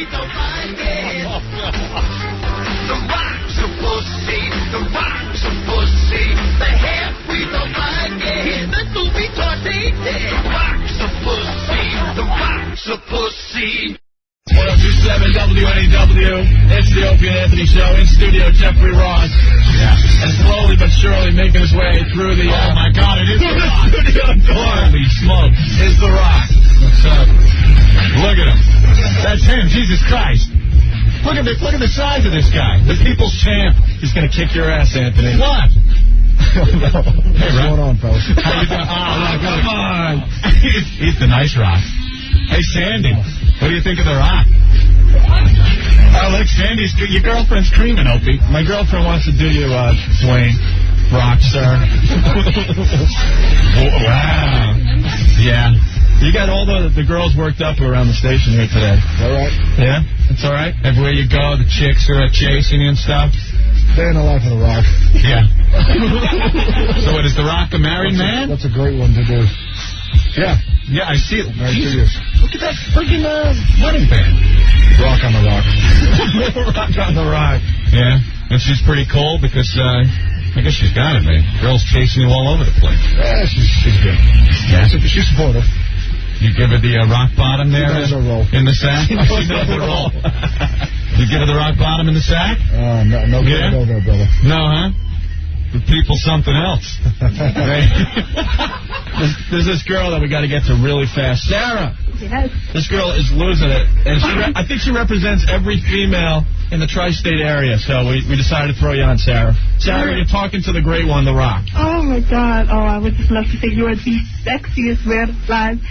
we don't like it. The Rock's a pussy. The Rock's a pussy. The half we don't like it. The little retarded. The Rock's a pussy. The Rock's a pussy. 1027 WNEW. It's the Opie and Anthony Show. In studio, Jeffrey Ross. Yeah. And slowly but surely making his way through the... oh, my God, it is the Rock. Studio door. Holy smokes. It's the Rock. What's up? Look at him. That's him. Jesus Christ. Look at the size of this guy. The people's champ. He's going to kick your ass, Anthony. What? Hey, what's going on, fellas? How you doing? Oh, come on. He's the nice Rock. Hey, Sandy. What do you think of the Rock? Oh, look, Sandy's... your girlfriend's creaming, Opie. My girlfriend wants to do you, Dwayne. Rock, sir. Wow. Yeah. You got all the girls worked up around the station here today. Is that right? Yeah? That's all right? Everywhere you go, the chicks are chasing you and stuff? Day in the life of the Rock. Yeah. So what, is the Rock a married man? That's a great one to do. Yeah. Yeah, I see it. Look at that freaking wedding band. Rock on the Rock. Rock on the Rock. Yeah. And she's pretty cool because, I guess she's got it, man. Girls chasing you all over the place. Yeah, she's good. Yeah. She's supportive. You give her the rock bottom there in the sack? She knows the roll. You give her the rock bottom in the sack? No, yeah? No, brother. No, huh? The people something else. There's this girl that we got to get to really fast. Sarah. Yes. This girl is losing it. And I think she represents every female in the tri-state area. So we decided to throw you on, Sarah. Sarah, you're talking to the great one, The Rock. Oh, my God. Oh, I would just love to say you are the sexiest man alive.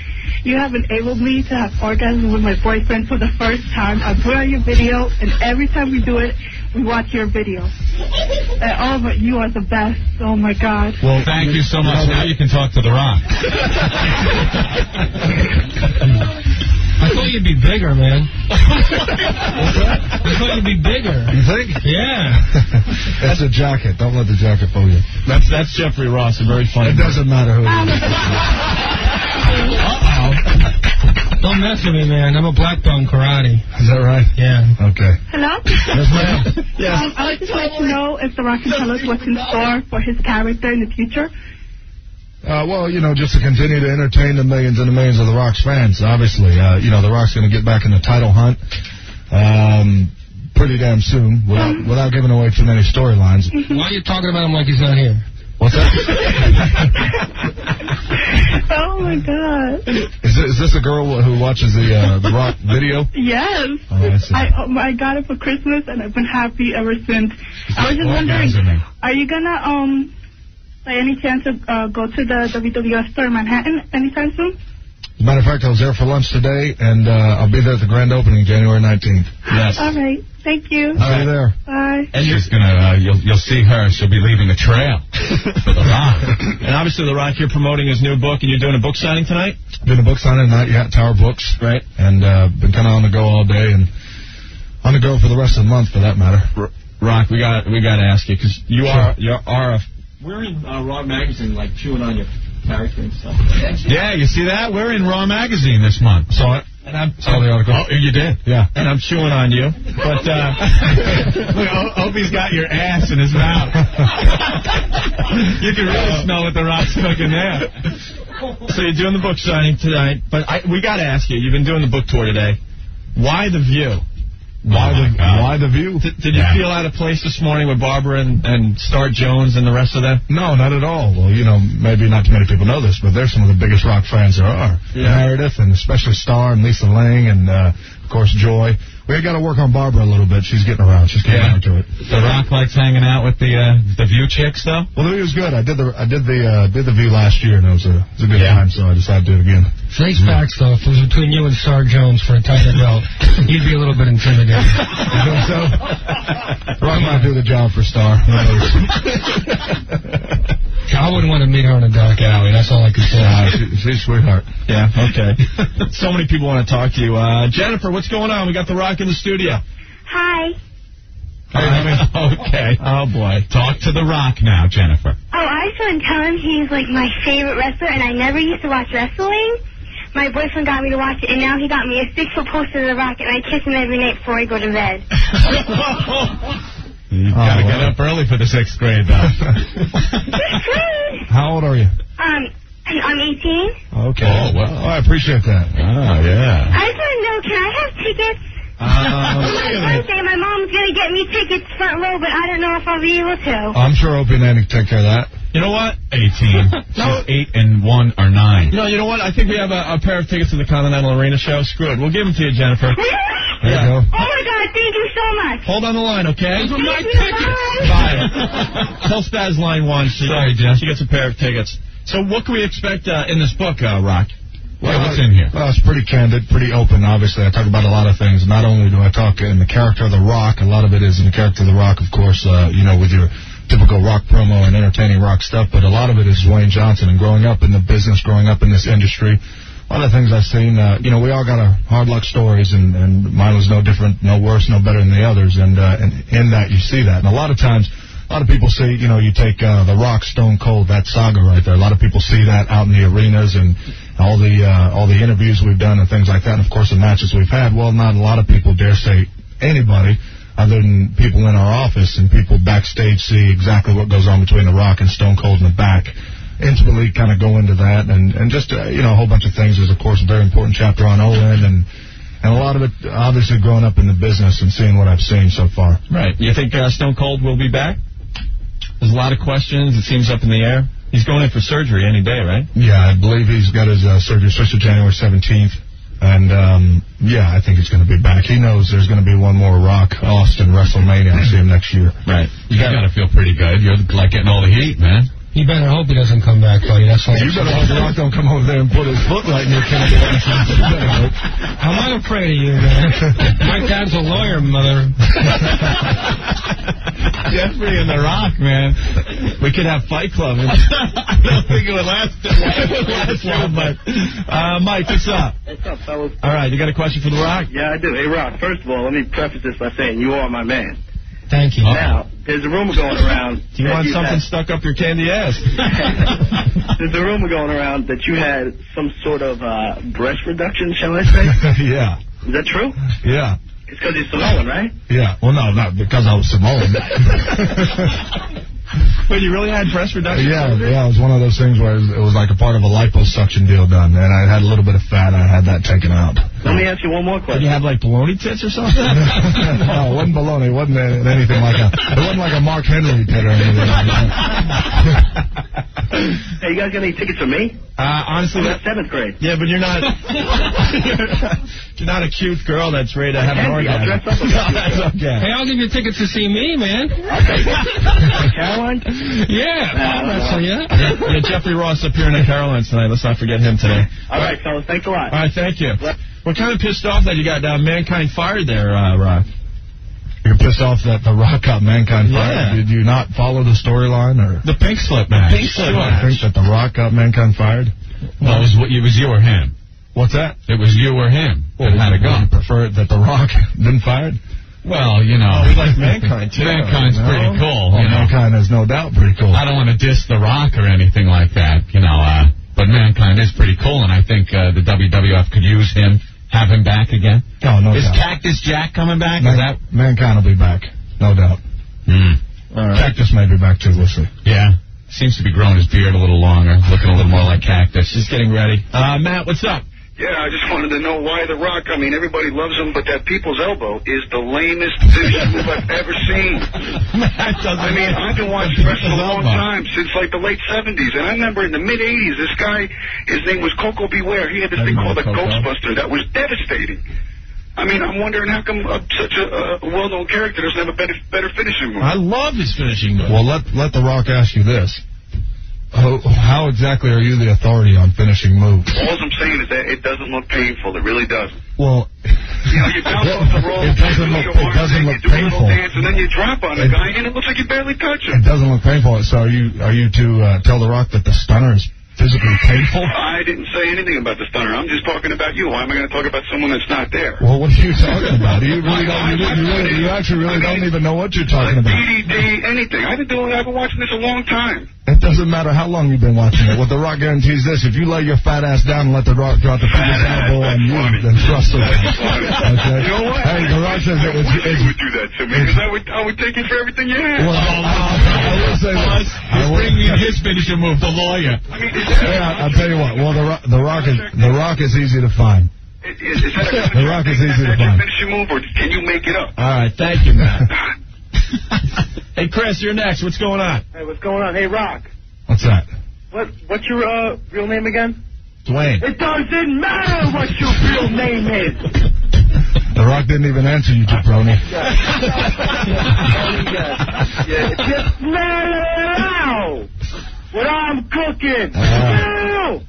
You have enabled me to have orgasm with my boyfriend for the first time. I put on your video, and every time we do it, we watch your video. Oh, but you are the best. Oh, my God. Well, thank you so much. Now you can talk to The Rock. I thought you'd be bigger, man. I thought you'd be bigger. You think? Yeah. That's a jacket. Don't let the jacket fool you. That's Jeffrey Ross. A very funny. It doesn't matter who he is. Uh-oh. Don't mess with me, man. I'm a black belt in karate. Is that right? Yeah. Okay. Hello? Yes, ma'am. Yes. I would just like to know if The Rock can tell us what's in store for his character in the future. Well, just to continue to entertain the millions and the millions of The Rock's fans, obviously. The Rock's going to get back in the title hunt pretty damn soon without giving away too many storylines. Why are you talking about him like he's not here? What's that? Oh, my God. Is this a girl who watches the Rock video? Yes. Oh, I got it for Christmas, and I've been happy ever since. I was just wondering, are you going to, by any chance, go to the WWF store in Manhattan anytime soon? As a matter of fact, I was there for lunch today, and I'll be there at the grand opening January 19th. Yes. All right. Thank you. All right. There. Bye. And she's gonna, you'll see her. She'll be leaving a trail for The Rock. And obviously, The Rock, you're promoting his new book, and you're doing a book signing tonight? Doing a book signing tonight, yeah, Tower Books. Right. And been kind of on the go all day, and on the go for the rest of the month, for that matter. Rock, we got to ask you, because you are we're in Raw Magazine, like, chewing on your character and stuff. Yeah, you see that? We're in Raw Magazine this month. Saw it. And I saw the article. Oh, you did? Yeah. And I'm chewing on you. But, look, Opie's got your ass in his mouth. You can really smell what The Rock's cooking there. So you're doing the book signing tonight. But we got to ask you, you've been doing the book tour today. Why The View? Why The View? Did you feel out of place this morning with Barbara and Star Jones and the rest of them? No, not at all. Well, maybe not too many people know this, but they're some of the biggest Rock fans there are. Yeah. Meredith, and especially Star and Lisa Lang, and, of course, Joy. We got to work on Barbara a little bit. She's getting around. She's getting around to it. The Rock likes hanging out with the View chicks, though? Well, The View was good. I did the View last year, and it was a good time, so I decided to do it again. Face facts, though, if it was between you and Star Jones for a tighter belt, you'd be a little bit intimidated. You think so? Rock might do the job for Star. I wouldn't want to meet her in a dark alley. That's all I could say. She's a sweetheart. Yeah, okay. So many people want to talk to you. Jennifer, what's going on? We got The Rock in the studio. Hi. Okay. Oh, boy. Talk to The Rock now, Jennifer. Oh, I just want to tell him he's, like, my favorite wrestler, and I never used to watch wrestling. my boyfriend got me to watch it, and now he got me a 6-foot poster of The Rock, and I kiss him every night before I go to bed. You gotta get up early for the 6th grade, though. How old are you? I'm 18. Okay. Oh, well, I appreciate that. Oh, yeah. I just want to know, can I have tickets? My birthday, my mom's going to get me tickets front row, but I don't know if I'll be able to. I'm sure Opie and Andy can take care of that. You know what? 18. No. 8 and 1 are 9. No, you know what? I think we have a pair of tickets to the Continental Arena show. Screw it. We'll give them to you, Jennifer. Really? There you go. Oh, my God. Thank you so much. Hold on the line, okay? Those are my tickets. Bye. Tell Spaz line 1. Sorry, Jen. She gets a pair of tickets. So what can we expect in this book, Rock? Well, what's in here? Well, it's pretty candid, pretty open, obviously. I talk about a lot of things. Not only do I talk in the character of The Rock, a lot of it is in the character of The Rock, of course, with your typical rock promo and entertaining rock stuff, but a lot of it is Dwayne Johnson and growing up in the business, growing up in this industry. A lot of things I've seen, we all got our hard luck stories, and mine was no different, no worse, no better than the others, and in that you see that. And a lot of times, a lot of people say, you take The Rock, Stone Cold, that saga right there. A lot of people see that out in the arenas and all the interviews we've done and things like that, and of course the matches we've had. Well, not a lot of people dare say anybody other than people in our office and people backstage see exactly what goes on between The Rock and Stone Cold in the back. Intimately kind of go into that and just, a whole bunch of things. There's, of course, a very important chapter on Owen and a lot of it, obviously, growing up in the business and seeing what I've seen so far. Right. You think Stone Cold will be back? There's a lot of questions. It seems up in the air. He's going in for surgery any day, right? Yeah, I believe he's got his surgery supposed to January 17th. And, I think he's going to be back. He knows there's going to be one more Rock Austin WrestleMania. I'll see him next year. Right. You got to feel pretty good. You're like getting all the heat, man. You better hope he doesn't come back, buddy. That's all. You better hope Rock don't come over there and put his foot right in your candy. I'm not afraid of you, man. My dad's a lawyer, mother. Jeffrey and The Rock, man. We could have Fight Club. I don't think it would last long, but Mike, what's up? What's up, fellas? All right, you got a question for The Rock? Yeah, I do. Hey, Rock, first of all, let me preface this by saying you are my man. Thank you. Now, there's a rumor going around. Do you want something stuck up your candy ass? There's a rumor going around that you had some sort of breast reduction, shall I say? Yeah. Is that true? Yeah. It's because you're Samoan, right? Yeah. Well, no, not because I was Samoan. Wait, you really had breast reduction? Yeah, it was one of those things where it was like a part of a liposuction deal done, and I had a little bit of fat. I had that taken out. Let me ask you one more question. Did you have like baloney tits or something? No, it wasn't baloney. It wasn't anything like that. It wasn't like a Mark Henry tit or anything like that. Hey, you guys got any tickets for me? Honestly, I'm in 7th grade. Yeah, but you're not. You're not a cute girl that's ready to have an orgasm. I'll dress up with No, that's okay. Hey, I'll give you tickets to see me, man. Caroline? Yeah, I'll wrestle you. Yeah, Jeffrey Ross appearing at Caroline's tonight. Let's not forget him today. All right, fellas. Thanks a lot. All right, thank you. We're kind of pissed off that you got Mankind fired there, Rock. You're pissed off that The Rock got Mankind fired? Did you not follow the storyline? Or The pink slip match. I think that The Rock got Mankind fired? Well, it was you or him. What's that? It was you or him that had a gun. You prefer it that The Rock been fired? Well, We like Mankind, too. Mankind's pretty cool. Well, Mankind is no doubt pretty cool. I don't want to diss The Rock or anything like that, but Mankind is pretty cool, and I think the WWF could use him, have him back again. Oh, no Is doubt. Cactus Jack coming back? Mankind will be back, no doubt. All right. Cactus may be back, too, we'll see. Yeah. Seems to be growing his beard a little longer, looking a little more like Cactus. Just getting ready. Matt, what's up? Yeah, I just wanted to know why The Rock. I mean, everybody loves him, but that people's elbow is the lamest finishing move I've ever seen. I've been watching wrestling a long time, since like the late 70s, and I remember in the mid-80s, this guy, his name was Coco Beware. He had this thing called the Ghostbuster that was devastating. I mean, I'm wondering how come such a well-known character doesn't have a better finishing move. I love his finishing move. Well, let The Rock ask you this. How exactly are you the authority on finishing moves? All I'm saying is that it doesn't look painful. It really doesn't. Well, you bounce off the rope, it doesn't look painful. Dance, and then you drop on a guy, and it looks like you barely touch him. It doesn't look painful. So are you to tell The Rock that the stunner is physically painful? I didn't say anything about the stunner. I'm just talking about you. Why am I going to talk about someone that's not there? Well, what are you talking about? You actually really don't even know what you're talking about. DDD, anything. I've been watching this a long time. It doesn't matter how long you've been watching it. What The Rock guarantees this: if you lay your fat ass down and let The Rock drop the biggest elbow on you, then trust him. Okay? You know what? Hey, The Rock says I would do that to me, because I would take it for everything you had. Well, I will say this. He's bringing his finishing move, the lawyer. I mean, I'll tell you what. Well, The Rock is easy to find. Is that The Rock is easy to find. finishing move, or can you make it up? All right, thank you, Matt. Hey, Chris, you're next. What's going on? Hey, what's going on? Hey, Rock. What's that? What's your real name again? Dwayne. It doesn't matter what your real name is. The Rock didn't even answer you, jabroni. Just let it out. What I'm cooking. No.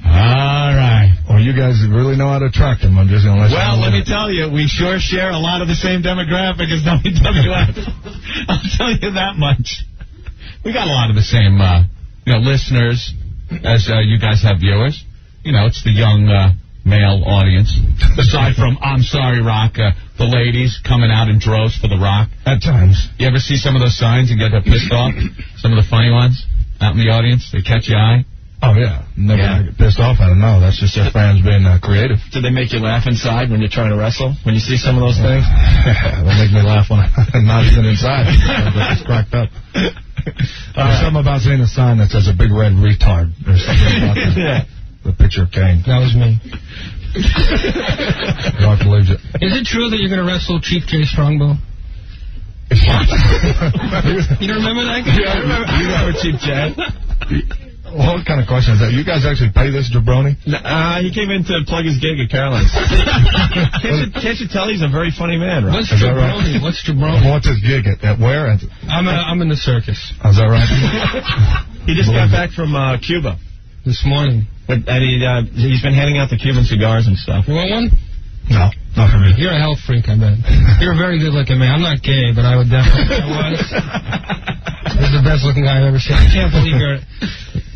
All right. Well, you guys really know how to track them. I'm just going to let you know. Well, let me tell you, we sure share a lot of the same demographic as WWF. I'll tell you that much. We got a lot of the same, listeners as you guys have viewers. It's the young male audience. Aside from I'm Sorry Rock, the ladies coming out in droves for The Rock. At times. You ever see some of those signs and get pissed off? Some of the funny ones out in the audience? They catch your eye? Oh, yeah. Never get pissed off. I don't know. That's just their fans being creative. Do they make you laugh inside when you're trying to wrestle? When you see some of those things? They make me laugh when I'm not even inside. I'm just cracked up. There's something about seeing a sign that says a big red retard. There's something about the picture of Kane. That was me. Rock believes it. Is it true that you're going to wrestle Chief Jay Strongbow? You don't remember that guy? Yeah, I remember Chief Jay. What kind of question is that? You guys actually pay this jabroni? He came in to plug his gig at Caroline's. Can't you tell he's a very funny man, right? What's jabroni? What's jabroni? What's his gig at where? I'm in the circus. Is that right? He just got back from Cuba this morning. And he's been handing out the Cuban cigars and stuff. You want one? No, not for me. You're a health freak, I bet. You're a very good-looking man. I'm not gay, but I would definitely. This is the best-looking guy I've ever seen. I can't believe you're...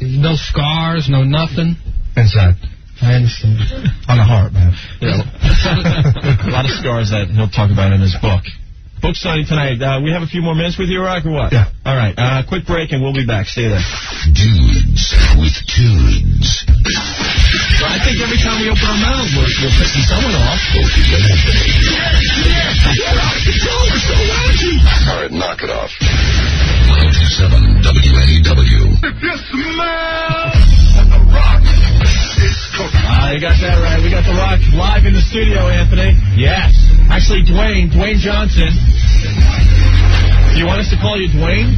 No scars, no nothing. Inside. I understand. On the heart, man. Yeah. A lot of scars that he'll talk about in his book. Book signing tonight. We have a few more minutes with you, Rock, or what? Yeah. All right. Quick break, and we'll be back. Stay there. Dudes with tunes. I think every time we open our mouths, we're pissing someone off. All right, knock it off. 107 WAW. If you smell The Rock, it's cooking. You got that right. We got The Rock live in the studio, Anthony. Yes. Actually, Dwayne Johnson. Do you want us to call you Dwayne?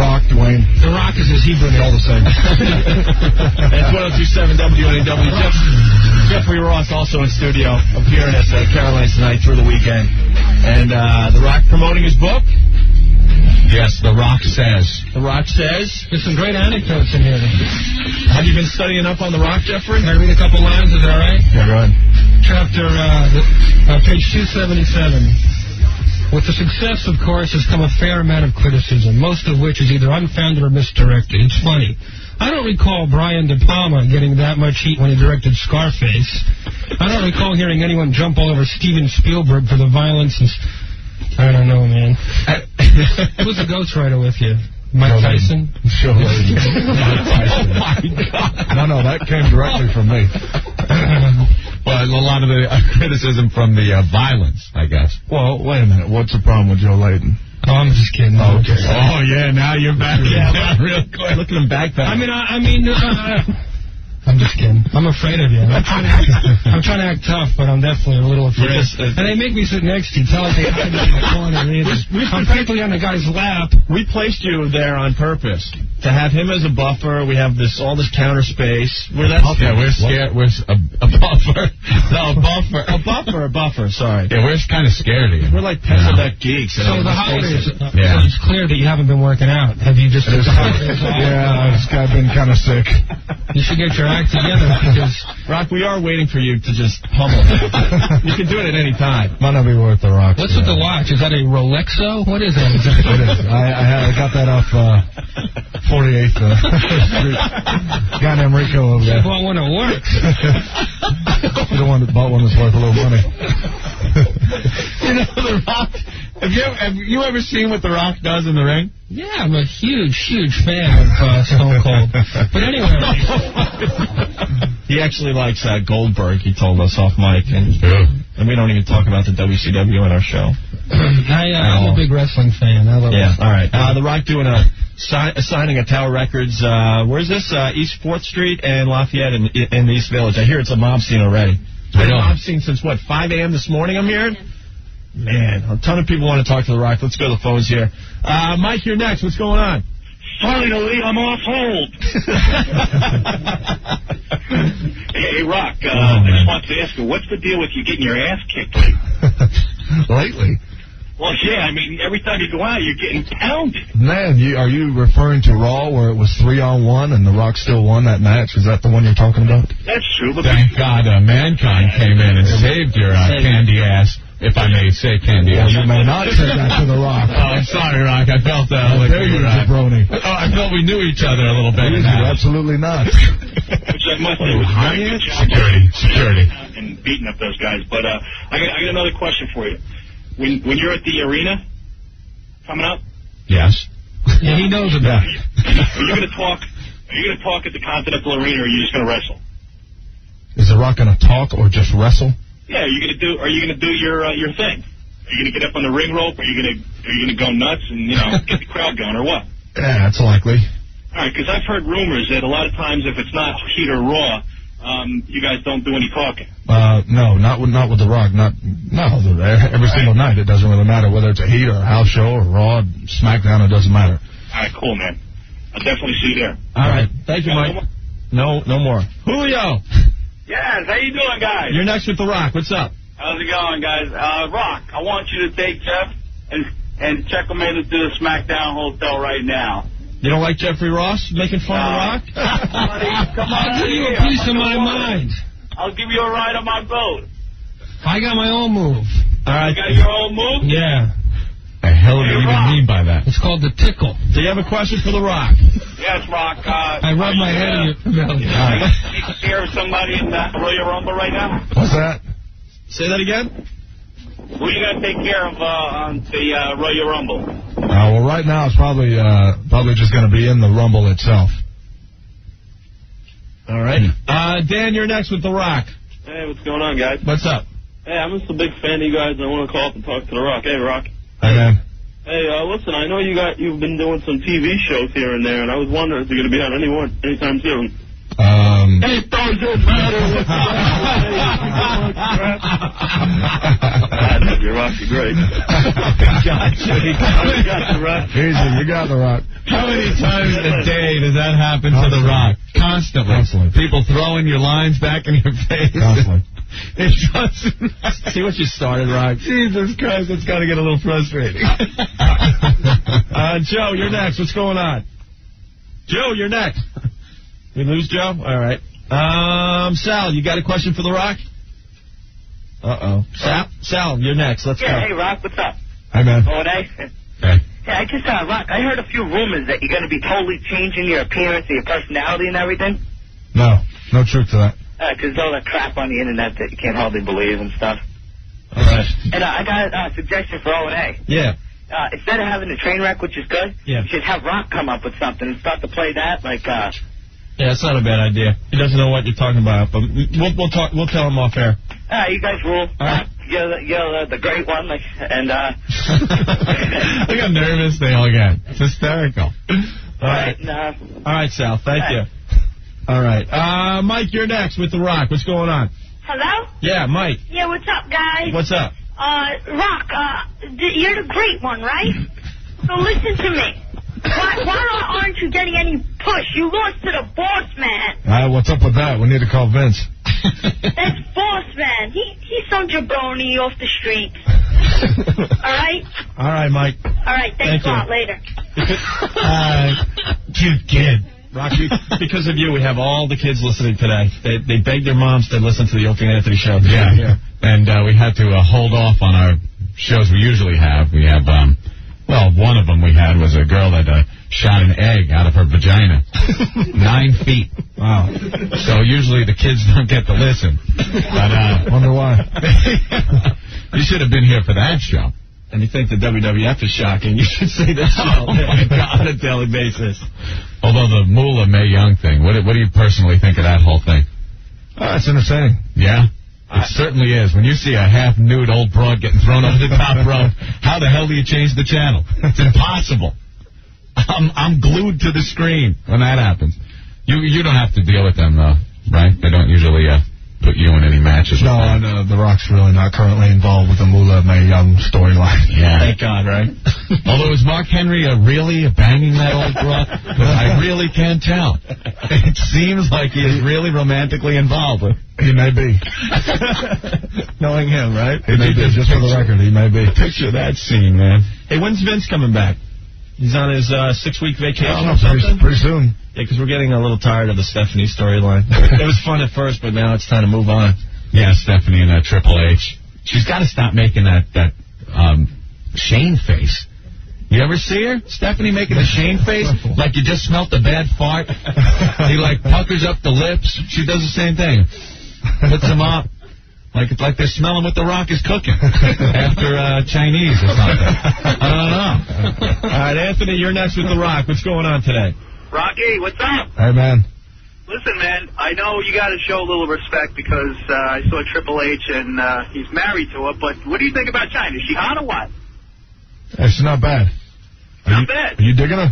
Rock, Dwayne. The Rock is his Hebrew name. All the same. That's 102.7 WNAW. Jeffrey Ross also in studio, appearing at Caroline's tonight through the weekend. And The Rock promoting his book. Yes, The Rock says. The Rock says. There's some great anecdotes in here. Have you been studying up on The Rock, Jeffrey? Can I read a couple lines? Is that all right? Yeah, go ahead. Chapter, page 277. With the success, of course, has come a fair amount of criticism, most of which is either unfounded or misdirected. It's funny. I don't recall Brian De Palma getting that much heat when he directed Scarface. I don't recall hearing anyone jump all over Steven Spielberg for the violence and... I don't know, man. Who's the ghostwriter with you? Mike Tyson? Sure. Mike Tyson. Oh, my God. No, that came directly from me. Well, a lot of the criticism from the violence, I guess. Well, wait a minute. What's the problem with Joe Layton? Oh, I'm just kidding. Oh, okay. Oh, yeah, now you're back. Yeah, real quick. Look at him backpack. I'm just kidding. I'm afraid of you. I'm trying to act tough, but I'm definitely a little afraid. And they make me sit next to you. Tell us they hide me in the corner. I'm practically on the guy's lap. We placed you there on purpose to have him as a buffer. We have all this counter space. We're scared. We're a buffer. No, a buffer. Sorry. Yeah, we're kind of scared of you. We're like pencil neck geeks. So the holidays. So it's clear that you haven't been working out. Have you just? Yeah, I've been kind of sick. You should get your act together because Rock, we are waiting for you to just pummel. You can do it at any time. Might not be worth the Rock. What's with the watch? Is that a Rolexo? What is that? It is. I got that off 48th Street. Guy named Rico over there. I bought one that works. You're the one that bought one that's worth a little money. The Rock Have you ever seen what The Rock does in the ring? Yeah, I'm a huge fan of Stone Cold. But anyway. He actually likes Goldberg, he told us off mic. And we don't even talk about the WCW on our show. I'm a big wrestling fan. I love it. All right. The Rock doing a signing at Tower Records. Where's this? East 4th Street and Lafayette in the East Village. I hear it's a mob scene already. It's been a mob scene since, 5 a.m. this morning, I'm hearing? Man, a ton of people want to talk to The Rock. Let's go to the phones here. Mike, you're next. What's going on? Finally, I'm off hold. Hey, Rock, I just wanted to ask you, what's the deal with you getting your ass kicked lately? Well, yeah, I mean, every time you go out, you're getting pounded. Man, are you referring to Raw where it was 3-on-1 and The Rock still won that match? Is that the one you're talking about? That's true. But thank God Mankind came in and saved your candy ass. If I may say candy. Well, you may not say that to The Rock. Oh, I'm sorry, Rock. I felt like we were jabroni. I felt we knew each other a little better now. Absolutely not. Which I must say was a good job. Security. And beating up those guys. But I got another question for you. When you're at the arena coming up? Yes. Yeah, he knows about it. Are you going to talk at the Continental Arena, or are you just going to wrestle? Is The Rock going to talk or just wrestle? Yeah, are you going to do your thing? Are you going to get up on the ring rope? Are you going to go nuts and get the crowd going, or what? Yeah, that's likely. All right, because I've heard rumors that a lot of times if it's not Heat or Raw, you guys don't do any talking. No, not with The Rock. Every single night. It doesn't really matter whether it's a Heat or a house show or Raw, SmackDown. It doesn't matter. All right, cool, man. I'll definitely see you there. All right, thank you, Mike. No more. Julio. Yes, how you doing, guys? You're next with The Rock. What's up? How's it going, guys? Rock, I want you to take Jeff and check him into the SmackDown hotel right now. You don't like Jeffrey Ross making fun of The Rock? Come on, I'll give you a piece of my mind. I'll give you a ride on my boat. I got my own move. All right. You got your own move? Yeah. The hell do you even mean by that? It's called the tickle. Do you have a question for The Rock? Yes, Rock. I rub my head in your belly. Take care of somebody in the Royal Rumble right now? What's that? Say that again? Who are you going to take care of on the Royal Rumble? Well, right now it's probably just going to be in the Rumble itself. All right. Dan, you're next with The Rock. Hey, what's going on, guys? What's up? Hey, I'm just a big fan of you guys, and I want to call up and talk to The Rock. Hey, Rock. Hey, man. Hey, listen, I know you've been doing some TV shows here and there, and I was wondering if you're going to be on anytime soon. It doesn't matter what you're Rock, you're great. Gotcha. You got The Rock. Easy, you got The Rock. How many times a day does that happen to The Rock? Constantly. People throwing your lines back in your face. Constantly. It doesn't. See what you started, Rock. Jesus Christ, it's got to get a little frustrating. Joe, you're next. What's going on? Joe, you're next. We lose Joe? All right. Sal, you got a question for The Rock? Uh-oh. Sal, you're next. Let's go. Hey, Rock, what's up? Hey, man. Hey. Hey. Yeah, I just, Rock, I heard a few rumors that you're going to be totally changing your appearance and your personality and everything. No truth to that. Because all that crap on the internet that you can't hardly believe and stuff. All right. And I got a suggestion for O&A. Yeah. Instead of having the train wreck, which is good, you should have Rock come up with something and start to play that, like... Yeah, it's not a bad idea. He doesn't know what you're talking about, but we'll tell him off air. You guys rule. Right. You're the great one, and Look how nervous they all get. It's hysterical. All right. All right, Sal. Thank you. All right. Mike, you're next with The Rock. What's going on? Hello? Yeah, Mike. Yeah, what's up, guys? What's up? Rock, you're the great one, right? So listen to me. Why aren't you getting any push? You lost to the boss man. What's up with that? We need to call Vince. That's boss man. He's some jabroni off the street. All right? All right, Mike. All right, thanks a lot. Later. Cute kid. Rocky, because of you, we have all the kids listening today. They begged their moms to listen to the Opie and Anthony show. Yeah. And we had to hold off on our shows we usually have. We have, one of them we had was a girl that shot an egg out of her vagina. 9 feet. Wow. So usually the kids don't get to listen. But, wonder why. You should have been here for that show. and you think the WWF is shocking, you should say this on a daily basis. Although the Moolah Mae Young thing, what do you personally think of that whole thing? It's entertaining. Yeah? It certainly is. When you see a half-nude old broad getting thrown over the top rope, how the hell do you change the channel? It's impossible. I'm glued to the screen when that happens. You don't have to deal with them, though, right? They don't usually put you in any matches. No, The Rock's really not currently involved with the Moolah Mae Young storyline. Yeah. Thank God, right? Although, is Mark Henry really banging that old broad? Because I really can't tell. It seems like he is really romantically involved with. He may be. Knowing him, right? He may be, just for the record, he may be. Picture that scene, man. Hey, when's Vince coming back? He's on his 6-week vacation or something? Pretty soon. Yeah, because we're getting a little tired of the Stephanie storyline. It was fun at first, but now it's time to move on. Yeah, Stephanie and Triple H. She's got to stop making that Shane face. You ever see her? Stephanie making a Shane face? Like you just smelt a bad fart. He like puckers up the lips. She does the same thing. Puts them up. Like it's like they're smelling what The Rock is cooking after Chinese or something. I don't know. All right, Anthony, you're next with The Rock. What's going on today? Rocky, what's up? Hey, man. Listen, man, I know you got to show a little respect because I saw Triple H and he's married to her, but what do you think about China? Is she hot or what? It's not bad. Not bad. Are you digging her?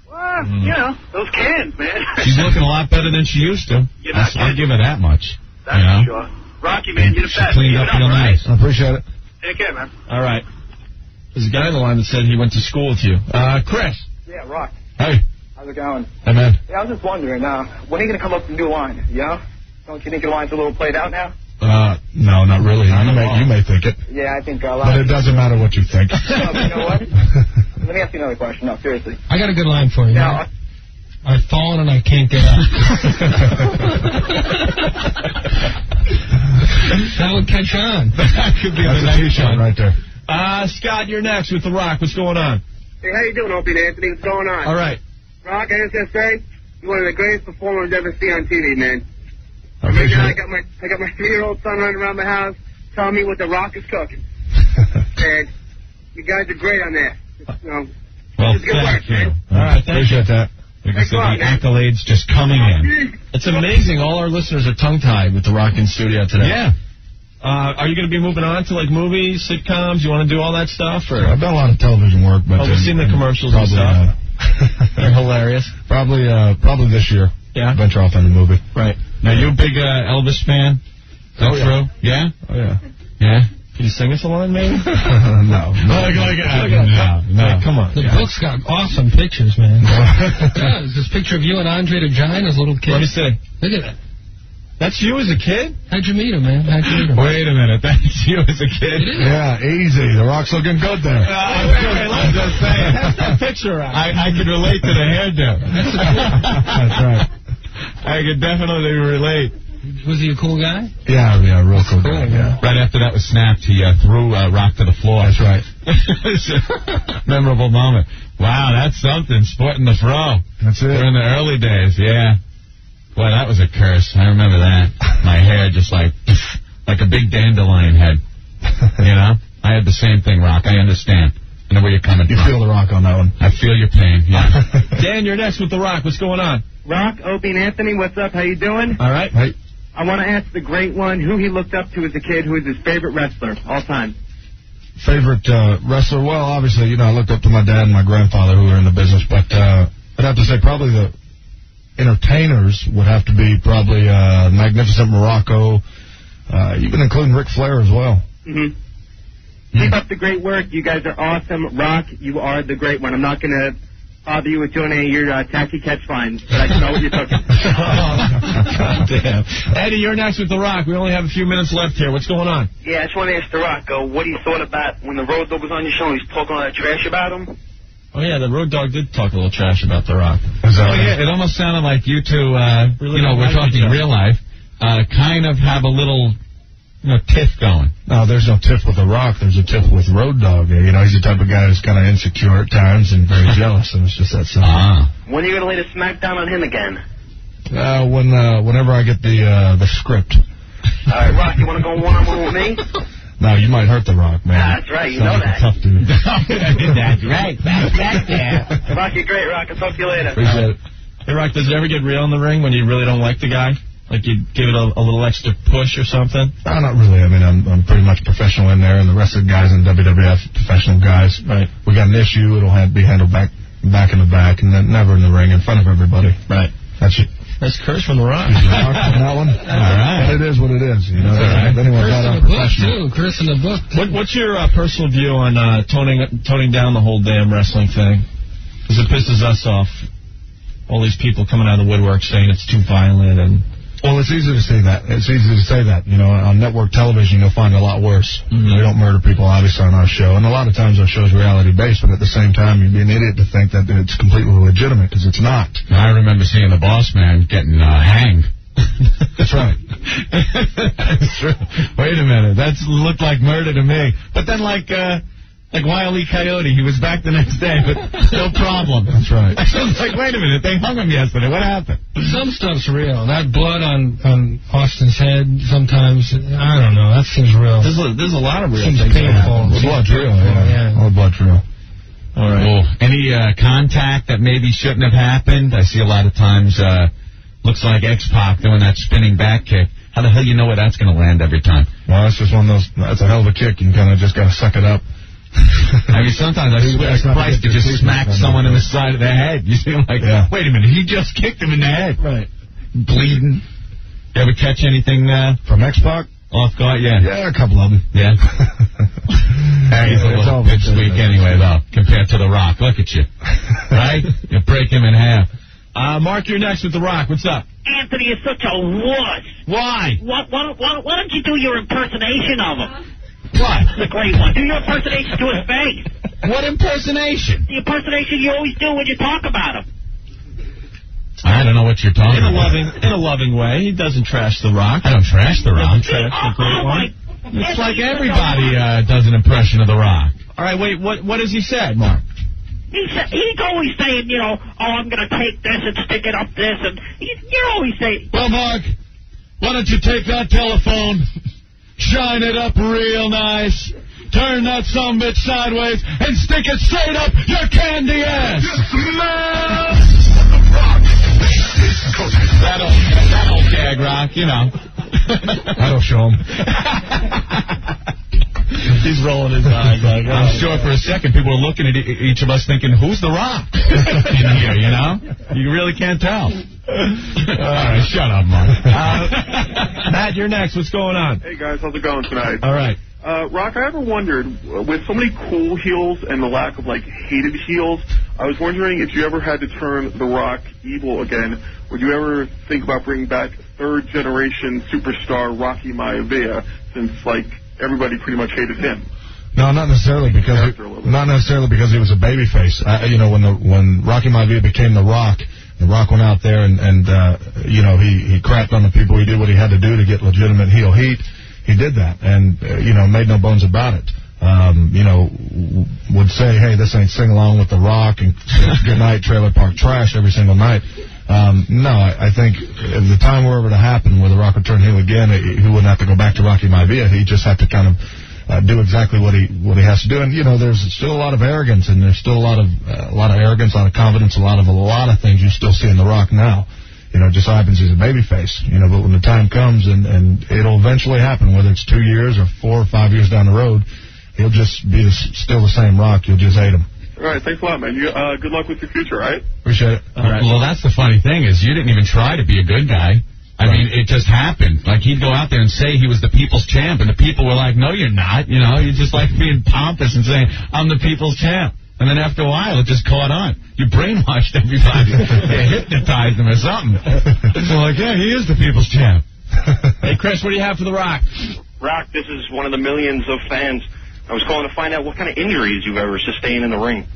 Well, you know, those cans, man. She's looking a lot better than she used to. I'll give her that much. That's for sure. Rocky, man, you're the best. She cleaned up real nice. I appreciate it. Take care, man. All right. There's a guy on the line that said he went to school with you. Chris. Yeah, Rock. Hey. How's it going? Hey, man. Yeah, I was just wondering, when are you going to come up with a new line, yeah? Don't you think your line's a little played out now? No, not really. You may think it. Yeah, I think a lot. But it doesn't matter what you think. You know what? Let me ask you another question. No, seriously. I got a good line for you. Yeah. I've fallen and I can't get up. That would catch on. That could be the next one right there. Scott, you're next with The Rock. What's going on? Hey, how you doing, Opie and Anthony? What's going on? All right. Rock, I just gotta say, you're one of the greatest performers I've ever seen on TV, man. I got my 3-year-old son running around the house telling me what The Rock is cooking. And you guys are great on that. Well, good work, man. All right, appreciate that. Like I said, the accolades just coming in. It's amazing. All our listeners are tongue-tied with The Rock in studio today. Yeah. Are you going to be moving on to, like, movies, sitcoms? You want to do all that stuff? Or? I've done a lot of television work. But we've seen the commercials and stuff. They're hilarious. Probably this year. Yeah. Venture off in the movie. Right. Now, you a big Elvis fan? Is that true? Yeah? Oh, yeah. Yeah? Can you sing us a line, maybe? No. No. Come on. The book's got awesome pictures, man. It does. This picture of you and Andre the Giant as a little kid. Let me see. Look at that. That's you as a kid? How'd you meet him, man? Wait a minute. That's you as a kid? Yeah, easy. The Rock's looking good there. I'm just saying. That's that picture. I could relate to the hairdo. That's right. I could definitely relate. Was he a cool guy? Yeah, real cool guy. Yeah. Right after that was snapped, he threw Rock to the floor. That's right. It's a memorable moment. Wow, that's something. Sporting the fro. That's it. During the early days, yeah. Boy, that was a curse. I remember that. My hair just like a big dandelion head. You know? I had the same thing, Rock. I understand. I know where you're coming from. You feel the Rock on that one. I feel your pain, yeah. Dan, you're next with The Rock. What's going on? Rock, Opie, and Anthony, what's up? How you doing? All right. Hey. I want to ask the great one who he looked up to as a kid, who is his favorite wrestler all time. Favorite wrestler? Well, obviously, I looked up to my dad and my grandfather who were in the business, but I'd have to say probably the entertainers would have to be probably Magnificent Morocco, even including Ric Flair as well. Mm-hmm. Keep up the great work. You guys are awesome. Rock, you are the great one. I'm not going to bother you with doing any of your taxi catch lines, but I know what you're talking about. God damn. Eddie, you're next with The Rock. We only have a few minutes left here. What's going on? Yeah, I just want to ask The Rock, what you thought about when the Road Dogg was on your show and he's talking all that trash about him? Oh, yeah, the Road Dogg did talk a little trash about The Rock. Yeah, it almost sounded like you two, we're talking real life, kind of have a little, tiff going. No, there's no tiff with The Rock. There's a tiff with Road Dogg. He's the type of guy who's kind of insecure at times and very jealous, and it's just that simple. When are you going to lay the smackdown on him again? Whenever I get the script. All right, Rock, you want to go one-on-one with me? No, you might hurt The Rock, man. That's right, you know that. Tough dude. That's right. Back there. Rock, you're great, Rock. I'll talk to you later. Appreciate it. Hey, Rock, does it ever get real in the ring when you really don't like the guy? Like you give it a little extra push or something? No, not really. I mean, I'm pretty much professional in there, and the rest of the guys in WWF, professional guys. Right. We got an issue, it'll be handled back in the back, and then never in the ring in front of everybody. Right. That's it. That's Curse from The Rock. On that one? All right. But it is what it is, you know. Right. Chris in the book. What's your personal view on toning down the whole damn wrestling thing? Because it pisses us off. All these people coming out of the woodwork saying it's too violent and... Well, it's easy to say that. It's easy to say that. You know, on network television, you'll find it a lot worse. We don't murder people, obviously, on our show. And a lot of times our show's reality-based, but at the same time, you'd be an idiot to think that it's completely legitimate, because it's not. I remember seeing the Boss Man getting hanged. That's right. That's true. Wait a minute. That looked like murder to me. But then, like Wile E. Coyote, he was back the next day, but no problem. That's right. I was like, wait a minute, they hung him yesterday. What happened? Some stuff's real. That blood on Austin's head, sometimes, I don't know, that seems real. There's a lot of real things. Seems painful. The blood's real, yeah. All the blood's real. All right. Well, any contact that maybe shouldn't have happened? I see a lot of times, looks like X-Pac doing that spinning back kick. How the hell you know where that's going to land every time? Well, that's just one of those, that's a hell of a kick. You kind of just got to suck it up. I mean, sometimes I swear to Christ, you just smack someone in the side of the head. You feel like, wait a minute, he just kicked him in the head. Right. Bleeding. You ever catch anything from X-Pac? Off guard, yeah. Yeah, a couple of them. Yeah. He's a little bitch weak anyway, though, compared to The Rock. Look at you. Right? You break him in half. Mark, you're next with The Rock. What's up? Anthony is such a wuss. Why? Why don't you do your impersonation of him? What? The great one. Do your impersonation to his face. What impersonation? The impersonation you always do when you talk about him. I don't know what you're talking about. In a loving way. He doesn't trash The Rock. I don't trash The Rock. He doesn't trash the great one. It's like everybody does an impression of The Rock. All right, wait, what has he said, Mark? He's always saying, you know, I'm going to take this and stick it up this, and you're always saying... Well, Mark, why don't you take that telephone, shine it up real nice, turn that sumbitch sideways, and stick it straight up your candy ass! That'll gag Rock, you know. That'll show him. He's rolling his eyes. Like, I'm sure for a second people are looking at each of us thinking, who's The Rock in here, you know? You really can't tell. All right, shut up, Mark. Matt, you're next. What's going on? Hey, guys. How's it going tonight? All right. Rock, I ever wondered, with so many cool heels and the lack of, hated heels, I was wondering if you ever had to turn The Rock evil again. Would you ever think about bringing back third-generation superstar Rocky Maivia, since, everybody pretty much hated him? No, not necessarily because he was a babyface. When Rocky Maivia became The Rock went out there and he crapped on the people. He did what he had to do to get legitimate heel heat. He did that and made no bones about it. Would say, hey, this ain't sing along with The Rock and good night trailer park trash every single night. No, I think if the time were ever to happen where The Rock would turn heel again, he wouldn't have to go back to Rocky Maivia. He just had to kind of do exactly what he has to do. And there's still a lot of arrogance, and there's still a lot of arrogance, a lot of confidence, a lot of things you still see in The Rock now. Just so happens he's a babyface. But when the time comes, and it'll eventually happen, whether it's 2 years or 4 or 5 years down the road, he'll just be still the same Rock. You'll just hate him. All right, thanks a lot, man. Good luck with your future, all right? Appreciate it. All right. Well, that's the funny thing is you didn't even try to be a good guy. I mean, it just happened. He'd go out there and say he was the people's champ, and the people were like, no, you're not. You just like being pompous and saying, I'm the people's champ. And then after a while, it just caught on. You brainwashed everybody. You hypnotized them or something. So yeah, he is the people's champ. Hey, Chris, what do you have for The Rock? Rock, this is one of the millions of fans. I was calling to find out what kind of injuries you've ever sustained in the ring.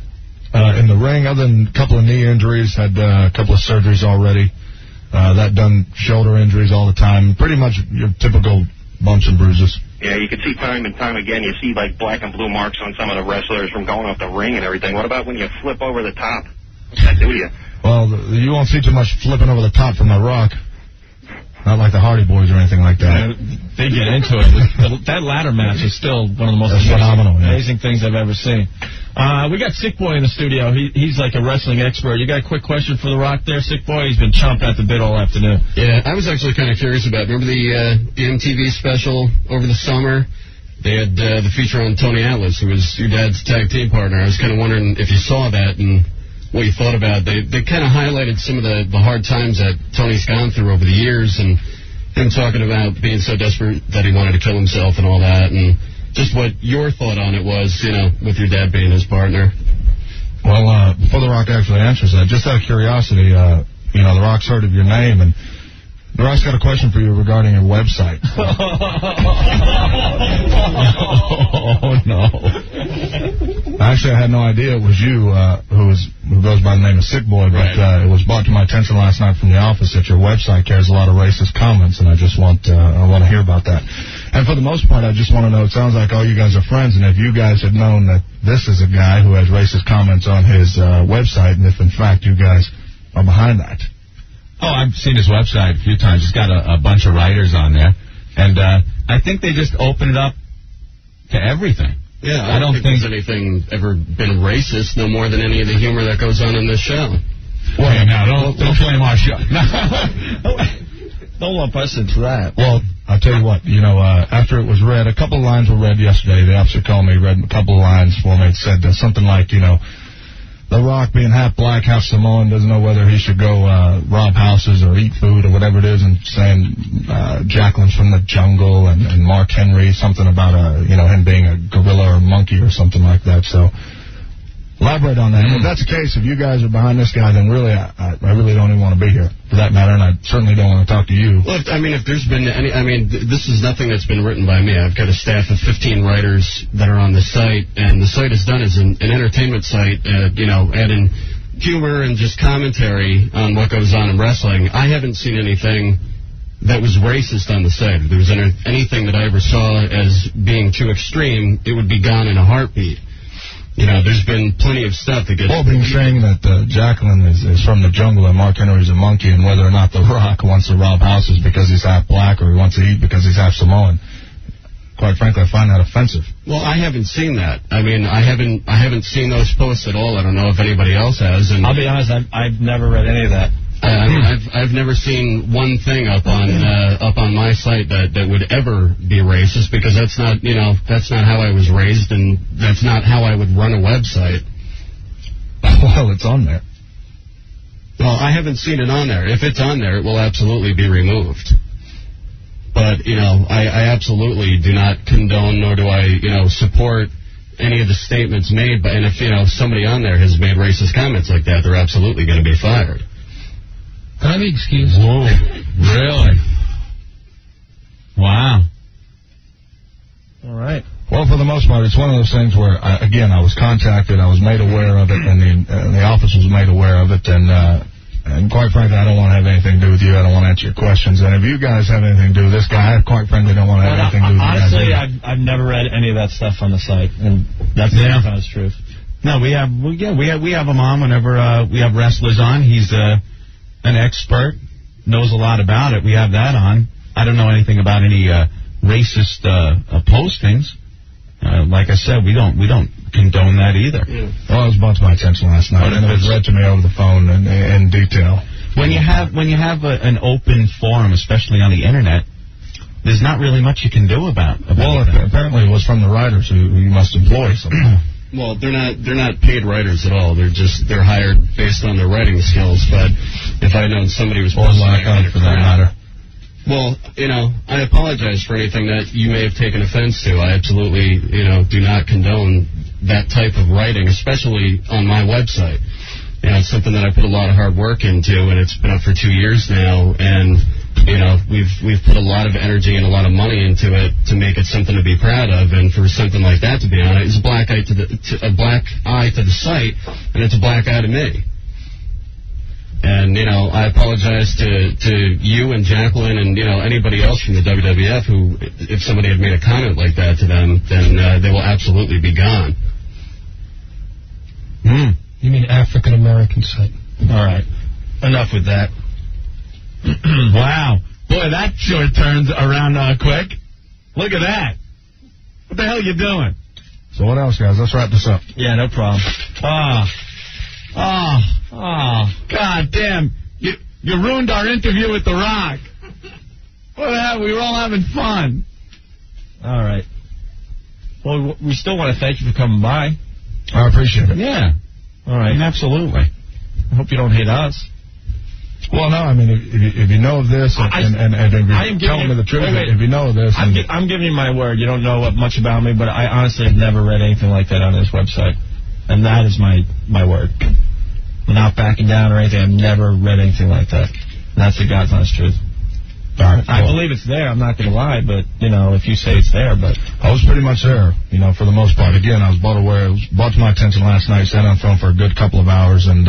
In the ring, other than a couple of knee injuries, had a couple of surgeries already. That done shoulder injuries all the time. Pretty much your typical bumps and bruises. Yeah, you can see time and time again. You see black and blue marks on some of the wrestlers from going off the ring and everything. What about when you flip over the top? What's that do to you? Well, you won't see too much flipping over the top from The Rock. Not like the Hardy Boys or anything like that. They get into it. That ladder match is still one of the most amazing things I've ever seen. We got Sick Boy in the studio. He's like a wrestling expert. You got a quick question for The Rock there, Sick Boy? He's been chomping at the bit all afternoon. Yeah, I was actually kind of curious about, remember the MTV special over the summer? They had the feature on Tony Atlas, who was your dad's tag team partner. I was kind of wondering if you saw that and what you thought about it. They kind of highlighted some of the hard times that Tony's gone through over the years, and him talking about being so desperate that he wanted to kill himself and all that, and just what your thought on it was, with your dad being his partner. Well, before The Rock actually answers that, just out of curiosity, The Rock's heard of your name, and The Rock's got a question for you regarding your website. Oh, no. Actually, I had no idea it was you who goes by the name of Sick Boy, but it was brought to my attention last night from the office that your website carries a lot of racist comments, and I just want to hear about that. And for the most part, I just want to know, it sounds like all you guys are friends, and if you guys had known that this is a guy who has racist comments on his website, and if in fact you guys are behind that. Oh, I've seen his website a few times. It's got a bunch of writers on there. And I think they just open it up to everything. Yeah, I don't think there's anything ever been racist, no more than any of the humor that goes on in this show. Well, now, don't blame our show. Don't lump us into that. Well, I'll tell you what, after it was read, a couple of lines were read yesterday. The officer called me, read a couple of lines for me. It said something like, The Rock being half black, half Samoan, doesn't know whether he should go rob houses or eat food or whatever it is, and saying Jacqueline's from the jungle and Mark Henry, something about him being a gorilla or a monkey or something like that. So elaborate on that. If that's the case, if you guys are behind this guy, then really I really don't even want to be here for that matter, and I certainly don't want to talk to you. Well, if there's been any, this is nothing that's been written by me. I've got a staff of 15 writers that are on the site, and the site is done as an entertainment site, adding humor and just commentary on what goes on in wrestling. I haven't seen anything that was racist on the site. If there was anything that I ever saw as being too extreme, it would be gone in a heartbeat. There's been plenty of stuff that gets... Well, being saying that Jacqueline is from the jungle and Mark Henry's a monkey, and whether or not The Rock wants to rob houses because he's half black or he wants to eat because he's half Samoan, quite frankly, I find that offensive. Well, I haven't seen that. I haven't seen those posts at all. I don't know if anybody else has. And I'll be honest, I've never read any of that. I've never seen one thing up on my site that would ever be racist, because that's not how I was raised, and that's not how I would run a website. Well, it's on there. Well, I haven't seen it on there. If it's on there, it will absolutely be removed. But I absolutely do not condone, nor do I support any of the statements made. And if somebody on there has made racist comments like that, they're absolutely going to be fired. Can I be excused? Whoa, really? Wow. All right. Well, for the most part, it's one of those things where, I was contacted, I was made aware of it, and the office was made aware of it, and quite frankly, I don't want to have anything to do with you. I don't want to answer your questions. And if you guys have anything to do with this guy, I quite frankly don't want to have anything to do with you guys. Honestly, I've never read any of that stuff on the site, and that's the honest truth. No, we have him on whenever we have wrestlers on. He's an expert, knows a lot about it. We have that on. I don't know anything about any racist postings. Like I said, we don't condone that either. Yeah. Well, it was brought to my attention last night, and it was read to me over the phone in detail. When you have an open forum, especially on the internet, there's not really much you can do about well, apparently it was from the writers who you must employ somehow. Well, they're not paid writers at all. They're hired based on their writing skills. But if I had known somebody was posting for that matter. Well, I apologize for anything that you may have taken offense to. I absolutely, do not condone that type of writing, especially on my website. It's something that I put a lot of hard work into, and it's been up for 2 years now, and we've put a lot of energy and a lot of money into it to make it something to be proud of, and for something like that to be on it is a black eye to the site, and it's a black eye to me. And I apologize to you and Jacqueline and anybody else from the WWF who, if somebody had made a comment like that to them, then they will absolutely be gone. You mean African American site? All right, enough with that. Wow. Boy, that sure turns around quick. Look at that. What the hell are you doing? So what else, guys? Let's wrap this up. Yeah, no problem. God damn. You ruined our interview with The Rock. What the hell? We were all having fun. All right. Well, we still want to thank you for coming by. I appreciate it. Yeah. All right. Absolutely. I hope you don't hate us. Well, no, I mean, if you know of this, and if you're telling me the truth, if you know of this... I'm giving you my word. You don't know much about me, but I honestly have never read anything like that on this website. And that is my word. Without backing down or anything, I've never read anything like that. And that's the God's honest truth. All right, I believe it's there. I'm not going to lie, but, if you say it's there, but... I was pretty much there, for the most part. Again, I was brought to my attention last night, sat on the phone for a good couple of hours, and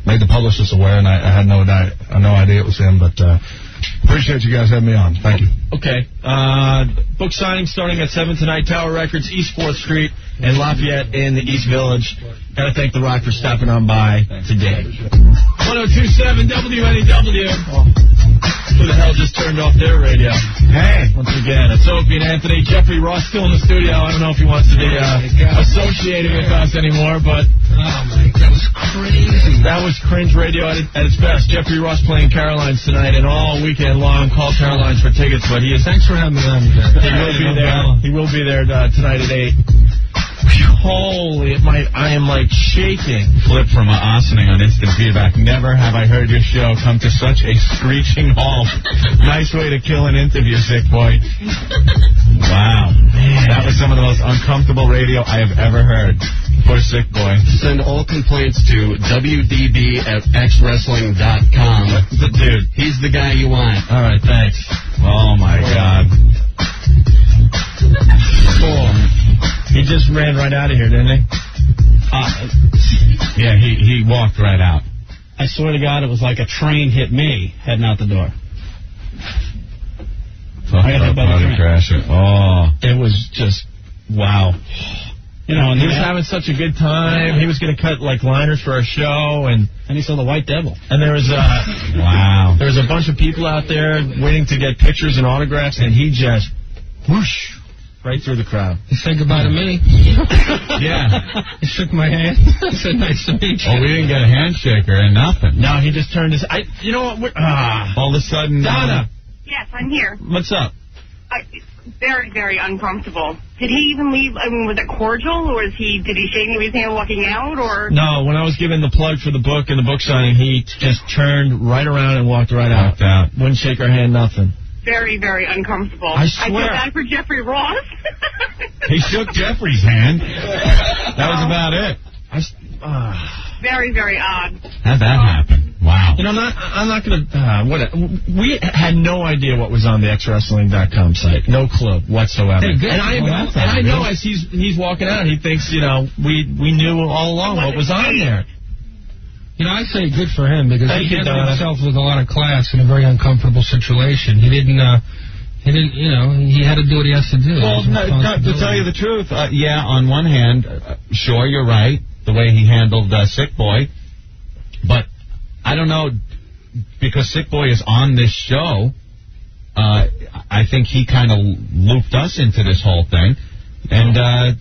made the publicist aware, and I had no idea it was him, but appreciate you guys having me on. Thank you. Okay. Book signing starting at 7 tonight, Tower Records, East 4th Street, and Lafayette in the East Village. Got to thank The Rock for stopping on by today. 1027 WNEW. Who the hell just turned off their radio? Hey. Once again, it's Opie and Anthony. Jeffrey Ross still in the studio. I don't know if he wants to be associated with us anymore, but... Oh, my, that was crazy. That was cringe radio at its best. Jeffrey Ross playing Caroline's tonight, and all weekend long, call Caroline's for tickets, but he is... Thanks for having me on. He will be there tonight at 8. Holy, I am like shaking. Flip from Ossining on instant feedback. Never have I heard your show come to such a screeching halt. Nice way to kill an interview, sick boy. Wow. Man. That was some of the most uncomfortable radio I have ever heard. Poor sick boy. Send all complaints to WDB@xwrestling.com. The dude. He's the guy you want. All right, thanks. Oh, my God. Cool. He just ran right out of here, didn't he? Yeah, he walked right out. I swear to God, it was like a train hit me heading out the door. I got hit by the train. Crasher. Oh. It was just, wow. And he was having such a good time. He was going to cut, liners for our show, and he saw the White Devil. And there was wow. There was a bunch of people out there waiting to get pictures and autographs, and he just, whoosh, right through the crowd. He said goodbye to me. Yeah. He shook my hand. I said, nice to meet you. Oh, we didn't get a handshake or nothing. No, he just turned his... You know what? All of a sudden... Donna! Yes, I'm here. What's up? Very, very uncomfortable. Did he even leave? I mean, was it cordial, or did he shake me with his hand walking out, or? No, when I was giving the plug for the book and the book signing, he just turned right around and walked right out. Wouldn't shake our hand, nothing. Very, very uncomfortable. I swear. I feel bad for Jeffrey Ross. He shook Jeffrey's hand. That was about it. Very, very odd. How'd that happen? Wow. I'm not going to... we had no idea what was on the xwrestling.com site. No clue whatsoever. Hey, good. And I know as he's walking out, he thinks, we knew all along what was on there. I say good for him, because he handled himself with a lot of class in a very uncomfortable situation. He didn't, he had to do what he has to do. Well, to tell you the truth, on one hand, sure, you're right, the way he handled Sick Boy, but I don't know, because Sick Boy is on this show, I think he kind of looped us into this whole thing, and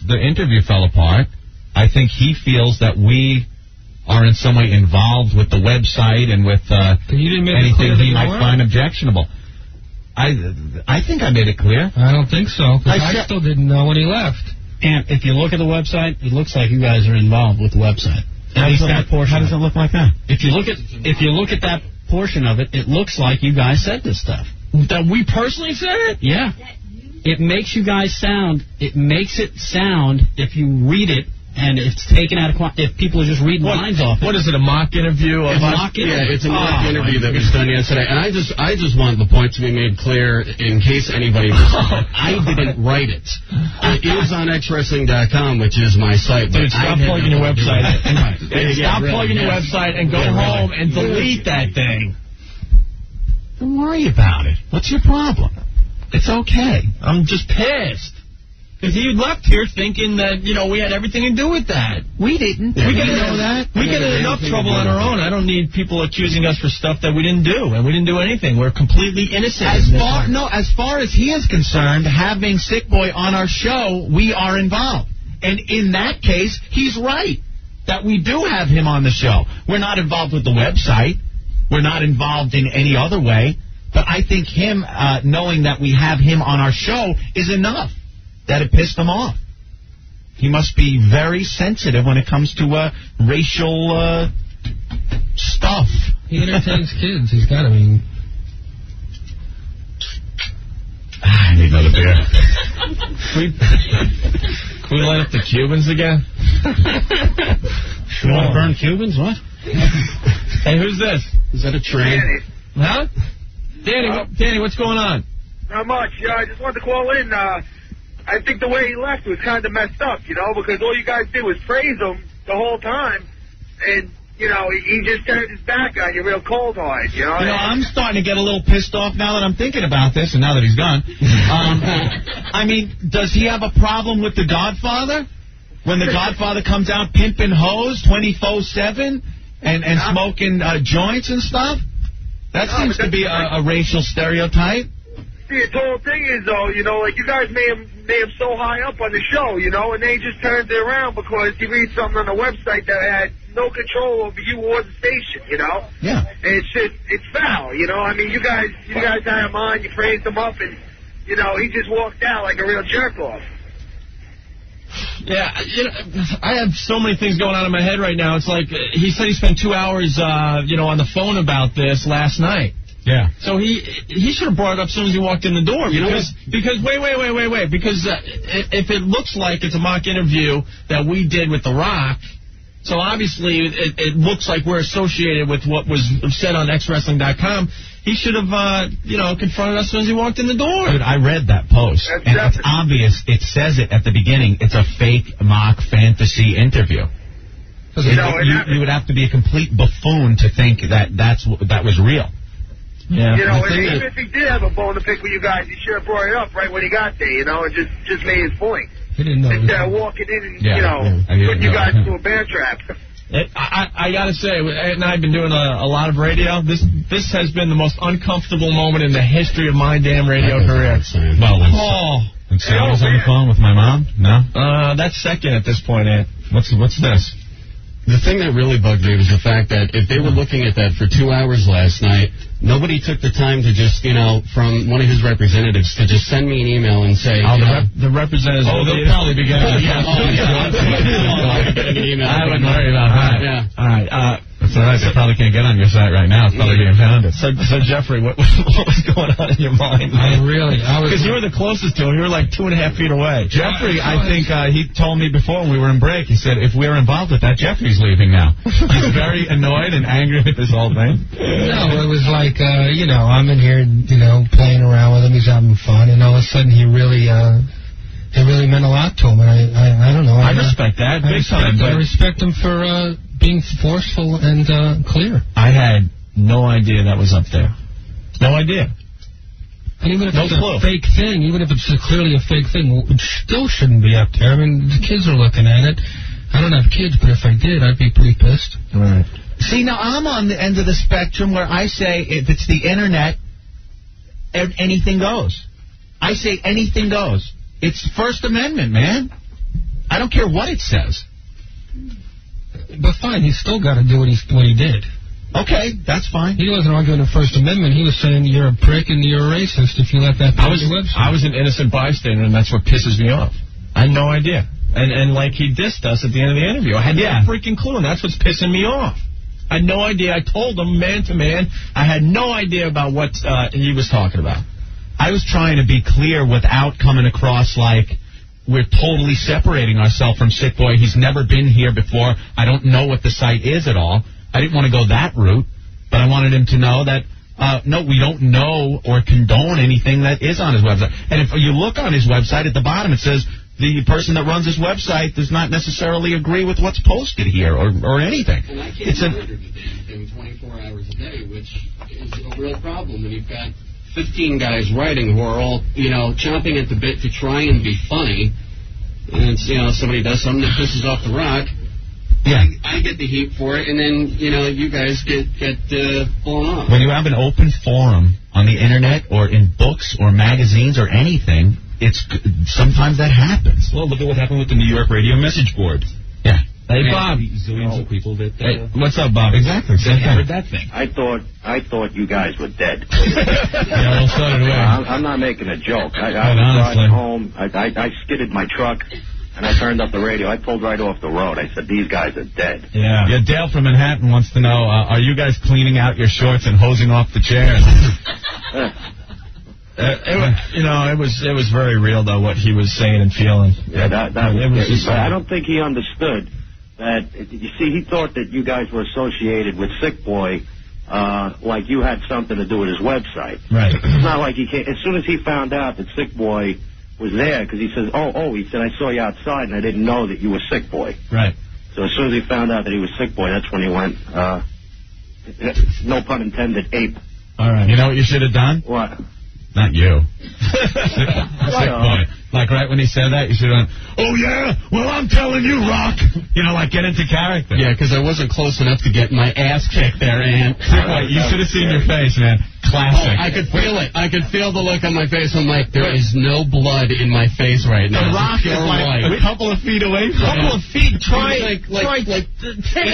the interview fell apart. I think he feels that we are in some way involved with the website and with anything he might find objectionable. I think I made it clear. I don't think so, because I still didn't know when he left. And if you look at the website, it looks like you guys are involved with the website. At least that portion. How does it look like that? If you look at that portion of it, it looks like you guys said this stuff. That we personally said it? Yeah. It makes you guys sound. It makes it sound, if you read it, and it's taken out of if people are just reading lines off it. What is it, a mock interview? Yeah, it's a mock interview that was done yesterday. And I just want the point to be made clear in case anybody was I didn't write it. It is on xwrestling.com, which is my site. Dude, stop plugging your website. Stop plugging your website and go home and delete that thing. Don't worry about it. What's your problem? It's okay. I'm just pissed. Because he left here thinking that, we had everything to do with that. We didn't. We get in enough trouble on our own. I don't need people accusing us for stuff that we didn't do, and we didn't do anything. We're completely innocent. As far as he is concerned, having Sick Boy on our show, we are involved. And in that case, he's right that we do have him on the show. We're not involved with the website. We're not involved in any other way. But I think him knowing that we have him on our show is enough. That it pissed him off. He must be very sensitive when it comes to racial stuff. He entertains kids. He's got to be. I need another beer. Can we light up the Cubans again? You want to burn Cubans? What? Hey, who's this? Is that a train? Danny. Huh? Danny, what's going on? Not much. I just wanted to call in. I think the way he left was kind of messed up, because all you guys did was praise him the whole time, and, he just turned his back on you real cold-hearted, I'm starting to get a little pissed off now that I'm thinking about this, and now that he's gone. I mean, does he have a problem with The Godfather? When The Godfather comes out pimping hoes 24/7 and smoking joints and stuff? That seems to be a racial stereotype. See, the whole thing is, though, like you guys made him so high up on the show, and they just turned it around because he read something on the website that had no control over you or the station, Yeah. And it's foul, I mean, you guys had him on, you praised him up, and, he just walked out like a real jerk-off. Yeah, I have so many things going on in my head right now. It's like he said he spent 2 hours, on the phone about this last night. Yeah. So he should have brought it up as soon as he walked in the door. Because wait. Because if it looks like it's a mock interview that we did with The Rock, so obviously it looks like we're associated with what was said on xwrestling.com. He should have, confronted us as soon as he walked in the door. Dude, I read that post, and it's obvious. It says it at the beginning. It's a fake mock fantasy interview. You would have to be a complete buffoon to think that that was real. Yeah. And even if he did have a bone to pick with you guys, he should have brought it up right when he got there, and just made his point. He didn't know. Instead of walking in and, putting you guys into a bear trap. I got to say, Ed and I have been doing a lot of radio. This has been the most uncomfortable moment in the history of my damn radio career. Well, and Sam was on the phone with my mom? No? That's second at this point, Ed. What's this? The thing that really bugged me was the fact that if they were looking at that for 2 hours last night, nobody took the time to just, from one of his representatives to just send me an email and say... the representatives... Oh, they'll probably be getting an email. I wouldn't worry about that. Yeah. All right. That's all right. They probably can't get on your site right now. It's probably being pounded. So Jeffrey, what was going on in your mind? Because you were the closest to him. You were like 2.5 feet away. Jeffrey, I think he told me before when we were in break, he said, if we're involved with that, Jeffrey's leaving now. He's very annoyed and angry with this whole thing. No, it was like, I'm in here, playing around with him. He's having fun. And all of a sudden he really... It really meant a lot to him, and I don't know. I respect that big time. I respect him for being forceful and clear. I had no idea that was up there. No idea. And even if it's a fake thing, even if it's clearly a fake thing, it still shouldn't be up there. I mean, the kids are looking at it. I don't have kids, but if I did, I'd be pretty pissed. Right. See, now I'm on the end of the spectrum where I say if it's the internet, anything goes. I say anything goes. It's First Amendment, man. I don't care what it says. But fine, he's still got to do what he did. Okay, that's fine. He wasn't arguing the First Amendment. He was saying you're a prick and you're a racist if you let that on your website. I was an innocent bystander, and that's what pisses me off. I had no idea. And like he dissed us at the end of the interview. I had no freaking clue, and that's what's pissing me off. I had no idea. I told him man to man. I had no idea about what he was talking about. I was trying to be clear without coming across like we're totally separating ourselves from Sick Boy. He's never been here before. I don't know what the site is at all. I didn't want to go that route, but I wanted him to know that, no, we don't know or condone anything that is on his website. And if you look on his website, at the bottom it says the person that runs his website does not necessarily agree with what's posted here or anything. And I can't monitor him 24 hours a day, which is a real problem when you've got 15 guys writing who are all, chomping at the bit to try and be funny, and it's, somebody does something that pisses off the Rock. Yeah, I get the heat for it, and then you guys get blown up. When you have an open forum on the internet or in books or magazines or anything, sometimes that happens. Well, look at what happened with the New York radio message board. Yeah. Hey, Bob. Zillions of people that. What's up, Bob? Exactly. I heard that thing. I thought you guys were dead. Yeah, well, so did we. I'm not making a joke. I was driving home. I skidded my truck, and I turned up the radio. I pulled right off the road. I said, these guys are dead. Yeah. Dale from Manhattan wants to know, are you guys cleaning out your shorts and hosing off the chairs? It was very real, though, what he was saying and feeling. Yeah, I don't think he understood that. You see, he thought that you guys were associated with Sick Boy, like you had something to do with his website. Right. It's not like he came. As soon as he found out that Sick Boy was there, because he says, he said, I saw you outside and I didn't know that you were Sick Boy. Right. So as soon as he found out that he was Sick Boy, that's when he went, no pun intended, ape. All right. You know what you should have done? What? Not you. Sick Boy. Like right when he said that, you should have gone, oh yeah? Well, I'm telling you, Rock. Like get into character. Yeah, because I wasn't close enough to get my ass kicked there, and you should have seen your face, man. Classic. I could feel it. I could feel the look on my face. I'm like, there is no blood in my face right now. The Rock is like a couple of feet away from me. A couple of feet? Try like 10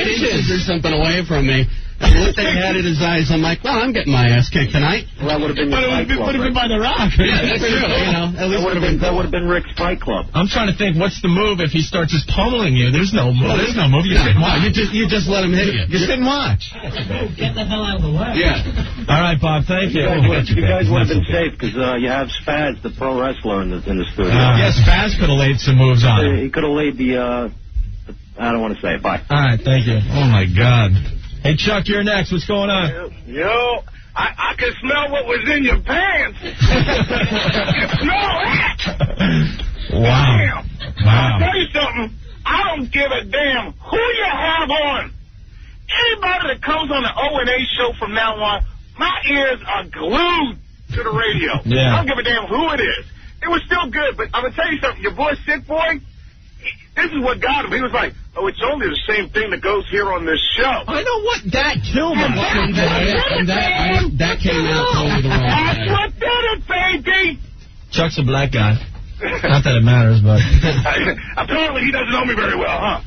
inches or something away from me. And looked at his eyes. I'm like, well, I'm getting my ass kicked tonight. Well, that would have been by the Rock. Yeah, that's true. That would have been Rick's Fight Club. I'm trying to think, what's the move if he starts just pummeling you? There's no move. There's no move. You sit and watch. You just let him hit you. You sit and watch. Get the hell out of the way. Yeah. All right, Bob. Thank you. You guys would have been safe because you have Spaz, the pro wrestler, in the studio. Yes, Spaz could have laid some moves on him. He could have laid the. I don't want to say it. Bye. All right. Thank you. Oh my God. Hey, Chuck, you're next. What's going on? Yo, I can smell what was in your pants. I can smell it. Wow. Damn. I'll tell you something. I don't give a damn who you have on. Anybody that comes on the O&A show from now on, my ears are glued to the radio. Yeah. I don't give a damn who it is. It was still good, but I'm going to tell you something. Your boy, Sick Boy, this is what got him. He was like, it's only the same thing that goes here on this show. I know what that killed him. That came out totally the wrong way. That's what did it, baby. Chuck's a black guy. Not that it matters, but... Apparently he doesn't know me very well, huh?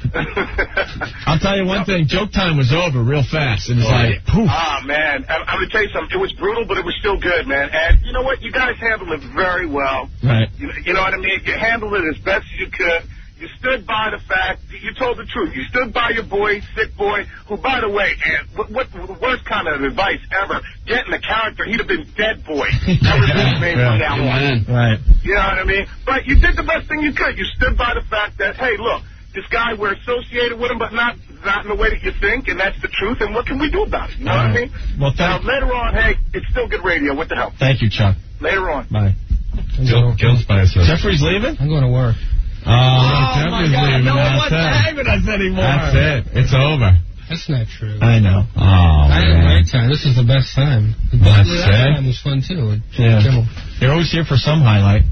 I'll tell you one thing. Joke time was over real fast. It was like, poof. Man. I'm going to tell you something. It was brutal, but it was still good, man. And you know what? You guys handled it very well. Right. You know what I mean? You handled it as best as you could. You stood by the fact, you told the truth. You stood by your boy, Sick Boy, who, by the way, and what the worst kind of advice ever, get in the character, he'd have been Dead Boy. That was his name from now on. Right. You know what I mean? But you did the best thing you could. You stood by the fact that, hey, look, this guy, we're associated with him, but not in the way that you think, and that's the truth, and what can we do about it? You know what I mean? Well, now, later on, hey, it's still good radio. What the hell? Thank you, Chuck. Later on. Bye. Gil's by us. Jeffrey's leaving? I'm going to work. Oh my God, no one wants to hang with us anymore. That's it. It's over. That's not true. I know. Oh, I had a great time. This is the best time. The last time was fun, too. Yeah. You're always here for some highlight.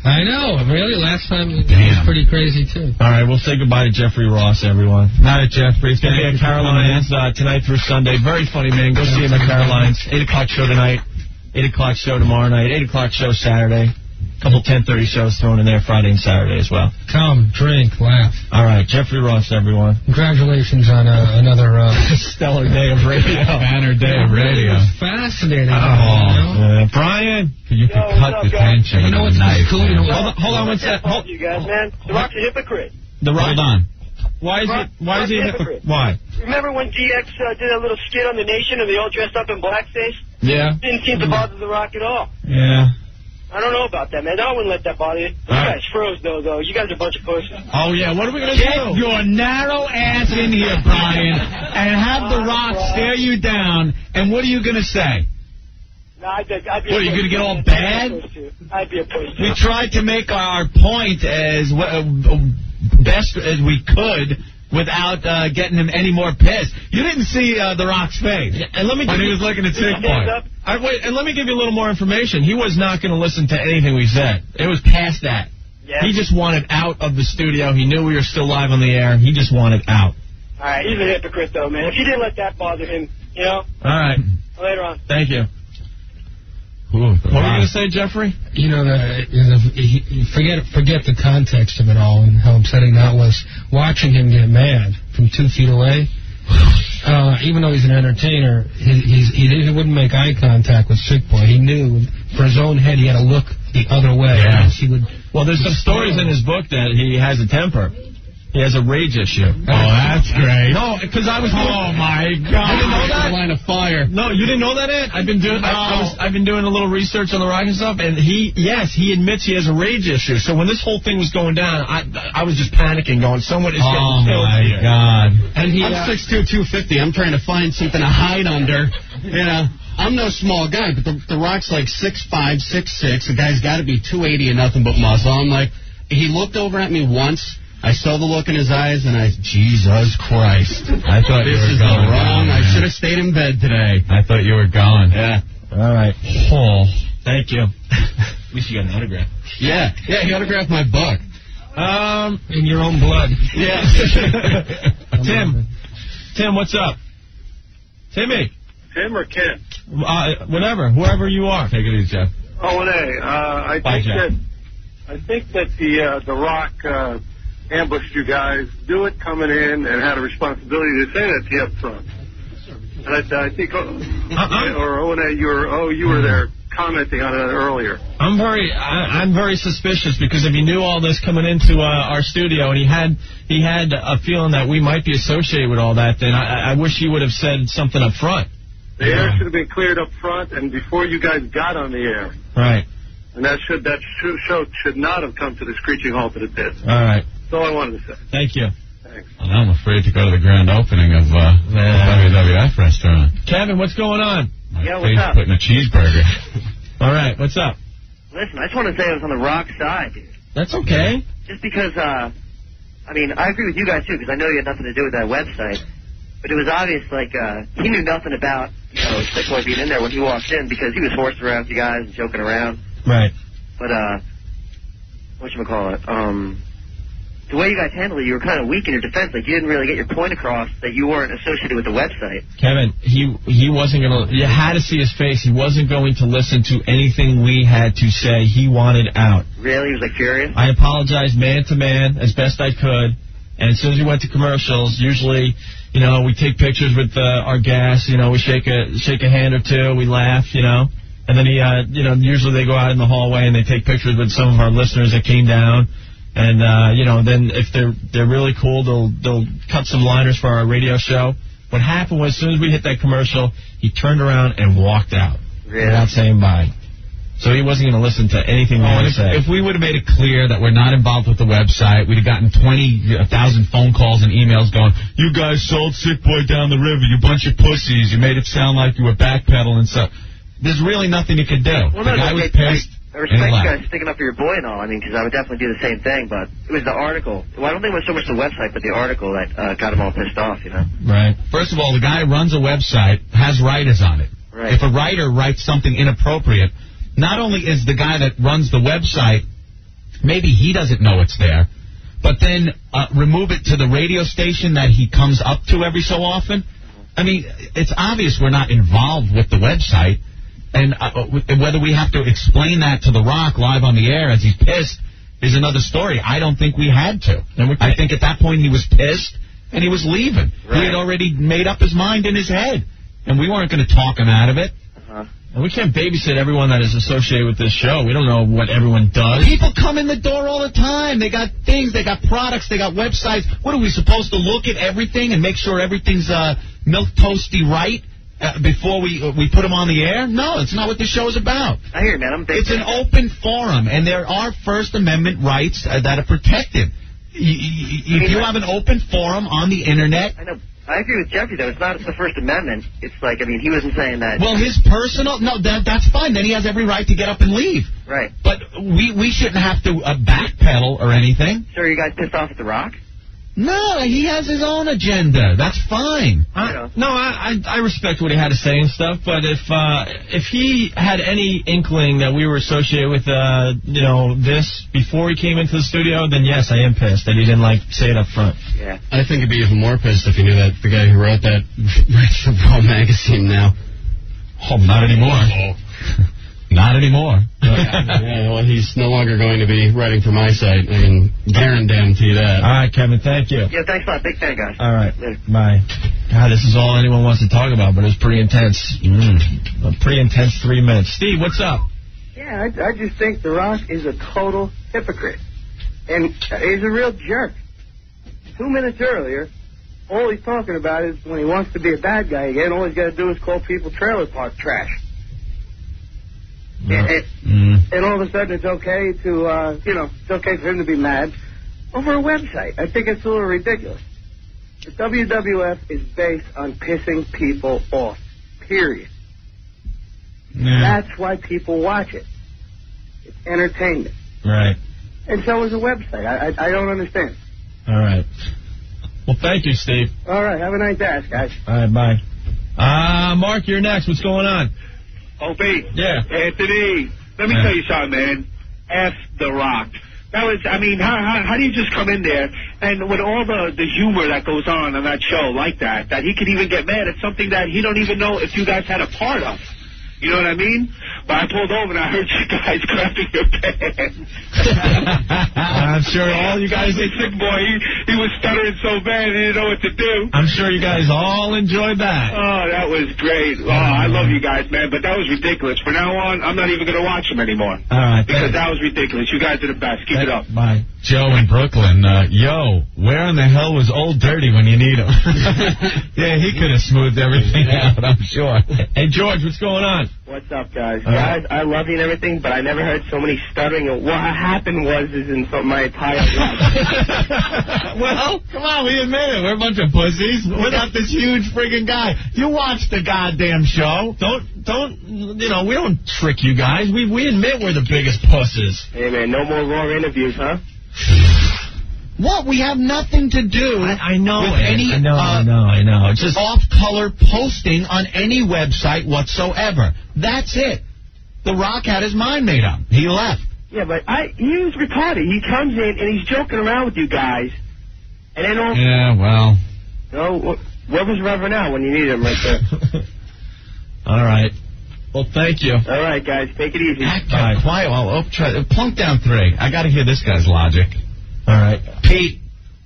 I know. Really? Last time it was pretty crazy, too. All right, we'll say goodbye to Jeffrey Ross, everyone. Night, Jeffrey. It's going to be at Caroline's tonight through Sunday. Very funny, man. Go see him at Caroline's. 8 o'clock show tonight. 8 o'clock show tomorrow night. 8 o'clock show Saturday. Couple 10:30 shows thrown in there Friday and Saturday as well. Come, drink, laugh. All right, Jeffrey Ross, everyone. Congratulations on another stellar day of radio. Banner day of radio. Fascinating. Brian, you can cut the tension. You know what's cool? Hold on one sec. You guys, man. The Rock's a hypocrite. Hold on. Why is he a hypocrite? Why? Remember when DX did a little skit on The Nation and they all dressed up in blackface? Yeah. Didn't seem to bother The Rock at all. Yeah. I don't know about that, man. I wouldn't let that bother you. You guys froze, though. You guys are a bunch of pussies. Oh, yeah. What are we going to do? Get your narrow ass in here, Brian, and have The Rock stare you down, and what are you going to say? No, I'd be what, are you going to get all bad? I'd be a pussy. We tried to make our point as best as we could without getting him any more pissed. You didn't see The Rock's face when he was looking at Sick Boy. And let me give you a little more information. He was not going to listen to anything we said. It was past that. Yeah. He just wanted out of the studio. He knew we were still live on the air. He just wanted out. All right, he's a hypocrite, though, man. If you didn't let that bother him, you know? All right. Later on. Thank you. What were you going to say, Jeffrey? You know, forget the context of it all and how upsetting that was. Watching him get mad from 2 feet away, even though he's an entertainer, he wouldn't make eye contact with Sick Boy. He knew for his own head he had to look the other way. Yeah. Well, there's some stories in his book that he has a temper. He has a rage issue. Oh, that's great. No, because I was. Oh my God! You didn't know that? Line of fire. No, you didn't know that, Ed? I've been doing. I've been doing a little research on the rock and stuff, and he admits he has a rage issue. So when this whole thing was going down, I was just panicking, going, someone is getting killed. Oh my God! And I'm 6'2", 250. I'm trying to find something to hide under. You know, I'm no small guy, but the Rock's like 6'5", 6'6". The guy's got to be 280 and nothing but muscle. I'm like, he looked over at me once. I saw the look in his eyes, and Jesus Christ. I thought you were gone. Wrong. I should have stayed in bed today. I thought you were gone. Yeah. All right. Oh. Thank you. At least you got an autograph. Yeah, he autographed my book. In your own blood. Yeah. Tim, what's up? Timmy. Tim or Ken? Whatever, whoever you are. Take it easy, Jeff. I think that the Rock ambushed you guys, knew it coming in, and had a responsibility to say that to you up front. And I think, or O&A, you were there commenting on it earlier. I'm very suspicious because if he knew all this coming into our studio and he had a feeling that we might be associated with all that, then I wish he would have said something up front. The air should have been cleared up front and before you guys got on the air. Right. And that show should not have come to the screeching halt that it did. All right. That's all I wanted to say. Thank you. Thanks. Well, I'm afraid to go to the grand opening of the WWF restaurant. Kevin, what's going on? Yeah, what's up? Putting a cheeseburger. All right, what's up? Listen, I just want to say I was on the Rock side, dude. That's okay. Just because, I agree with you guys, too, because I know you had nothing to do with that website. But it was obvious, he knew nothing about, Sick Boy being in there when he walked in because he was horsing around with you guys and joking around. Right. But, whatchamacallit, the way you guys handled it, you were kind of weak in your defense. Like, you didn't really get your point across that you weren't associated with the website. Kevin, he wasn't going to... You had to see his face. He wasn't going to listen to anything we had to say. He wanted out. Really? He was, furious? I apologized man to man as best I could. And as soon as we went to commercials, usually, we take pictures with our guests. We shake a hand or two. We laugh, And then usually they go out in the hallway and they take pictures with some of our listeners that came down. And, then if they're really cool, they'll cut some liners for our radio show. What happened was as soon as we hit that commercial, he turned around and walked out. Really? Without saying bye. So he wasn't going to listen to anything we had to say. If we would have made it clear that we're not involved with the website, we'd have gotten 20,000 phone calls and emails going, you guys sold Sick Boy down the river, you bunch of pussies, you made it sound like you were backpedaling and stuff. There's really nothing you could do. Well, the guy was pissed. I respect you guys sticking up for your boy and all. Because I would definitely do the same thing. But it was the article. Well, I don't think it was so much the website, but the article that got him all pissed off, Right. First of all, the guy who runs a website has writers on it. Right. If a writer writes something inappropriate, not only is the guy that runs the website, maybe he doesn't know it's there, but then remove it to the radio station that he comes up to every so often. It's obvious we're not involved with the website. And whether we have to explain that to The Rock live on the air as he's pissed is another story. I don't think we had to. I think at that point he was pissed and he was leaving. Right. He had already made up his mind in his head. And we weren't going to talk him out of it. And we can't babysit everyone that is associated with this show. We don't know what everyone does. People come in the door all the time. They got things, they got products, they got websites. What are we supposed to look at everything and make sure everything's milk toasty right? Before we put them on the air? No, it's not what this show is about. I hear you, man. It's an open forum, and there are First Amendment rights that are protected. If you have an open forum on the Internet... I know. I agree with Jeffrey, though. It's not the First Amendment. It's he wasn't saying that... Well, his personal... No, that's fine. Then he has every right to get up and leave. Right. But we shouldn't have to backpedal or anything. So are you guys pissed off at The Rock? No, he has his own agenda. That's fine. I respect what he had to say and stuff, but if he had any inkling that we were associated with, this before he came into the studio, then yes, I am pissed that he didn't, say it up front. Yeah. I think he'd be even more pissed if he knew that the guy who wrote that writes for Raw Magazine now. Oh, not anymore. Not anymore. Well, he's no longer going to be writing for my site. I can guarantee that. All right, Kevin, thank you. Yeah, thanks a lot. Big fan, guys. All right, bye. God, this is all anyone wants to talk about, but it was pretty intense. A pretty intense 3 minutes. Steve, what's up? Yeah, I just think The Rock is a total hypocrite. And he's a real jerk. 2 minutes earlier, all he's talking about is when he wants to be a bad guy again, all he's got to do is call people trailer park trash. And all of a sudden it's okay to, it's okay for him to be mad over a website. I think it's a little ridiculous. The WWF is based on pissing people off, period. Yeah. That's why people watch it. It's entertainment. Right. And so is a website. I don't understand. All right. Well, thank you, Steve. All right, have a nice day, guys. All right, bye. Mark, you're next. What's going on? Opie. Yeah. Anthony, let me tell you something, man. F The Rock. That was, how do you just come in there and with all the humor that goes on that show like that he could even get mad at something that he don't even know if you guys had a part of. You know what I mean? But I pulled over and I heard you guys clapping your pants. I'm sure all you guys... Sick boy, he was stuttering so bad he didn't know what to do. I'm sure you guys all enjoyed that. Oh, that was great. Oh, I love you guys, man, but that was ridiculous. From now on, I'm not even going to watch them anymore. All right. Because that was ridiculous. You guys are the best. Keep it up. Bye. Joe in Brooklyn, where in the hell was Old Dirty when you need him? Yeah, he could have smoothed everything out, I'm sure. Hey, George, what's going on? What's up, guys? Guys, I love you and everything, but I never heard so many stuttering. What happened was in my entire life. Well, come on, we admit it. We're a bunch of pussies. We're not this huge friggin' guy. You watch the goddamn show. We don't trick you guys. We admit we're the biggest pussies. Hey, man, no more raw interviews, huh? What? We have nothing to do I know with any I know. It's just off-color posting on any website whatsoever. That's it. The Rock had his mind made up. He left. Yeah, but he was retarded. He comes in and he's joking around with you guys. And then all... Yeah, well... No, where was Reverend Al when you needed him right there? All right. Well, thank you. All right, guys. Take it easy. Quiet. Plunk down 3. I got to hear this guy's logic. All right. Pete.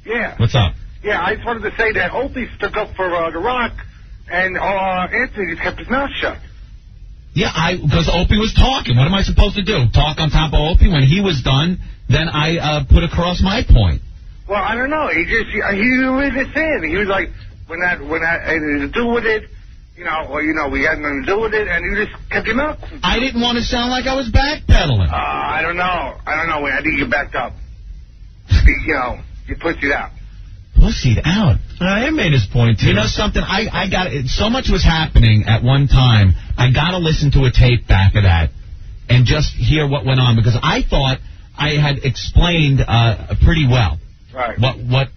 Yeah. What's up? Yeah, I just wanted to say that Opie stuck up for The Rock, and Anthony just kept his mouth shut. Yeah, because Opie was talking. What am I supposed to do? Talk on top of Opie? When he was done, then I put across my point. Well, I don't know. He was just saying. He was like, when that had to do with it, we had nothing to do with it, and you just kept your mouth. I didn't want to sound like I was backpedaling. I don't know. I think you backed up. You pussied out. Pussied out? I made his point, too. You know something? I got it. So much was happening at one time. I got to listen to a tape back of that and just hear what went on, because I thought I had explained pretty well what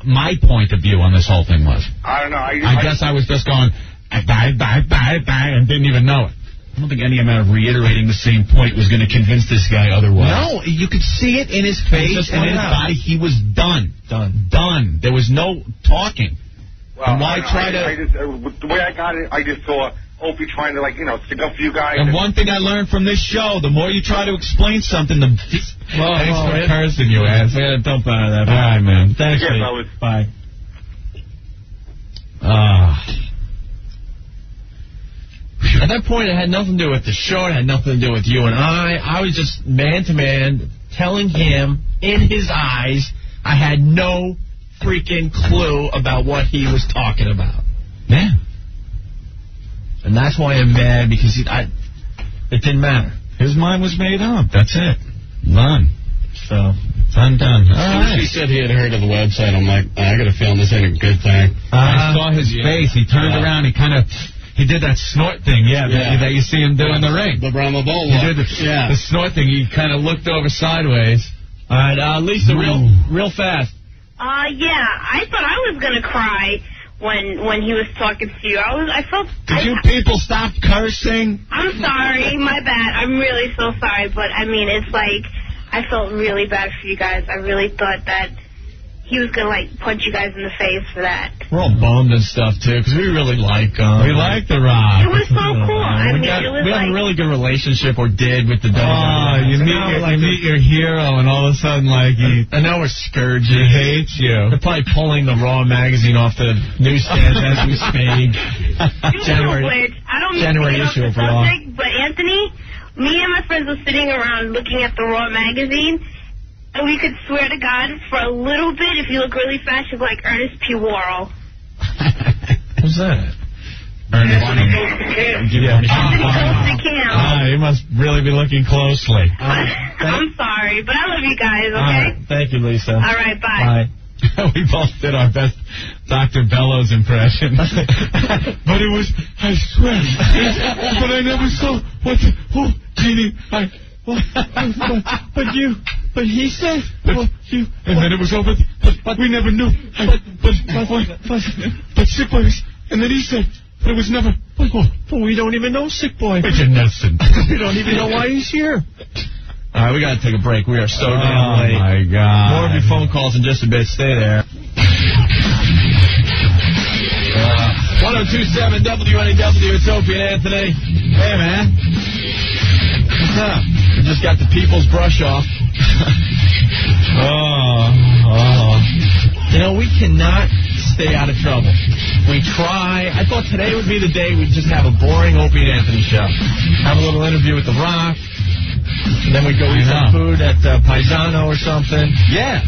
my point of view on this whole thing was. I don't know. I guess I was just going, bye, and didn't even know it. I don't think any amount of reiterating the same point was going to convince this guy otherwise. No, you could see it in his face and in his body. He was done. Done. There was no talking. Well, and why try to... the way I got it, I just saw Opie trying to, stick up for you guys. And one thing I learned from this show, the more you try to explain something, the... Thanks for cursing, you ass. Yeah, don't buy that. All right, man. Thanks, mate. Bye. At that point, it had nothing to do with the show. It had nothing to do with you and I. I was just man-to-man telling him in his eyes I had no freaking clue about what he was talking about. Yeah. And that's why I'm mad, because it didn't matter. His mind was made up. That's it. Done. So, done. As soon as he said he had heard of the website, I'm like, I got a feeling this ain't a good thing. I saw his face. He turned around. He did that snort thing, that you see him do in the ring. The Brahma Bull. He did the snort thing. He kind of looked over sideways. All right, Lisa, real fast. Yeah, I thought I was going to cry when he was talking to you. I felt... Did you people stop cursing? I'm sorry, my bad. I'm really so sorry, but I mean, it's like, I felt really bad for you guys. I really thought that he was going to, like, punch you guys in the face for that. We're all bummed and stuff, too, because we really like him. We like The Rock. It was so cool. I mean, it was we have a really good relationship, or did, with the WWE. Oh, you meet your hero, and all of a sudden, like, and now we're scourging. He hates you. They're probably pulling the Raw magazine off the newsstands as we speak. January issue of Raw. But Anthony, me and my friends were sitting around looking at the Raw magazine, and we could swear to God, for a little bit, if you look really fast, you're like Ernest P. Worrell. Who's that? Ernest You must really be looking closely. I'm sorry, but I love you guys, okay? Thank you, Lisa. All right, bye. We both did our best Dr. Bellows impression. But it was, I swear, but I never saw Jeannie, but he said, and then it was over, but we never knew, but Sick Boy was, and then he said, but it was never, but we don't even know Sick Boy. But you're nutsing. We don't even know why he's here. All right, we got to take a break. We are so damn late. Oh, my God. More of your phone calls in just a bit. Stay there. 1027 WNEW. It's Opie and Anthony. Hey, man. What's up? We just got the people's brush off. You know, we cannot stay out of trouble. We try. I thought today would be the day we'd just have a boring Opie and Anthony show. Have a little interview with The Rock. And then we go eat some food at Paisano or something. Yeah.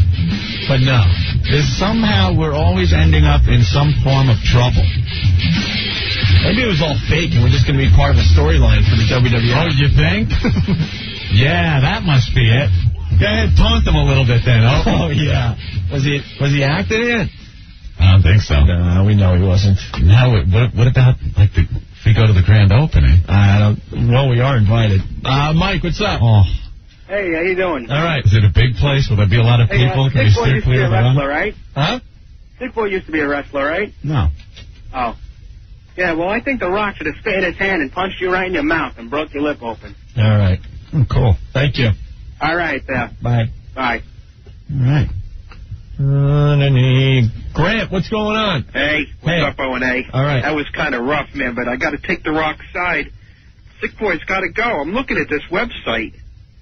But no. Somehow we're always ending up in some form of trouble. Maybe it was all fake and we're just going to be part of a storyline for the WWE. Oh, you think? Yeah, that must be it. Go ahead, taunt them a little bit then. Oh, yeah. Was he acting in it? I don't think so. No, we know he wasn't. Now, what about, like, if we go to the grand opening? Well, we are invited. Mike, what's up? Oh. Hey, how you doing? All right. Is it a big place? Will there be a lot of people? Sick Boy used to be a wrestler, right? Huh? Sick Boy used to be a wrestler, right? No. Oh. Yeah, well, I think The Rock should have spit his hand and punched you right in your mouth and broke your lip open. All right. Cool. Thank you. All right, Bye. Bye. All right. Grant, what's going on? Hey, what's up, O&A? All right. That was kind of rough, man, but I got to take The Rock's side. Sick Boy's got to go. I'm looking at this website,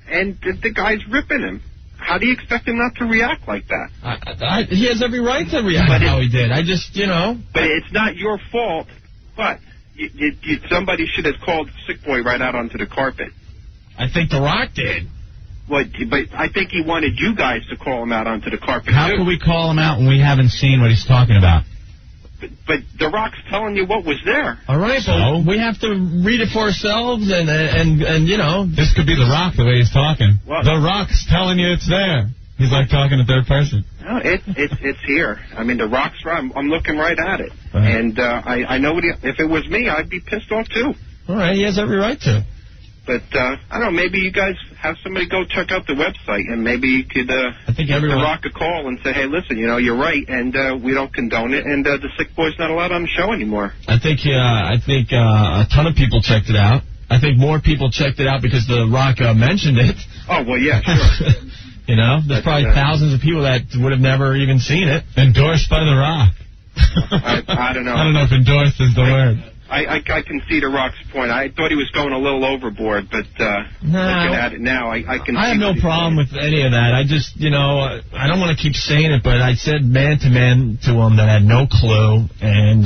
and the guy's ripping him. How do you expect him not to react like that? He has every right to react how he did. I just, But it's not your fault, but somebody should have called Sick Boy right out onto the carpet. I think The Rock did. But I think he wanted you guys to call him out onto the carpet, How can we call him out when we haven't seen what he's talking about? But The Rock's telling you what was there. All right, so we have to read it for ourselves, and This could be The Rock, the way he's talking. What? The Rock's telling you it's there. He's like talking to third person. No, it's here. I mean, The Rock's right. I'm looking right at it. Right. And I know if it was me, I'd be pissed off, too. All right, he has every right to. But, I don't know, maybe you guys have somebody go check out the website, and maybe you could give The Rock a call and say, hey, listen, you're right, and we don't condone it, and the Sick Boy's not allowed on the show anymore. I think a ton of people checked it out. I think more people checked it out because The Rock mentioned it. Oh, well, yeah, sure. There's probably thousands of people that would have never even seen it. Endorsed by The Rock. I don't know. I don't know if endorsed is the word. I can see The Rock's point. I thought he was going a little overboard, but looking at it now, I can see. I have no problem with any of that. I just, I don't want to keep saying it, but I said man-to-man to him that had no clue, and,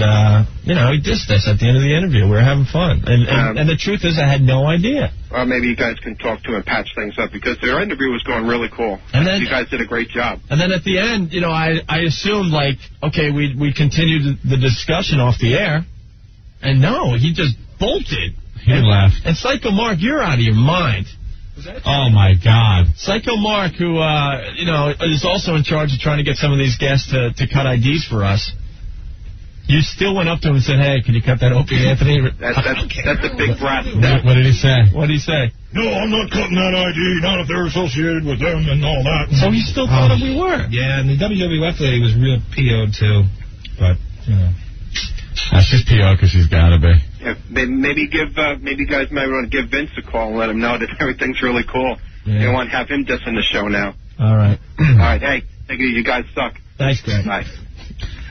he dissed us at the end of the interview. We were having fun. And the truth is I had no idea. Well, maybe you guys can talk to him and patch things up, because their interview was going really cool. And then, you guys did a great job. And then at the end, I assumed, okay, we continued the discussion off the air. And no, he just bolted. He left. And Psycho Mark, you're out of your mind. Oh, my God. Psycho Mark, who, is also in charge of trying to get some of these guests to cut IDs for us. You still went up to him and said, hey, can you cut that Opie Anthony? That's a big brat. What did he say? What did he say? No, I'm not cutting that ID, not if they're associated with them and all that. So he still thought that we were. Yeah, and the WWF lady was real PO'd, too. But, you know. She's PO because she's got to be. Yeah, maybe guys might want to give Vince a call and let him know that everything's really cool. Yeah. You want to have him just in the show now. All right. All right, hey, thank you. You guys suck. Thanks, Greg. Bye.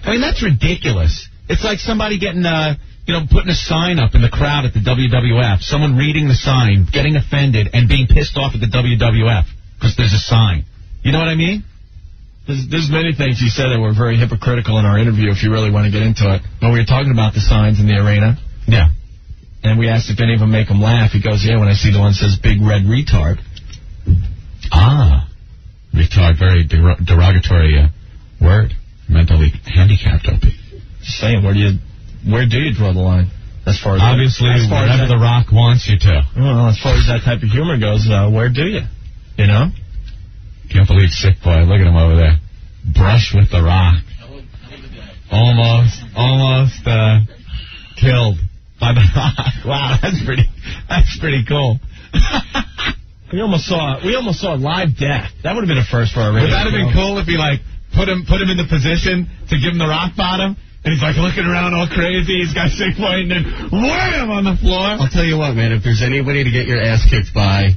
I mean, that's ridiculous. It's like somebody getting, putting a sign up in the crowd at the WWF. Someone reading the sign, getting offended, and being pissed off at the WWF because there's a sign. You know what I mean? There's many things he said that were very hypocritical in our interview, if you really want to get into it. When we were talking about the signs in the arena. Yeah. And we asked if any of them make him laugh. He goes, yeah, when I see the one that says big red retard. Ah. Retard, very derogatory word. Mentally handicapped, Opie. Just saying, where do you draw the line? As far as obviously, wherever The Rock wants you to. Well, as far as that type of humor goes, where do you? You know? Can't believe Sick Boy. Look at him over there. Brush with The Rock. Almost killed by The Rock. Wow, that's pretty cool. We almost saw a live death. That would have been a first for our radio. Would that have been cool if he put him in the position to give him the rock bottom? And he's looking around all crazy. He's got Sick Boy and then wham on the floor. I'll tell you what, man. If there's anybody to get your ass kicked by,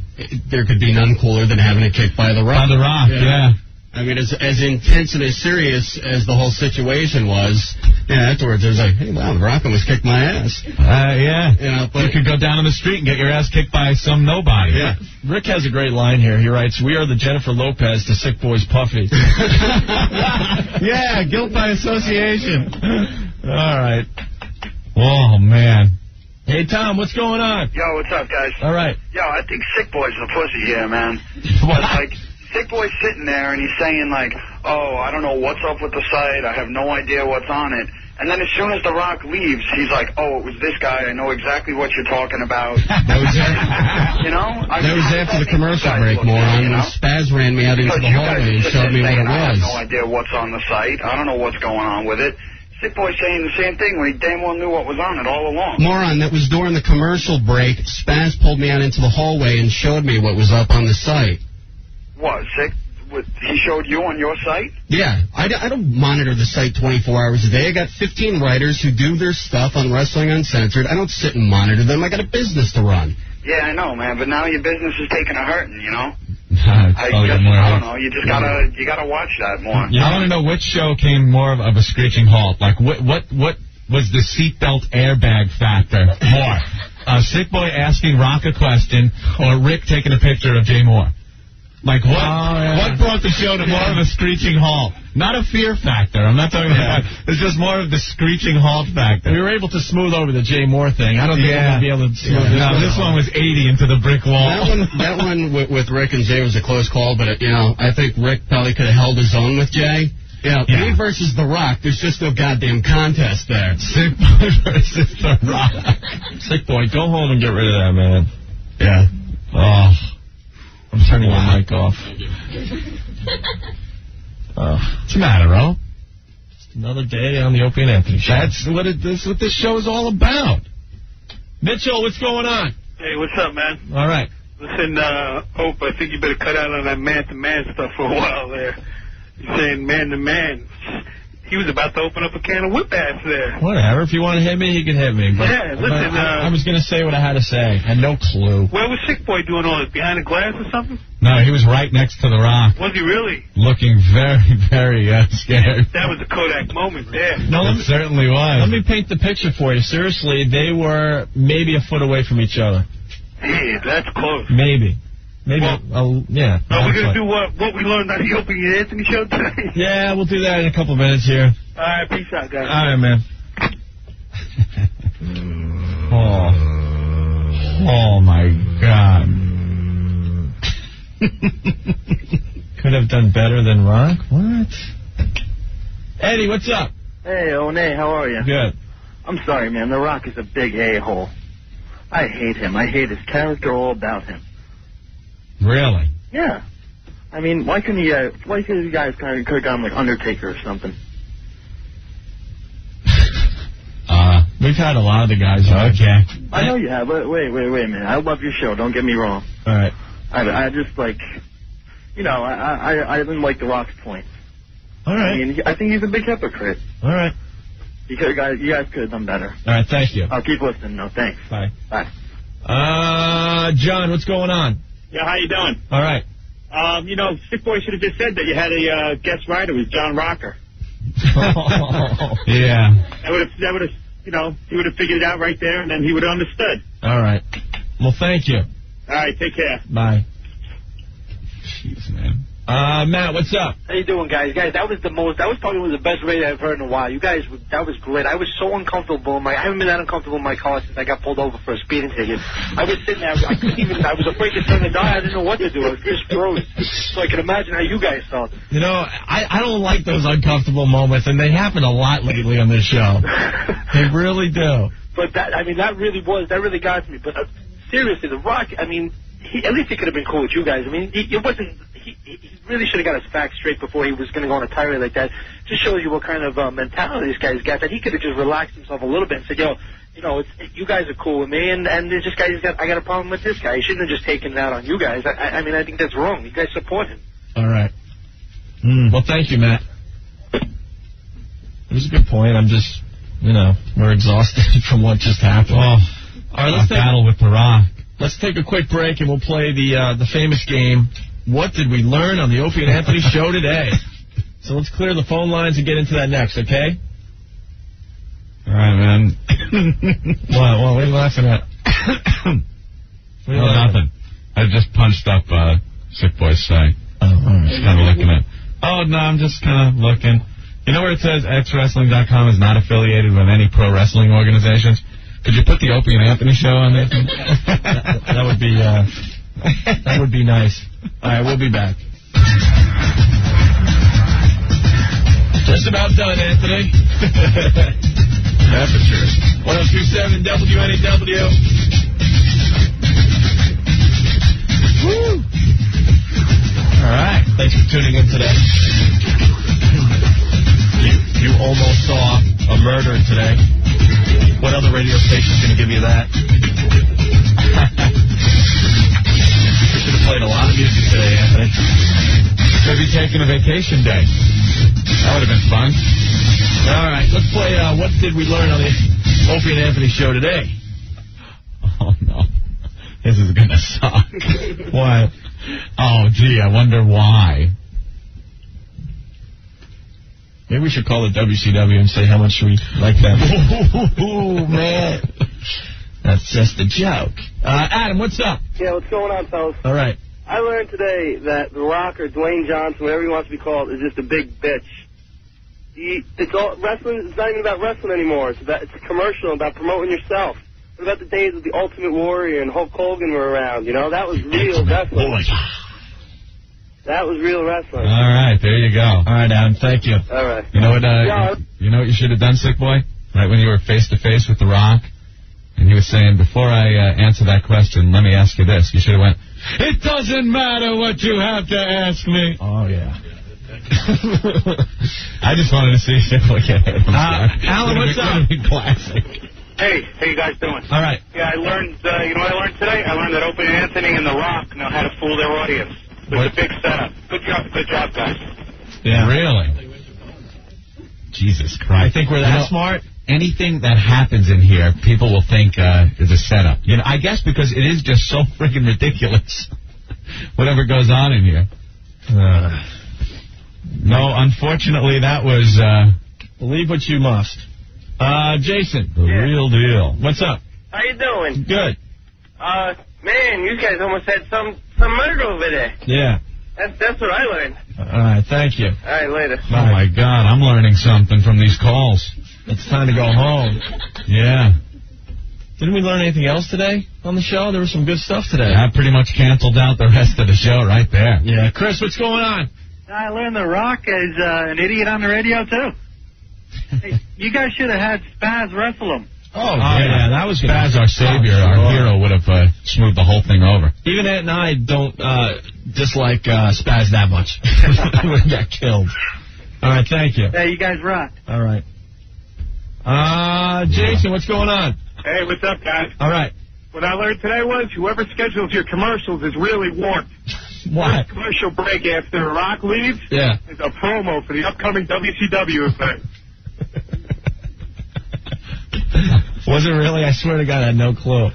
there could be none cooler than having it kicked by The Rock. By The Rock, yeah. I mean, as intense and as serious as the whole situation was, afterwards it was like, hey, wow, The Rock almost kicked my ass. Yeah. But you could go down on the street and get your ass kicked by some nobody. Yeah. Rick has a great line here. He writes, we are the Jennifer Lopez to Sick Boy's Puffy. Yeah, guilt by association. All right. Oh, man. Hey, Tom, what's going on? Yo, what's up, guys? All right. Yo, I think Sick Boy's the pussy here, man. Sick Boy's sitting there and he's saying, oh, I don't know what's up with the site. I have no idea what's on it. And then as soon as The Rock leaves, he's like, oh, it was this guy. I know exactly what you're talking about. That was after the commercial break, moron. When Spaz ran me out into the hallway and showed me what it was. I have no idea what's on the site. I don't know what's going on with it. Sick Boy's saying the same thing when he damn well knew what was on it all along. Moron, that was during the commercial break. Spaz pulled me out into the hallway and showed me what was up on the site. What, Sick? He showed you on your site? Yeah. I don't monitor the site 24 hours a day. I got 15 writers who do their stuff on Wrestling Uncensored. I don't sit and monitor them. I got a business to run. Yeah, I know, man. But now your business is taking a hurting, you know? I don't know. You just gotta watch that more. I want to know which show came more of a screeching halt. What was the seatbelt airbag factor more? Sick Boy asking Rock a question or Rick taking a picture of Jay Moore? What brought the show to more of a screeching halt? Not a fear factor. I'm not talking about that. It's just more of the screeching halt factor. We were able to smooth over the Jay Moore thing. I don't think we're going to be able to smooth this. No, this one was 80 into the brick wall. That one with Rick and Jay was a close call, but, I think Rick probably could have held his own with Jay. Me versus The Rock, there's just no goddamn contest there. Sick Boy versus The Rock. Sick Boy, go home and get rid of that, man. Yeah. Oh. I'm turning my mic off. What's the matter, Ro? Just another day on the Opie and Anthony show. That's what this show is all about. Mitchell, what's going on? Hey, what's up, man? All right. Listen, Hope, I think you better cut out on that man-to-man stuff for a while there. You're saying man-to-man. He was about to open up a can of whip-ass there. Whatever. If you want to hit me, he can hit me. But yeah, listen. I was going to say what I had to say. I had no clue. Where was Sick Boy doing all this? Behind a glass or something? No, he was right next to The Rock. Was he really? Looking very, very scared. That was a Kodak moment there. No, it certainly was. Let me paint the picture for you. Seriously, they were maybe a foot away from each other. Hey, that's close. Maybe. Yeah. Are we going to do what we learned on the Opie and Anthony show today? Yeah, we'll do that in a couple of minutes here. All right, peace out, guys. All right, man. Oh, my God. Could have done better than Rock? What? Eddie, what's up? Hey, One, how are you? Good. I'm sorry, man. The Rock is a big a-hole. I hate him. I hate his character, all about him. Really? Yeah. I mean, why couldn't you guys could have gone like Undertaker or something? We've had a lot of the guys. Okay. I know you have, but wait a minute. I love your show. Don't get me wrong. All right. I just like, I didn't like The Rock's point. All right. I mean, I think he's a big hypocrite. All right. You guys could have done better. All right, thank you. I'll keep listening. No, thanks. Bye. Bye. John, what's going on? Yeah, how you doing? All right. Sick Boy should have just said that you had a guest writer was John Rocker. Yeah. That would have, he would have figured it out right there, and then he would have understood. All right. Well, thank you. All right, take care. Bye. Jeez, man. Matt, what's up? How you doing, guys? Guys, that was probably the best radio I've heard in a while. You guys, that was great. I was so uncomfortable. I haven't been that uncomfortable in my car since I got pulled over for a speeding ticket. I was sitting there. I was afraid to turn the dial. I didn't know what to do. I was just froze. So I can imagine how you guys felt. I don't like those uncomfortable moments, and they happen a lot lately on this show. They really do. But that really got to me. But seriously, The Rock, at least he could have been cool with you guys. It wasn't. He really should have got his facts straight before he was going to go on a tirade like that. Just shows you what kind of mentality this guy's got. That he could have just relaxed himself a little bit and said, you guys are cool with me, and this guy I got a problem with this guy. He shouldn't have just taken that on you guys. I think that's wrong. You guys support him. All right. Well, thank you, Matt. It was a good point. I'm just, we're exhausted from what just happened. All right, let's battle with The Rock. Let's take a quick break, and we'll play the famous game. What did we learn on the Opie and Anthony show today? So let's clear the phone lines and get into that next, okay? All right, man. What are you laughing at? Nothing. I just punched up Sick Boy's site. Oh, all right. Just kind of looking at. Oh, no, I'm just kind of looking. You know where it says xwrestling.com is not affiliated with any pro wrestling organizations? Could you put the Opie and Anthony show on there? That would be that would be nice. All right, we'll be back. Just about done, Anthony. Temperatures. 102.7 WNEW. Woo! All right. Thanks for tuning in today. You almost saw a murder today. What other radio station's going to give you that? We should have played a lot of music today, Anthony. Maybe taking a vacation day. That would have been fun. All right, let's play What Did We Learn on the Opie and Anthony show today? Oh, no. This is going to suck. What? Oh, gee, I wonder why. Maybe we should call the WCW and say how much we like them. Ooh, man. That's just a joke. Adam, what's up? Yeah, what's going on, fellas? All right. I learned today that The Rock or Dwayne Johnson, whatever he wants to be called, is just a big bitch. It's all wrestling. It's not even about wrestling anymore. It's a commercial about promoting yourself. What about the days of the Ultimate Warrior and Hulk Hogan were around? That was real wrestling. That was real wrestling. All right, there you go. All right, Adam, thank you. All right. You know what? You know what you should have done, Sick Boy? Right when you were face to face with The Rock, and he was saying, "Before I answer that question, let me ask you this." You should have went, "It doesn't matter what you have to ask me." Oh yeah. I just wanted to see if it would get hit. Alan, what's up? Classic. Hey, how you guys doing? All right. Yeah, I learned, you know what I learned today? I learned that Opie and Anthony and The Rock know how to fool their audience. It's a big setup. Good job, guys. Yeah. Really? Jesus Christ. I think we're that smart. Anything that happens in here, people will think is a setup. I guess because it is just so freaking ridiculous. Whatever goes on in here. No, unfortunately, that was... Believe what you must. Jason. The real deal. What's up? How you doing? Good. Man, you guys almost had some murder over there. Yeah. That's what I learned. All right, thank you. All right, later. Oh, my God, I'm learning something from these calls. It's time to go home. Yeah. Didn't we learn anything else today on the show? There was some good stuff today. I pretty much canceled out the rest of the show right there. Yeah. Chris, what's going on? I learned The Rock is an idiot on the radio, too. Hey, you guys should have had Spaz wrestle him. Oh, yeah, that was Spaz, our savior, our hero, would have smoothed the whole thing over. Even Ant and I don't dislike Spaz that much. We would have got killed. All right, thank you. Hey, you guys rock. All right. Jason, what's going on? Hey, what's up, guys? All right. What I learned today was whoever schedules your commercials is really warped. Why? First commercial break after Rock leaves is a promo for the upcoming WCW event. Was it really? I swear to God, I had no clue.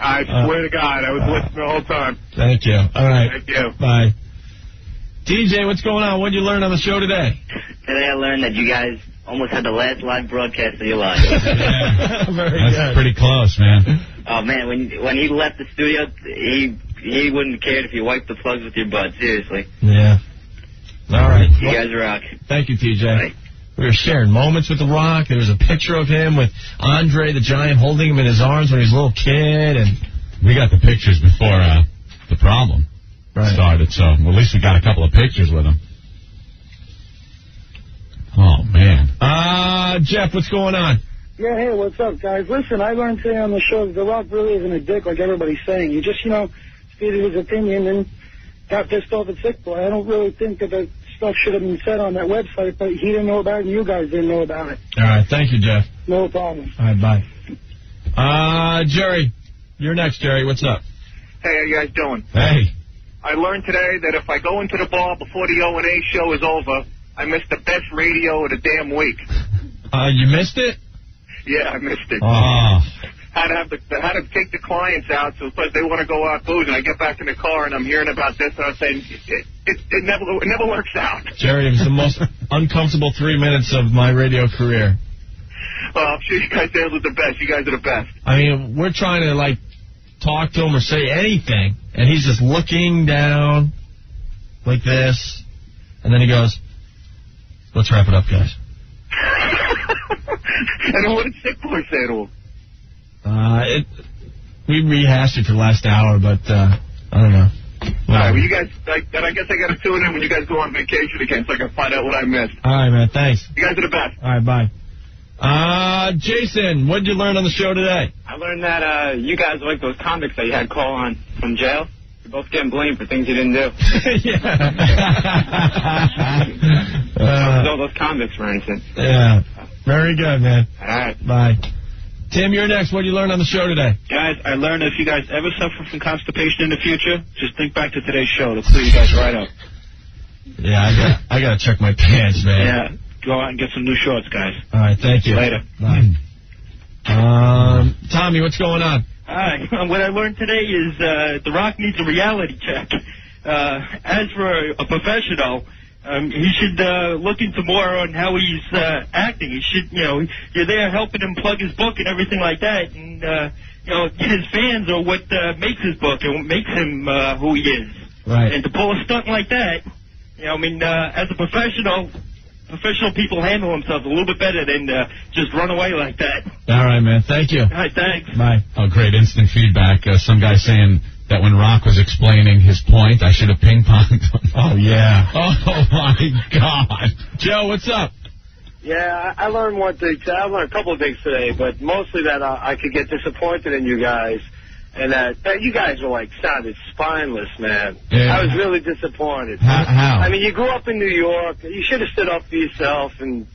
I swear to God, I was listening the whole time. Thank you. All right. Thank you. Bye. DJ, what's going on? What did you learn on the show today? Today I learned that you guys almost had the last live broadcast of your life. That's pretty close, man. Oh, man, when he left the studio, he wouldn't have cared if you wiped the plugs with your butt, seriously. Yeah. All right. You guys rock. Thank you, TJ. We were sharing moments with The Rock. There was a picture of him with Andre the Giant holding him in his arms when he was a little kid. And we got the pictures before the problem started, so at least we got a couple of pictures with him. Oh, man. Jeff, what's going on? Yeah, hey, what's up, guys? Listen, I learned today on the show that The Rock really isn't a dick like everybody's saying. He just, stated his opinion and got pissed off at Sick Boy. I don't really think that that stuff should have been said on that website, but he didn't know about it and you guys didn't know about it. All right, thank you, Jeff. No problem. All right, bye. Jerry, you're next, Jerry. What's up? Hey, how you guys doing? Hey. I learned today that if I go into the bar before the O&A show is over, I missed the best radio of the damn week. You missed it? Yeah, I missed it. Oh. Had to take the clients out, so because they want to go out boozing. I get back in the car and I'm hearing about this, and I'm saying it never works out. Jerry, it was the most uncomfortable 3 minutes of my radio career. Well, I'm sure you guys handled the best. You guys are the best. I mean, we're trying to talk to him or say anything, and he's just looking down like this, and then he goes, "Let's wrap it up, guys." And then what did Sick Boy say to him? We rehashed it for the last hour, but I don't know. All right, well, you guys, I guess I got to tune in when you guys go on vacation again so I can find out what I missed. All right, man, thanks. You guys are the best. All right, bye. Jason, what did you learn on the show today? I learned that you guys are like those convicts that you had call on from jail. You're both getting blamed for things you didn't do. All those convicts, for instance. Yeah. Very good, man. All right. Bye. Tim, you're next. What did you learn on the show today? Guys, I learned if you guys ever suffer from constipation in the future, just think back to today's show. It'll clear you guys right up. Yeah, I got to check my pants, man. Yeah, go out and get some new shorts, guys. All right, thank you. Later. Bye. Tommy, what's going on? Hi. What I learned today is The Rock needs a reality check. As for a professional, he should look into more on how he's acting. He should, you're there helping him plug his book and everything like that. And, his fans are what makes his book and what makes him who he is. Right. And to pull a stunt like that, as a professional people handle themselves a little bit better than just run away like that. All right, man. Thank you. All right, thanks. Bye. Oh, great instant feedback. Some guy saying that when Rock was explaining his point, I should have ping-ponged him. Oh, yeah. Oh, my God. Joe, what's up? Yeah, I learned one thing. I learned a couple of things today, but mostly that I could get disappointed in you guys, and that you guys were sounded spineless, man. Yeah. I was really disappointed. How? I mean, you grew up in New York. You should have stood up for yourself. And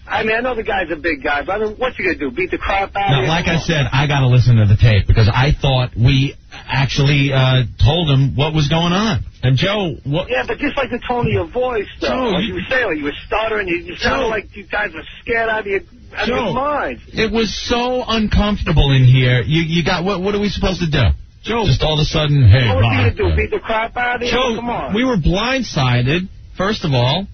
I know the guy's a big guy, but what's he gonna do? Beat the crap out of you? Like I said, I got to listen to the tape because I thought we actually told him what was going on. And Joe, what? Yeah, but just like the tone of your voice, though. Joe, like you were saying, you were stuttering. You sounded like you guys were scared out of your minds. It was so uncomfortable in here. You got what are we supposed to do? Joe, just all of a sudden, hey, what was he Rock, gonna do? Beat the crap out of you? Joe, Come on. we were blindsided, first of all.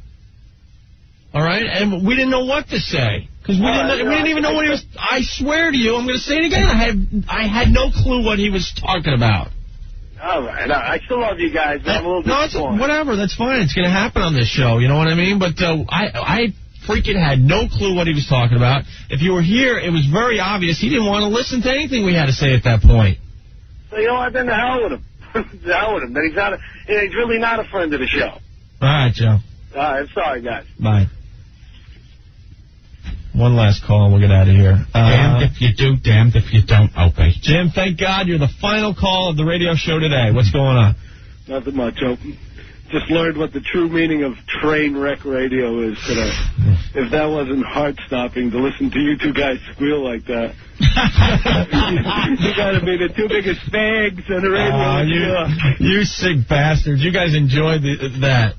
All right, and we didn't know what to say because we didn't even know what he was. I swear to you, I'm going to say it again. I had no clue what he was talking about. All right, I still love you guys, but I'm a little disappointed. Whatever, that's fine. It's going to happen on this show. You know what I mean? But I freaking had no clue what he was talking about. If you were here, it was very obvious he didn't want to listen to anything we had to say at that point. So you know what? Then the hell with him. The hell with him. Then he's really not a friend of the show. All right, Joe. All right, I'm sorry, guys. Bye. One last call and we'll get out of here. Damned if you do, damned if you don't, Opie. Jim, thank God you're the final call of the radio show today. What's going on? Nothing much, Opie. Just learned what the true meaning of train wreck radio is today. if that wasn't heart-stopping to listen to you two guys squeal like that. You gotta be the two biggest fags on the radio. You sick bastards. You guys enjoyed that.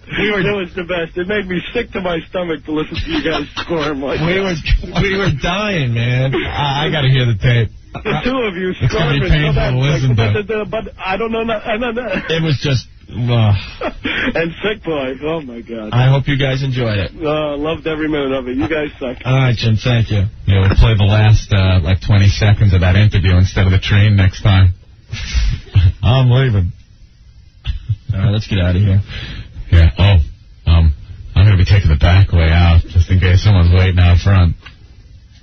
It was the best. It made me sick to my stomach to listen to you guys squirm like that. We were dying, man. I gotta hear the tape. The two of you it's gonna be painful to listen to. But I don't know. It was just... And Sick Boy. Oh, my God. I hope you guys enjoyed it. Loved every minute of it. You guys suck. All right, Jim. Thank you. Yeah, we'll play the last, 20 seconds of that interview instead of the train next time. I'm leaving. All right, let's get out of here. Yeah. I'm going to be taking the back way out, just in case someone's waiting out front.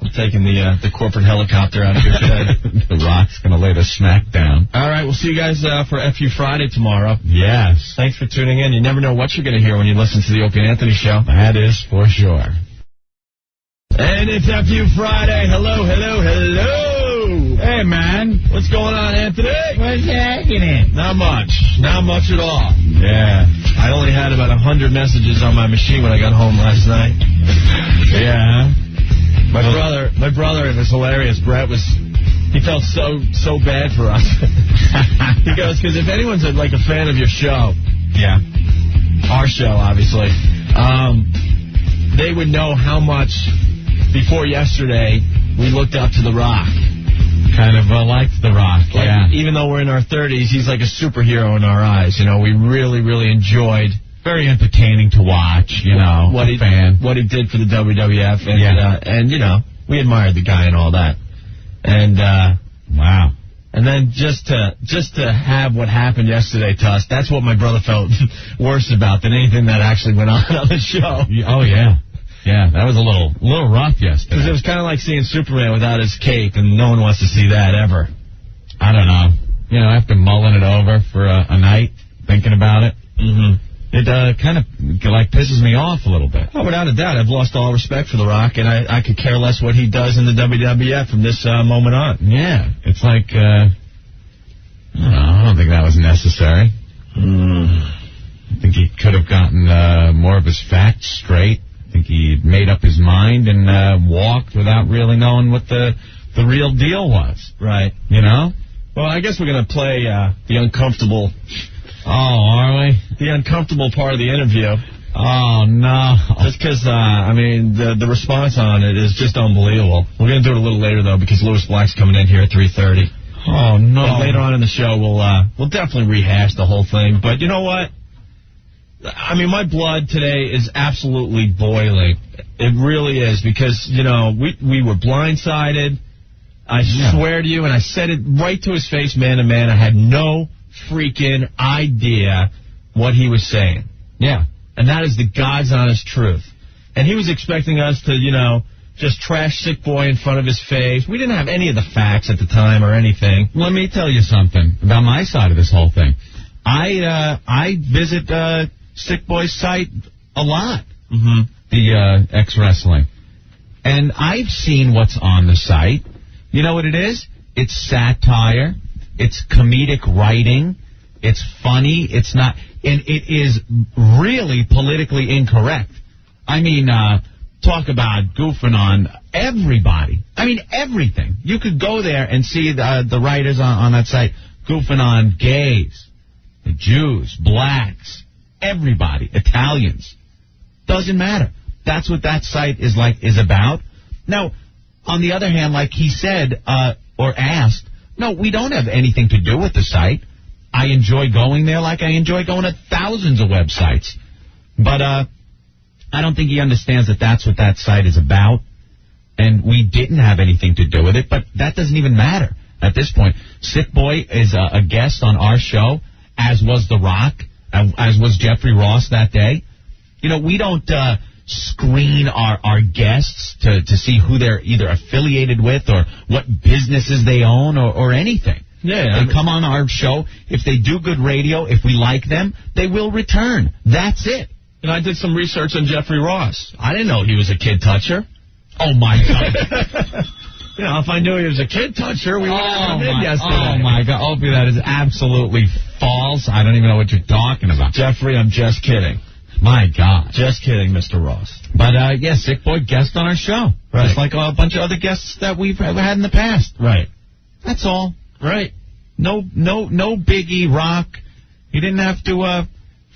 I'm taking the corporate helicopter out of here today. The Rock's going to lay the smack down. All right, we'll see you guys for FU Friday tomorrow. Yes. Thanks for tuning in. You never know what you're going to hear when you listen to the Opie and Anthony Show. That is for sure. And it's FU Friday. Hello. Hey, man. What's going on, Anthony? What's happening? Not much at all. Yeah. I only had about 100 messages on my machine when I got home last night. Yeah. My brother, it was hilarious. Brett he felt so bad for us. He goes, because if anyone's a fan of your show, yeah, our show, obviously, they would know how much before yesterday we looked up to The Rock. Kind of liked The Rock, yeah. Even though we're in our 30s, he's like a superhero in our eyes. You know, we really, really enjoyed. Very entertaining to watch, what he did for the WWF, and we admired the guy and all that, and wow, and then just to have what happened yesterday to us, that's what my brother felt worse about than anything that actually went on the show. Oh yeah, that was a little rough yesterday. Because it was kind of like seeing Superman without his cape, and no one wants to see that ever. I don't know, after mulling it over for a night, thinking about it. Mm-hmm. It kind of pisses me off a little bit. Oh, without a doubt. I've lost all respect for The Rock, and I could care less what he does in the WWF from this moment on. Yeah. It's like, I don't think that was necessary. I think he could have gotten more of his facts straight. I think he made up his mind and walked without really knowing what the real deal was. Right. Well, I guess we're going to play the uncomfortable... Oh, are we? The uncomfortable part of the interview. Oh, no. Just because, the response on it is just unbelievable. We're going to do it a little later, though, because Lewis Black's coming in here at 3:30. Oh, no. But later on in the show, we'll definitely rehash the whole thing. But you know what? I mean, my blood today is absolutely boiling. It really is, because, we were blindsided. I swear to you, and I said it right to his face, man to man, I had no freaking idea what he was saying. Yeah. And that is the God's honest truth. And he was expecting us to, just trash Sick Boy in front of his face. We didn't have any of the facts at the time or anything. Let me tell you something about my side of this whole thing. I visit Sick Boy's site a lot. Mm-hmm. The X-Wrestling. And I've seen what's on the site. You know what it is? It's satire. It's comedic writing. It's funny. It's not... And it is really politically incorrect. I mean, talk about goofing on everybody. I mean, everything. You could go there and see the writers on that site goofing on gays, Jews, blacks, everybody, Italians. Doesn't matter. That's what that site is about. Now, on the other hand, like he said or asked, no, we don't have anything to do with the site. I enjoy going there like I enjoy going to thousands of websites. But I don't think he understands that that's what that site is about. And we didn't have anything to do with it, but that doesn't even matter at this point. Sick Boy is a guest on our show, as was The Rock, as was Jeffrey Ross that day. We don't screen our guests to see who they're either affiliated with or what businesses they own or anything. Yeah, they come on our show. If they do good radio, if we like them, they will return. That's it. And I did some research on Jeffrey Ross. I didn't know he was a kid toucher. Oh, my God. If I knew he was a kid toucher, we would have come in yesterday. Oh, my God. Opie, that is absolutely false. I don't even know what you're talking about. Jeffrey, I'm just kidding. My God. Just kidding, Mr. Ross. But, yeah, Sick Boy guest on our show. Right. Just like a bunch of other guests that we've had in the past. Right. That's all. Right. No biggie, Rock. You didn't have to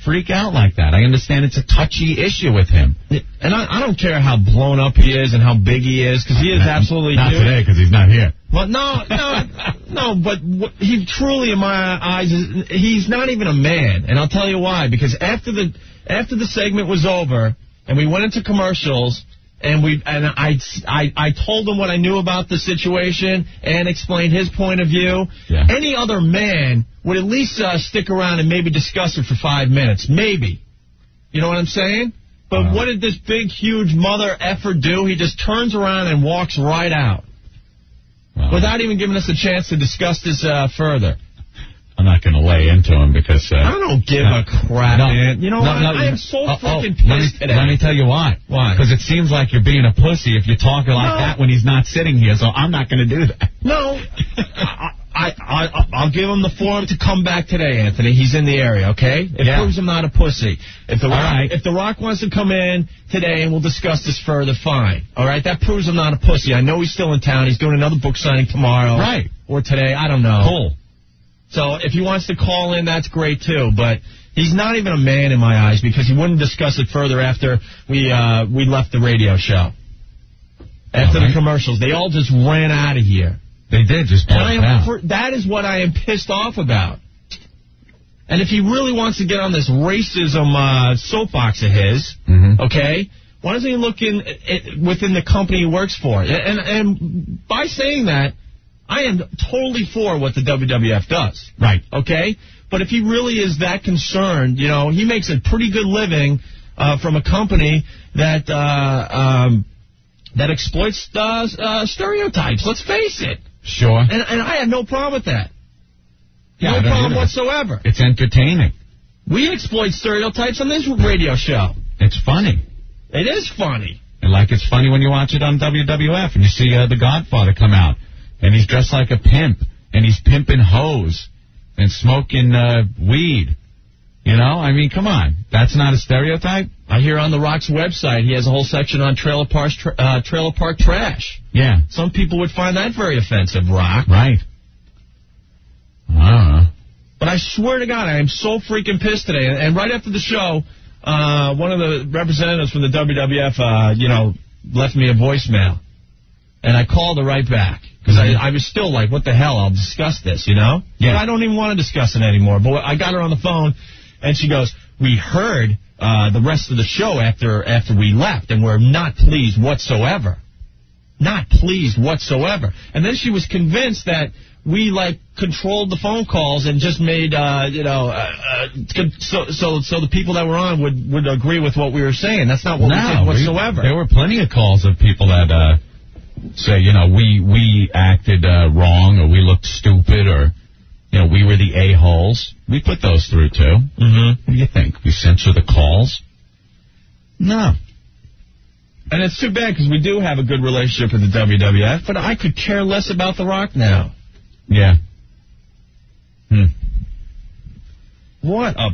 freak out like that. I understand it's a touchy issue with him. And I don't care how blown up he is and how big he is, because he is absolutely... Not today, because he's not here. Well, no, but he truly, in my eyes, he's not even a man. And I'll tell you why. Because after the segment was over, and we went into commercials... And I told him what I knew about the situation and explained his point of view. Yeah. Any other man would at least stick around and maybe discuss it for 5 minutes. Maybe. You know what I'm saying? But what did this big, huge mother effer do? He just turns around and walks right out. Without even giving us a chance to discuss this further. I'm not going to lay into him because... I don't give a crap, man. You know what? I am so freaking pissed today. Let me tell you why. Why? Because it seems like you're being a pussy if you're talking like that when he's not sitting here, so I'm not going to do that. No. I'll give him the forum to come back today, Anthony. He's in the area, okay? It proves I'm not a pussy. If the Rock wants to come in today and we'll discuss this further, fine. All right? That proves I'm not a pussy. I know he's still in town. He's doing another book signing tomorrow. Right. Or today. I don't know. Cool. So if he wants to call in, that's great, too. But he's not even a man in my eyes because he wouldn't discuss it further after we left the radio show. After the commercials. They all just ran out of here. They did just blow out. That is what I am pissed off about. And if he really wants to get on this racism soapbox of his, okay, why doesn't he look within the company he works for? And by saying that, I am totally for what the WWF does. Right. Okay? But if he really is that concerned, you know, he makes a pretty good living from a company that exploits stereotypes. Let's face it. Sure. And I have no problem with that. Yeah, no problem whatsoever. It's entertaining. We exploit stereotypes on this radio show. It's funny. It is funny. And like it's funny when you watch it on WWF and you see The Godfather come out. And he's dressed like a pimp. And he's pimping hoes. And smoking weed. You know? I mean, come on. That's not a stereotype? I hear on The Rock's website he has a whole section on trailer park trash. Yeah. Some people would find that very offensive, Rock. Right. I don't know. But I swear to God, I am so freaking pissed today. And right after the show, one of the representatives from the WWF, left me a voicemail. And I called her right back. Because I was still like, what the hell, I'll discuss this, you know? Yeah. But I don't even want to discuss it anymore. But I got her on the phone, and she goes, we heard the rest of the show after we left, and we're not pleased whatsoever. Not pleased whatsoever. And then she was convinced that we, controlled the phone calls and just made, so the people that were on would agree with what we were saying. That's not what we did whatsoever. There were plenty of calls of people that say, we acted wrong, or we looked stupid, or, we were the a-holes. We put those through, too. Mm-hmm. What do you think? We censor the calls? No. And it's too bad, because we do have a good relationship with the WWF, but I could care less about The Rock now. Yeah. What a...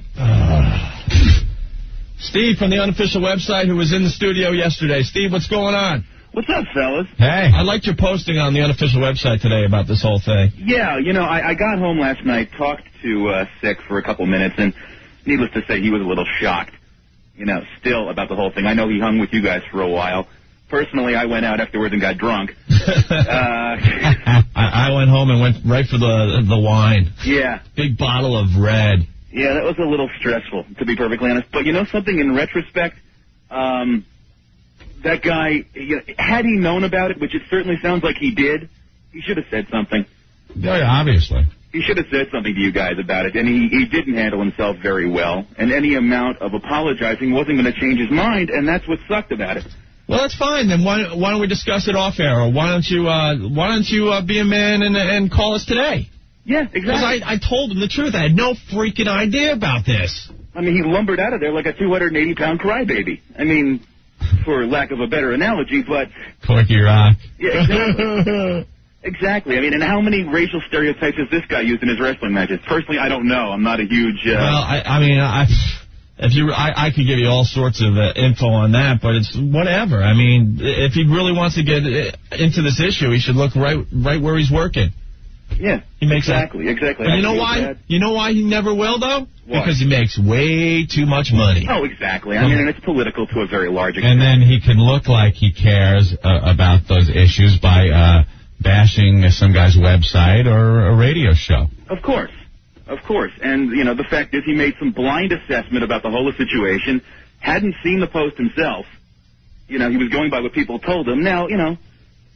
Steve from the unofficial website, who was in the studio yesterday. Steve, what's going on? What's up, fellas? Hey. I liked your posting on the unofficial website today about this whole thing. Yeah, I got home last night, talked to Sick for a couple minutes, and needless to say, he was a little shocked, still about the whole thing. I know he hung with you guys for a while. Personally, I went out afterwards and got drunk. I went home and went right for the wine. Yeah. Big bottle of red. Yeah, that was a little stressful, to be perfectly honest. But something, in retrospect, that guy, had he known about it, which it certainly sounds like he did, he should have said something. Yeah, obviously. He should have said something to you guys about it, and he didn't handle himself very well. And any amount of apologizing wasn't going to change his mind, and that's what sucked about it. Well, that's fine. Then why don't we discuss it off air? Or why don't you be a man and call us today? Yeah, exactly. Because I told him the truth. I had no freaking idea about this. I mean, he lumbered out of there like a 280-pound crybaby. I mean, for lack of a better analogy, but... Corky Rock. Yeah, exactly. Exactly. I mean, and how many racial stereotypes has this guy used in his wrestling matches? Personally, I don't know. I'm not a huge... Well, I could give you all sorts of info on that, but it's whatever. I mean, if he really wants to get into this issue, he should look right where he's working. Yeah, he makes exactly. But you know why? You know why he never will, though? Why? Because he makes way too much money. Oh, exactly. I mean, and it's political to a very large extent. And then he can look like he cares about those issues by bashing some guy's website or a radio show. Of course. And, you know, the fact is he made some blind assessment about the whole situation, hadn't seen the post himself. You know, he was going by what people told him. Now, and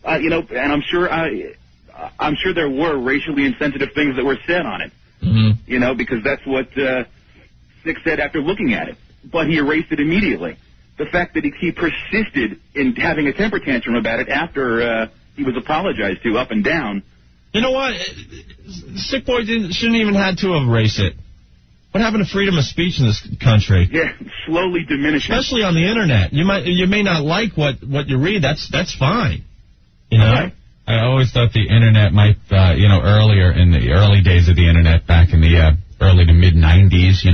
I'm sure there were racially insensitive things that were said on it. Mm-hmm. You know, because that's what Sick said after looking at it. But he erased it immediately. The fact that he persisted in having a temper tantrum about it after he was apologized to up and down. You know what? Sick Boy shouldn't even had to erase it. What happened to freedom of speech in this country? Yeah, slowly diminishing. Especially on the internet. You may not like what you read. That's fine. You know. Okay. I always thought the internet might, earlier in the early days of the internet, back in the early to mid '90s,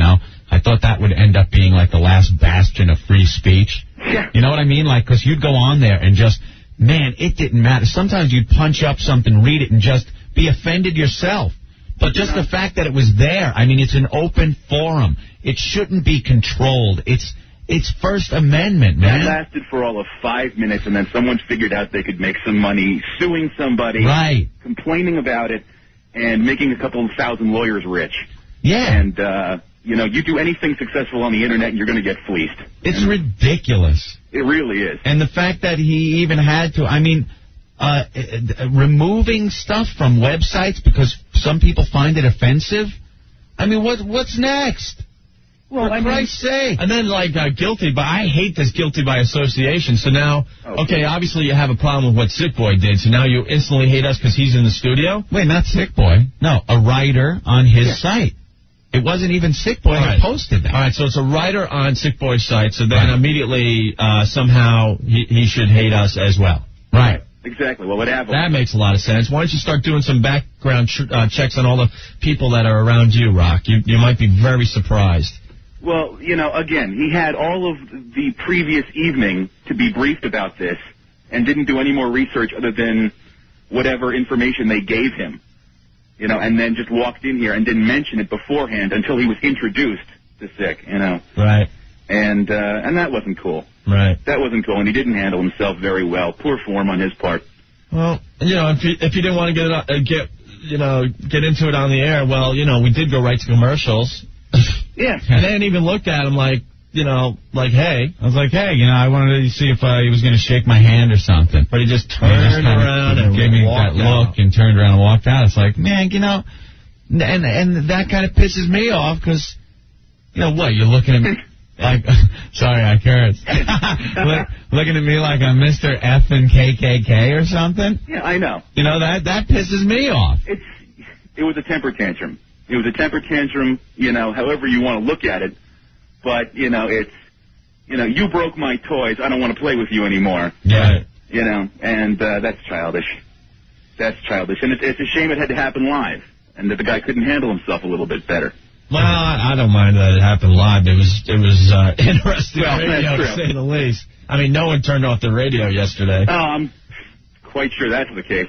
I thought that would end up being like the last bastion of free speech. Yeah. You know what I mean? Like, because you'd go on there and just. Man, it didn't matter. Sometimes you'd punch up something, read it, and just be offended yourself. But just the fact that it was there, I mean, it's an open forum. It shouldn't be controlled. It's First Amendment, man. That lasted for all of 5 minutes, and then someone figured out they could make some money suing somebody, right? Complaining about it, and making a couple of thousand lawyers rich. Yeah. And, you do anything successful on the internet, and you're going to get fleeced. It's ridiculous. It really is. And the fact that he even had to, removing stuff from websites because some people find it offensive. I mean, what's next? Well, For Christ's sake. And then, guilty, but I hate this guilty by association. So now, okay, obviously you have a problem with what Sick Boy did, so now you instantly hate us because he's in the studio? Wait, not Sick Boy. No, a writer on his site. It wasn't even Sick Boy that posted that. All right, so it's a writer on Sick Boy's site, so then immediately, somehow, he should hate us as well. Right. Exactly. Well, whatever. That makes a lot of sense. Why don't you start doing some background checks on all the people that are around you, Rock? You might be very surprised. Well, again, he had all of the previous evening to be briefed about this and didn't do any more research other than whatever information they gave him. And then just walked in here and didn't mention it beforehand until he was introduced to Sick, Right. And that wasn't cool. Right. That wasn't cool, and he didn't handle himself very well. Poor form on his part. Well, if you didn't want to get into it on the air, well, we did go right to commercials. Yeah. And I didn't even look at him hey. I was like, hey, I wanted to see if he was going to shake my hand or something. But he just turned around and gave me that look and turned around and walked out. It's like, man, and that kind of pisses me off because, what, you're looking at me like, sorry, I cursed. Looking at me like I'm Mr. F and KKK or something. Yeah, I know. That pisses me off. It was a temper tantrum. It was a temper tantrum, however you want to look at it. But, it's, you broke my toys. I don't want to play with you anymore. Yeah. And that's childish. That's childish. And it's a shame it had to happen live and that the guy couldn't handle himself a little bit better. Well, I don't mind that it happened live. It was interesting radio, that's to say the least. I mean, no one turned off the radio yesterday. Oh, I'm quite sure that's the case.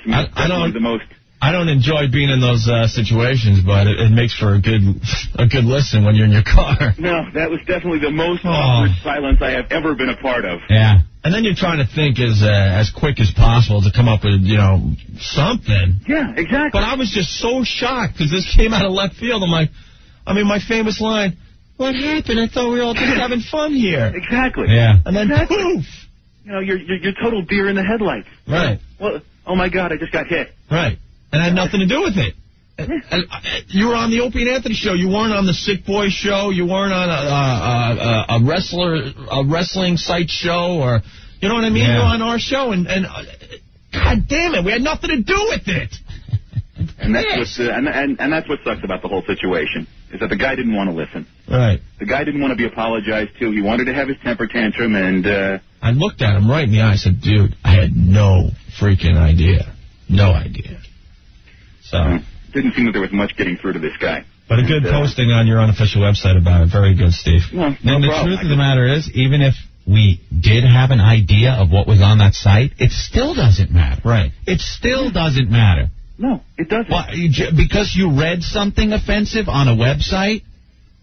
I don't enjoy being in those situations, but it makes for a good listen when you're in your car. No, that was definitely the most awkward silence I have ever been a part of. Yeah. And then you're trying to think as quick as possible to come up with, something. Yeah, exactly. But I was just so shocked because this came out of left field. I'm like, my famous line, what happened? I thought we were all just having fun here. Exactly. Yeah. And then poof. You're total deer in the headlights. Right. Well, oh my God, I just got hit. Right. And it had nothing to do with it. And you were on the Opie and Anthony show. You weren't on the Sick Boy show. You weren't on a wrestling site show, or you know what I mean. Yeah. You were on our show, and God damn it, we had nothing to do with it. And that's what sucks about the whole situation is that the guy didn't want to listen. Right. The guy didn't want to be apologized to. He wanted to have his temper tantrum, and I looked at him right in the eye. I said, "Dude, I had no freaking idea. No idea." So didn't seem that there was much getting through to this guy. But a good posting on your unofficial website about it. Very good, Steve. And the truth of the matter is, even if we did have an idea of what was on that site, it still doesn't matter. Right. It still doesn't matter. No, it doesn't. Well, because you read something offensive on a website,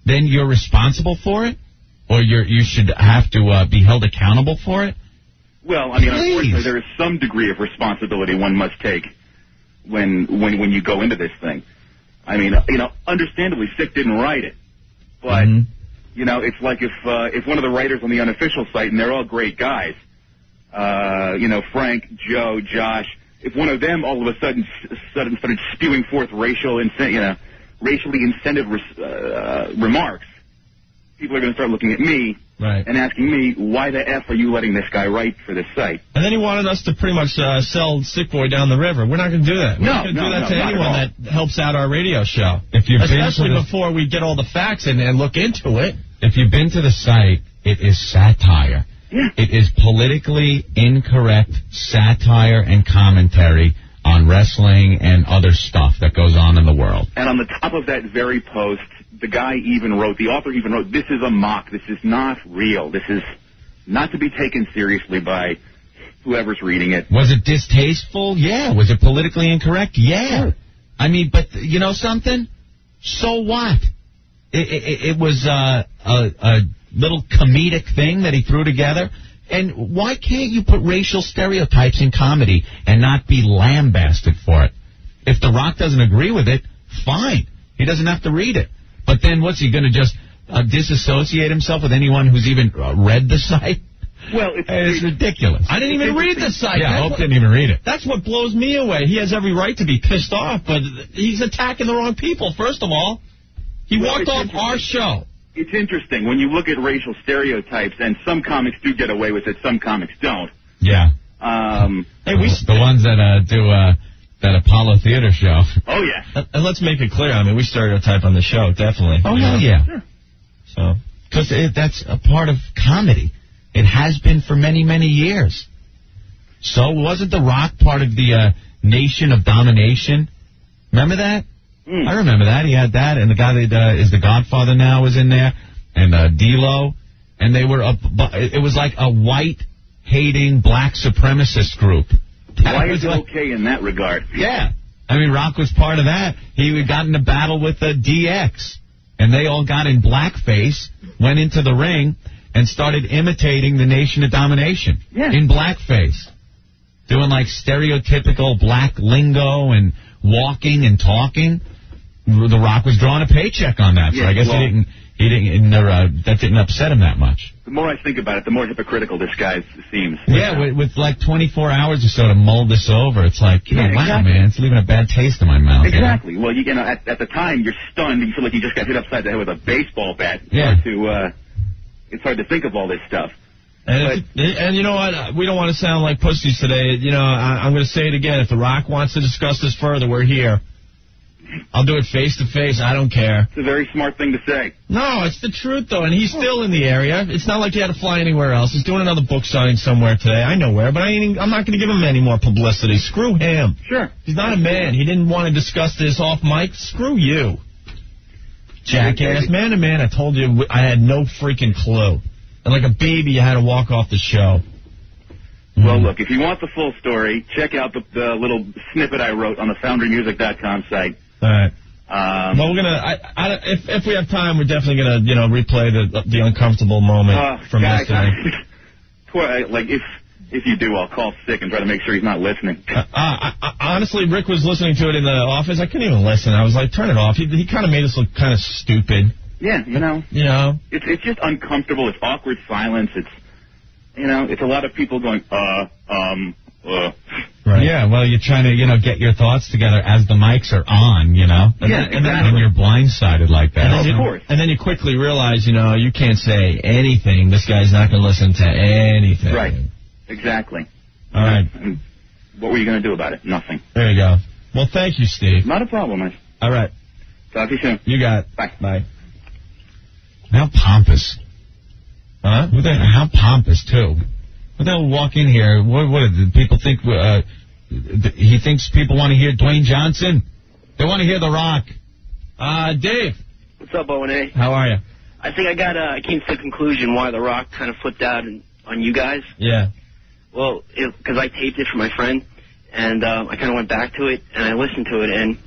then you're responsible for it? Or you should have to be held accountable for it? Well, I mean, unfortunately, there is some degree of responsibility one must take when you go into this thing. I mean, understandably, Sick didn't write it, but it's like if one of the writers on the unofficial site, and they're all great guys, Frank, Joe, Josh, if one of them all of a sudden started spewing forth racially incentive remarks, people are going to start looking at me and asking me, why the F are you letting this guy write for this site? And then he wanted us to pretty much sell Sick Boy down the river. We're not going to do that. We're not going to do that to anyone that helps out our radio show. Especially before we get all the facts and look into it. If you've been to the site, it is satire. Yeah. It is politically incorrect satire and commentary on wrestling and other stuff that goes on in the world. And on the top of that very post, the author even wrote, this is a mock. This is not real. This is not to be taken seriously by whoever's reading it. Was it distasteful? Yeah. Was it politically incorrect? Yeah. Sure. I mean, but you know something? So what? It was a little comedic thing that he threw together. And why can't you put racial stereotypes in comedy and not be lambasted for it? If The Rock doesn't agree with it, fine. He doesn't have to read it. But then what's he going to just disassociate himself with anyone who's even read the site? Well, it's ridiculous. I didn't even read the site. Yeah, Hope didn't even read it. That's what blows me away. He has every right to be pissed off, but he's attacking the wrong people, first of all. He walked off our show. It's interesting. When you look at racial stereotypes, and some comics do get away with it, some comics don't. Yeah. The ones that do that Apollo Theater show. Oh, yeah. And let's make it clear. I mean, we stereotype on the show, definitely. Oh, hell yeah. Sure. So, because that's a part of comedy. It has been for many, many years. So wasn't The Rock part of the Nation of Domination? Remember that? I remember that. He had that, and the guy that is the Godfather now was in there, and D-Lo, and they were it was like a white-hating black supremacist group. Why is it okay in that regard? Yeah. I mean, Rock was part of that. He got in a battle with DX, and they all got in blackface, went into the ring, and started imitating the Nation of Domination in blackface, doing like stereotypical black lingo and walking and talking. The Rock was drawing a paycheck on that, so I guess that didn't upset him that much. The more I think about it, the more hypocritical this guy seems. Yeah, with like 24 hours or so to mull this over, it's like, wow, man, it's leaving a bad taste in my mouth. Exactly. Well, at the time, you're stunned. You feel like you just got hit upside the head with a baseball bat. It's hard to think of all this stuff. And you know what? We don't want to sound like pussies today. I'm going to say it again. If The Rock wants to discuss this further, we're here. I'll do it face to face. I don't care. It's a very smart thing to say. No, it's the truth, though. And he's still in the area. It's not like he had to fly anywhere else. He's doing another book signing somewhere today. I know where, but I'm not going to give him any more publicity. Screw him. Sure. He's not a man. He didn't want to discuss this off mic. Screw you. Jackass. Man to man, I told you I had no freaking clue. And like a baby, you had to walk off the show. Well, look, if you want the full story, check out the little snippet I wrote on the FoundryMusic.com site. All right. Well, we're gonna. If we have time, we're definitely gonna, replay the uncomfortable moment from yesterday. If you do, I'll call Sick and try to make sure he's not listening. Honestly, Rick was listening to it in the office. I couldn't even listen. I was like, turn it off. He kind of made us look kind of stupid. Yeah, it's just uncomfortable. It's awkward silence. It's a lot of people going, Right. Yeah, well, you're trying to, get your thoughts together as the mics are on, and you're blindsided like that. Of course. And then you quickly realize, you can't say anything. This guy's not going to listen to anything. Right. Exactly. All right. And what were you going to do about it? Nothing. There you go. Well, thank you, Steve. Not a problem, man. All right. Talk to you soon. You got it. Bye. Bye. How pompous. Huh? How pompous, too. What the hell walk in here? What did people think? He thinks people want to hear Dwayne Johnson? They want to hear The Rock. Dave. What's up, O&A? How are you? I think I came to the conclusion why The Rock kind of flipped out on you guys. Yeah. Well, because I taped it for my friend, and I kind of went back to it, and I listened to it, and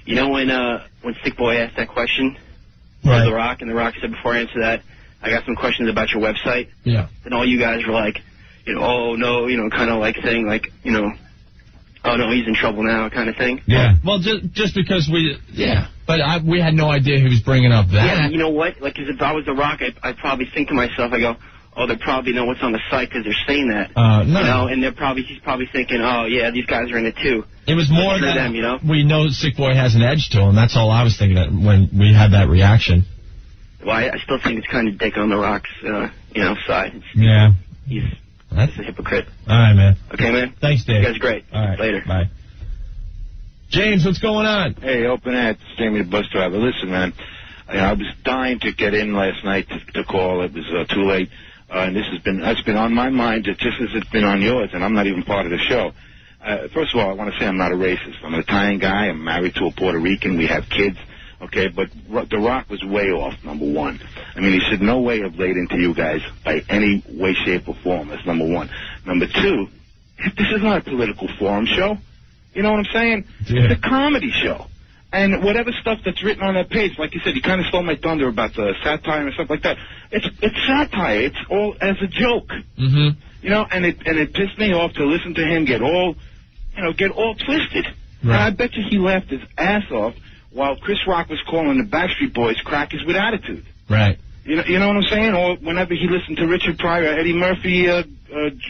you know when Sick Boy asked that question to The Rock, and The Rock said, before I answer that, I got some questions about your website. Yeah. And all you guys were like, oh, no, kind of like saying, like, oh, no, he's in trouble now kind of thing. Yeah. Well, just because but we had no idea he was bringing up that. Yeah, you know what? Like, if I was The Rock, I'd probably think to myself, I go, oh, they probably know what's on the site because they're saying that. No. And he's probably thinking, oh, yeah, these guys are in it too. It was more that them, we know Sick Boy has an edge to him. That's all I was thinking when we had that reaction. Well, I still think it's kind of dick on The Rock's, side. Yeah. He's a hypocrite. All right, man. Okay, man. Thanks, Dave. You guys are great. All right. Later. Bye. James, what's going on? Hey, Open Ad, Jamie the bus driver. Listen, man, I was dying to get in last night to call. It was too late. And that's been on my mind just as it's been on yours, and I'm not even part of the show. First of all, I want to say I'm not a racist. I'm an Italian guy. I'm married to a Puerto Rican. We have kids. Okay, but The Rock was way off, number one. I mean, he should no way have laid into you guys by any way, shape, or form. That's number one. Number two, this is not a political forum show. You know what I'm saying? Yeah. It's a comedy show. And whatever stuff that's written on that page, like you said, you kind of stole my thunder about the satire and stuff like that. It's satire. It's all as a joke. Mm-hmm. And it pissed me off to listen to him get all twisted. Right. And I bet you he laughed his ass off while Chris Rock was calling the Backstreet Boys crackers with attitude. Right. You know what I'm saying? Or whenever he listened to Richard Pryor, Eddie Murphy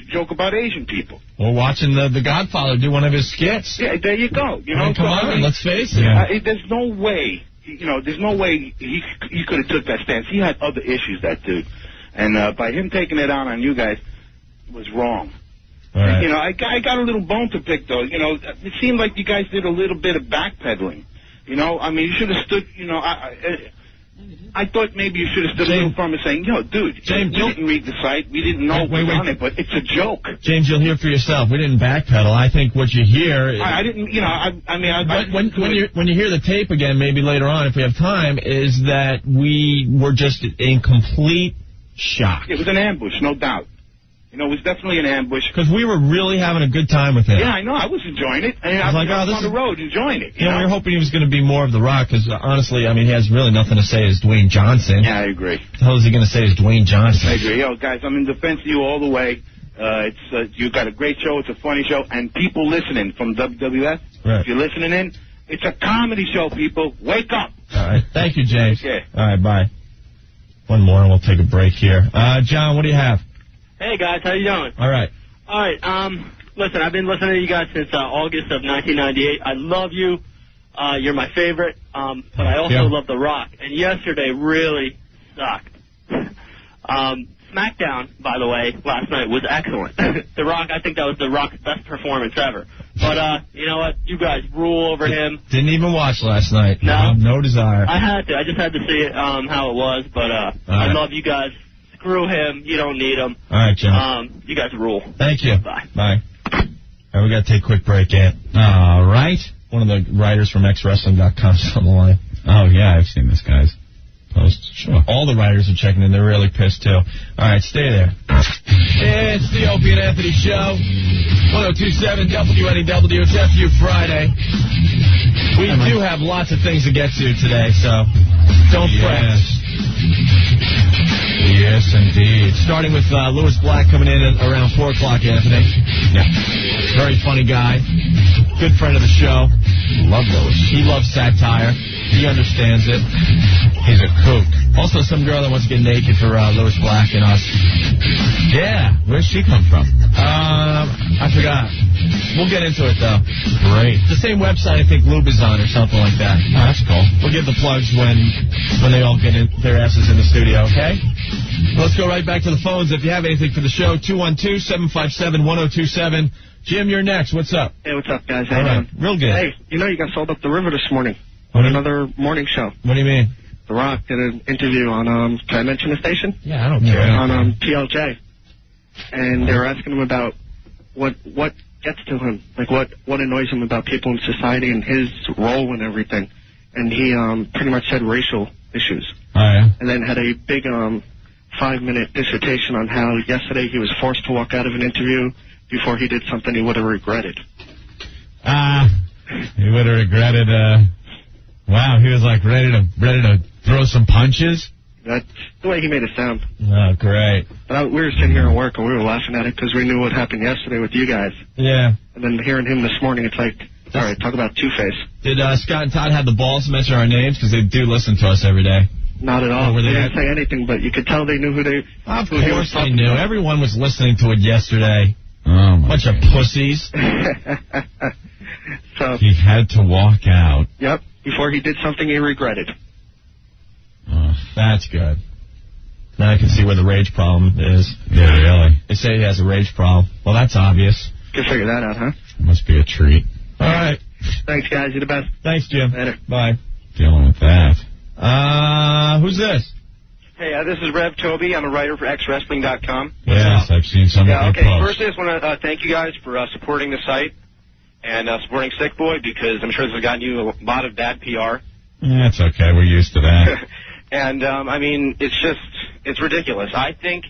joke about Asian people. Or watching the Godfather do one of his skits. Yeah, there you go. Come on, let's face it. There's no way, there's no way he could have took that stance. He had other issues, that dude. And by him taking it out on you guys was wrong. All right. I got a little bone to pick, though. It seemed like you guys did a little bit of backpedaling. I mean, you should have stood, I thought maybe you should have stood a little firm and saying, dude, James, we didn't read the site. We didn't know what was on it, but it's a joke. James, you'll hear for yourself. We didn't backpedal. I think what you hear... I didn't, when you hear the tape again, maybe later on, if we have time, is that we were just in complete shock. It was an ambush, no doubt. It was definitely an ambush. Because we were really having a good time with him. Yeah, I know. I was enjoying it. I was on the road enjoying it. We were hoping he was going to be more of The Rock, because honestly, I mean, he has really nothing to say as Dwayne Johnson. Yeah, I agree. What the hell is he going to say as Dwayne Johnson? I agree. Guys, I'm in defense of you all the way. You've got a great show. It's a funny show. And people listening from WWF, if you're listening in, it's a comedy show, people. Wake up. All right. Thank you, James. Okay. All right, bye. One more, and we'll take a break here. John, what do you have? Hey, guys, how you doing? All right. All right, listen, I've been listening to you guys since August of 1998. I love you. You're my favorite. But I also love The Rock. And yesterday really sucked. SmackDown, by the way, last night was excellent. The Rock, I think that was The Rock's best performance ever. But, you know what? You guys rule over him. Didn't even watch last night. No? No desire. I had to. I just had to see it, how it was. But I love you guys. Screw him. You don't need him. All right, John. You guys rule. Thank you. Bye. Bye. All right, we got to take a quick break, Ant. All right. One of the writers from XWrestling.com's on the line. Oh, yeah, I've seen this guy's post. Sure. All the writers are checking in. They're really pissed, too. All right, stay there. It's the Opie and Anthony Show. 102.7 WNEW. It's FU Friday. We do have lots of things to get to today, so don't fret. Yes, indeed. Starting with Louis Black coming in at around 4 o'clock, Anthony. Yeah. Very funny guy. Good friend of the show. Love Louis. He loves satire. He understands it. He's a kook. Also, some girl that wants to get naked for Louis Black and us. Yeah. Where'd she come from? I forgot. We'll get into it, though. Great. The same website I think Lube is on or something like that. Oh, that's cool. We'll give the plugs when they all get their asses in the studio, okay? Let's go right back to the phones. If you have anything for the show, 212-757-1027. Jim, you're next. What's up? Hey, what's up, guys? How you doing? Real good. Hey, you got sold up the river this morning on another morning show. What do you mean? The Rock did an interview on, can I mention the station? Yeah, I don't care. On PLJ. And they were asking him about what gets to him, like what annoys him about people in society and his role and everything. and he pretty much said racial issues. Oh, yeah? And then had a big 5-minute dissertation on how yesterday he was forced to walk out of an interview before he did something he would have regretted. He would have regretted, wow, he was like ready to throw some punches? That's the way he made it sound. Oh, great. But we were sitting here at work and we were laughing at it because we knew what happened yesterday with you guys. Yeah. And then hearing him this morning, it's like, all right, talk about Two-Face. Did Scott and Todd have the balls to mention our names? Because they do listen to us every day. Not at all. They didn't say anything, but you could tell they knew who they... Of course they knew. Everyone was listening to it yesterday. Oh, my Bunch of pussies. So he had to walk out. Yep, before he did something he regretted. Oh, that's good. Now I can see where the rage problem is. Yeah, really. They say he has a rage problem. Well, that's obvious. Could figure that out, huh? Must be a treat. All right. Thanks, guys. You're the best. Thanks, Jim. Later. Bye. Dealing with that. Who's this? Hey, this is Rev Toby. I'm a writer for xwrestling.com. Yes, I've seen some of your posts. First, I just want to thank you guys for supporting the site and supporting Sick Boy, because I'm sure this has gotten you a lot of bad PR. That's okay. We're used to that. And, I mean, it's ridiculous. I think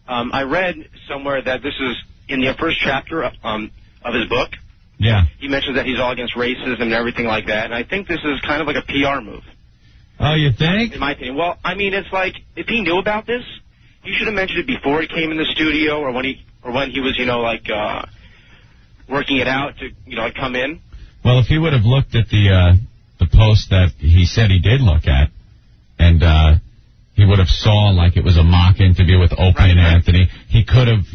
I read somewhere that this is in the first chapter of his book. Yeah. He mentions that he's all against racism and everything like that, and I think this is kind of like a PR move. Oh, you think? In my opinion. Well, I mean, it's like, if he knew about this, he should have mentioned it before he came in the studio or when he was, working it out to, like, come in. Well, if he would have looked at the post that he said he did look at, and he would have saw like it was a mock interview with Opie and Anthony, he could have,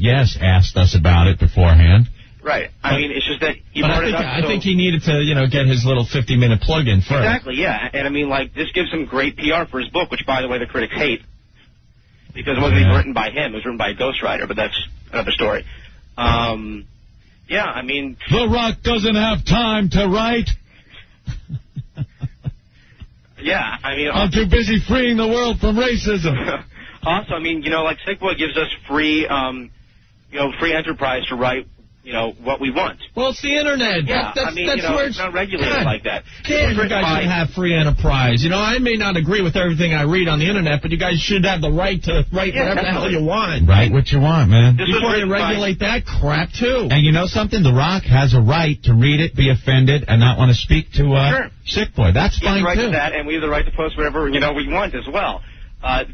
asked us about it beforehand. Right. I mean, it's just that he brought it up. I think he needed to, get his little 50-minute plug-in first. Exactly, yeah. And, I mean, like, this gives him great PR for his book, which, by the way, the critics hate, because it wasn't even written by him. It was written by a ghostwriter, but that's another story. Yeah, I mean... The Rock doesn't have time to write. Yeah, I mean... I'm too busy freeing the world from racism. Also, I mean, like, Sick Boy gives us free, free enterprise to write, what we want. Well, it's the Internet. Yeah, that's where it's not regulated like that. You guys should have free enterprise. I may not agree with everything I read on the Internet, but you guys should have the right to write whatever the hell you want. Write what you want, man. Before you regulate that crap, too. And you know something? The Rock has a right to read it, be offended, and not want to speak to Sick Boy. That's fine, too. He has the right too. to that, and we have the right to post whatever, we want as well.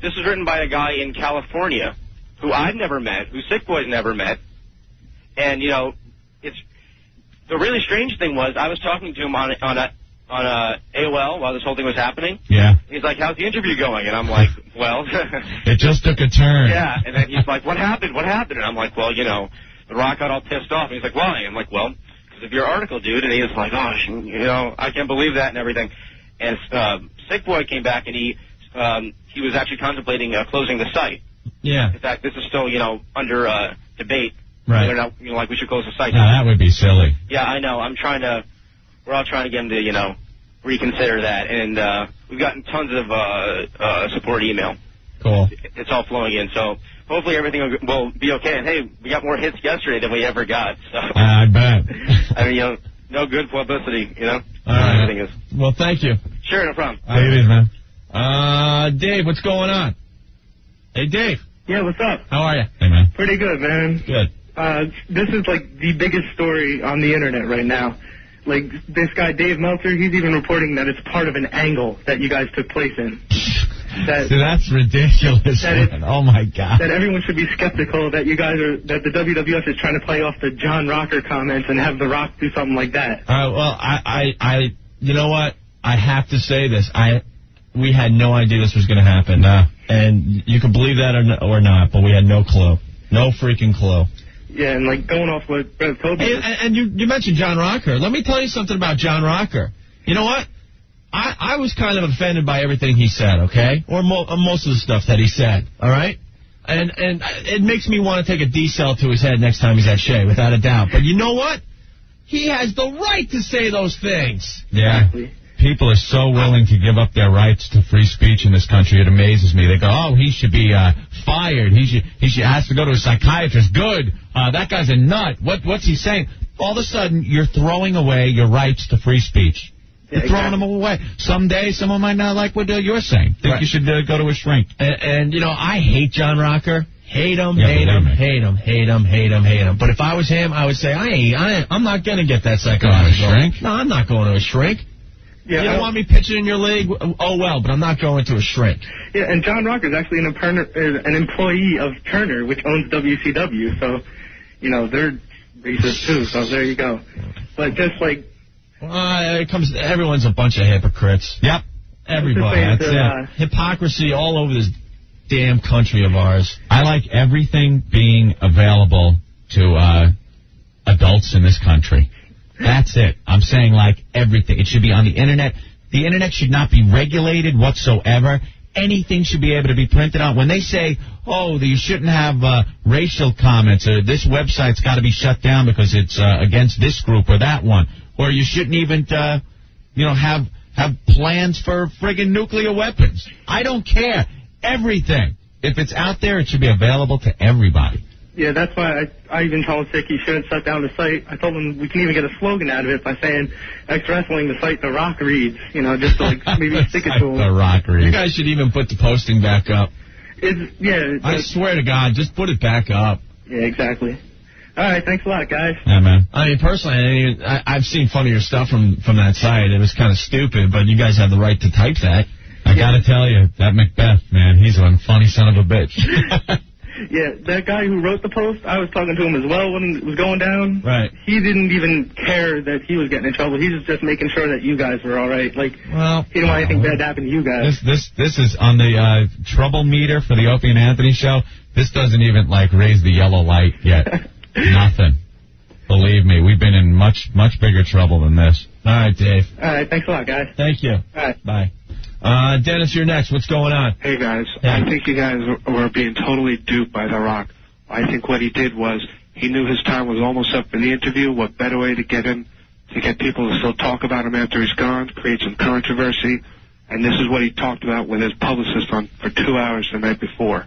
This was written by a guy in California who I've never met, who Sick Boy's never met. And, it's the really strange thing was I was talking to him on AOL while this whole thing was happening. Yeah. He's like, how's the interview going? And I'm like, well. It just took a turn. Yeah. And then he's like, what happened? What happened? And I'm like, well, The Rock got all pissed off. And he's like, why? I'm like, well, because of your article, dude. And he was like, oh, I can't believe that and everything. And Sick Boy came back and he was actually contemplating closing the site. Yeah. In fact, this is still, under debate. Right. They're not, we should close the site. No, that would be silly. Yeah, I know. We're all trying to get him to, reconsider that. And we've gotten tons of support email. Cool. It's all flowing in. So hopefully everything will be okay. And, hey, we got more hits yesterday than we ever got. So I bet. I mean, no good publicity, All right. Everything is. Well, thank you. Sure, no problem. Take it easy, man. Dave, what's going on? Hey, Dave. Yeah, what's up? How are you? Hey, man. Pretty good, man. Good. This is, the biggest story on the Internet right now. This guy, Dave Meltzer, he's even reporting that it's part of an angle that you guys took place in. That's ridiculous, man. Oh, my God. That everyone should be skeptical that that the WWF is trying to play off the John Rocker comments and have The Rock do something like that. Well, I you know what? I have to say this. We had no idea this was going to happen. And you can believe that or not, but we had no clue. No freaking clue. Yeah, and going off what Rev Toby... Hey, and you mentioned John Rocker. Let me tell you something about John Rocker. You know what? I was kind of offended by everything he said, okay? Or most of the stuff that he said, all right? And it makes me want to take a D-cell to his head next time he's at Shea, without a doubt. But you know what? He has the right to say those things. Yeah. People are so willing to give up their rights to free speech in this country. It amazes me. They go, oh, he should be fired. He has to go to a psychiatrist. Good. That guy's a nut. What's he saying? All of a sudden, you're throwing away your rights to free speech. You're throwing them away. Someday, someone might not like what you're saying. Think you should go to a shrink. And, you know, I hate John Rocker. Hate him, hate him, hate him, hate him, hate him, hate him. But if I was him, I would say, I'm not going to get that psychological. Shrink? No, I'm not going to a shrink. Yeah, you don't want me pitching in your league? Oh, well, but I'm not going to a shrink. Yeah, and John Rocker is actually an employee of Turner, which owns WCW. So, you know, they're racist, too. So there you go. But just like... everyone's a bunch of hypocrites. Yep. Everybody. That's it. Hypocrisy all over this damn country of ours. I like everything being available to adults in this country. That's it. I'm saying like everything. It should be on the Internet. The Internet should not be regulated whatsoever. Anything should be able to be printed out. When they say, you shouldn't have racial comments, or this website's got to be shut down because it's against this group or that one, or you shouldn't even, have plans for friggin' nuclear weapons. I don't care. Everything. If it's out there, it should be available to everybody. Yeah, that's why I even told Sick he shouldn't shut down the site. I told him we can even get a slogan out of it by saying X-Wrestling, the site The Rock reads, just to maybe stick it to him. The Rock reads. You guys should even put the posting back up. I swear to God, just put it back up. Yeah, exactly. All right, thanks a lot, guys. Yeah, man. I mean, personally, I've seen funnier stuff from that site. It was kind of stupid, but you guys have the right to type that. I gotta tell you, that Macbeth, man, he's one funny son of a bitch. Yeah, that guy who wrote the post, I was talking to him as well when it was going down. Right. He didn't even care that he was getting in trouble. He was just making sure that you guys were all right. Like, he didn't want anything bad to happen to you guys. This is on the trouble meter for the Opie and Anthony show. This doesn't even, raise the yellow light yet. Nothing. Believe me, we've been in much, much bigger trouble than this. All right, Dave. All right, thanks a lot, guys. Thank you. All right. Bye. Dennis, you're next. What's going on? Hey, guys. I think you guys were being totally duped by The Rock. I think what he did was he knew his time was almost up for the interview. What better way to get people to still talk about him after he's gone, create some controversy. And this is what he talked about with his publicist on for 2 hours the night before.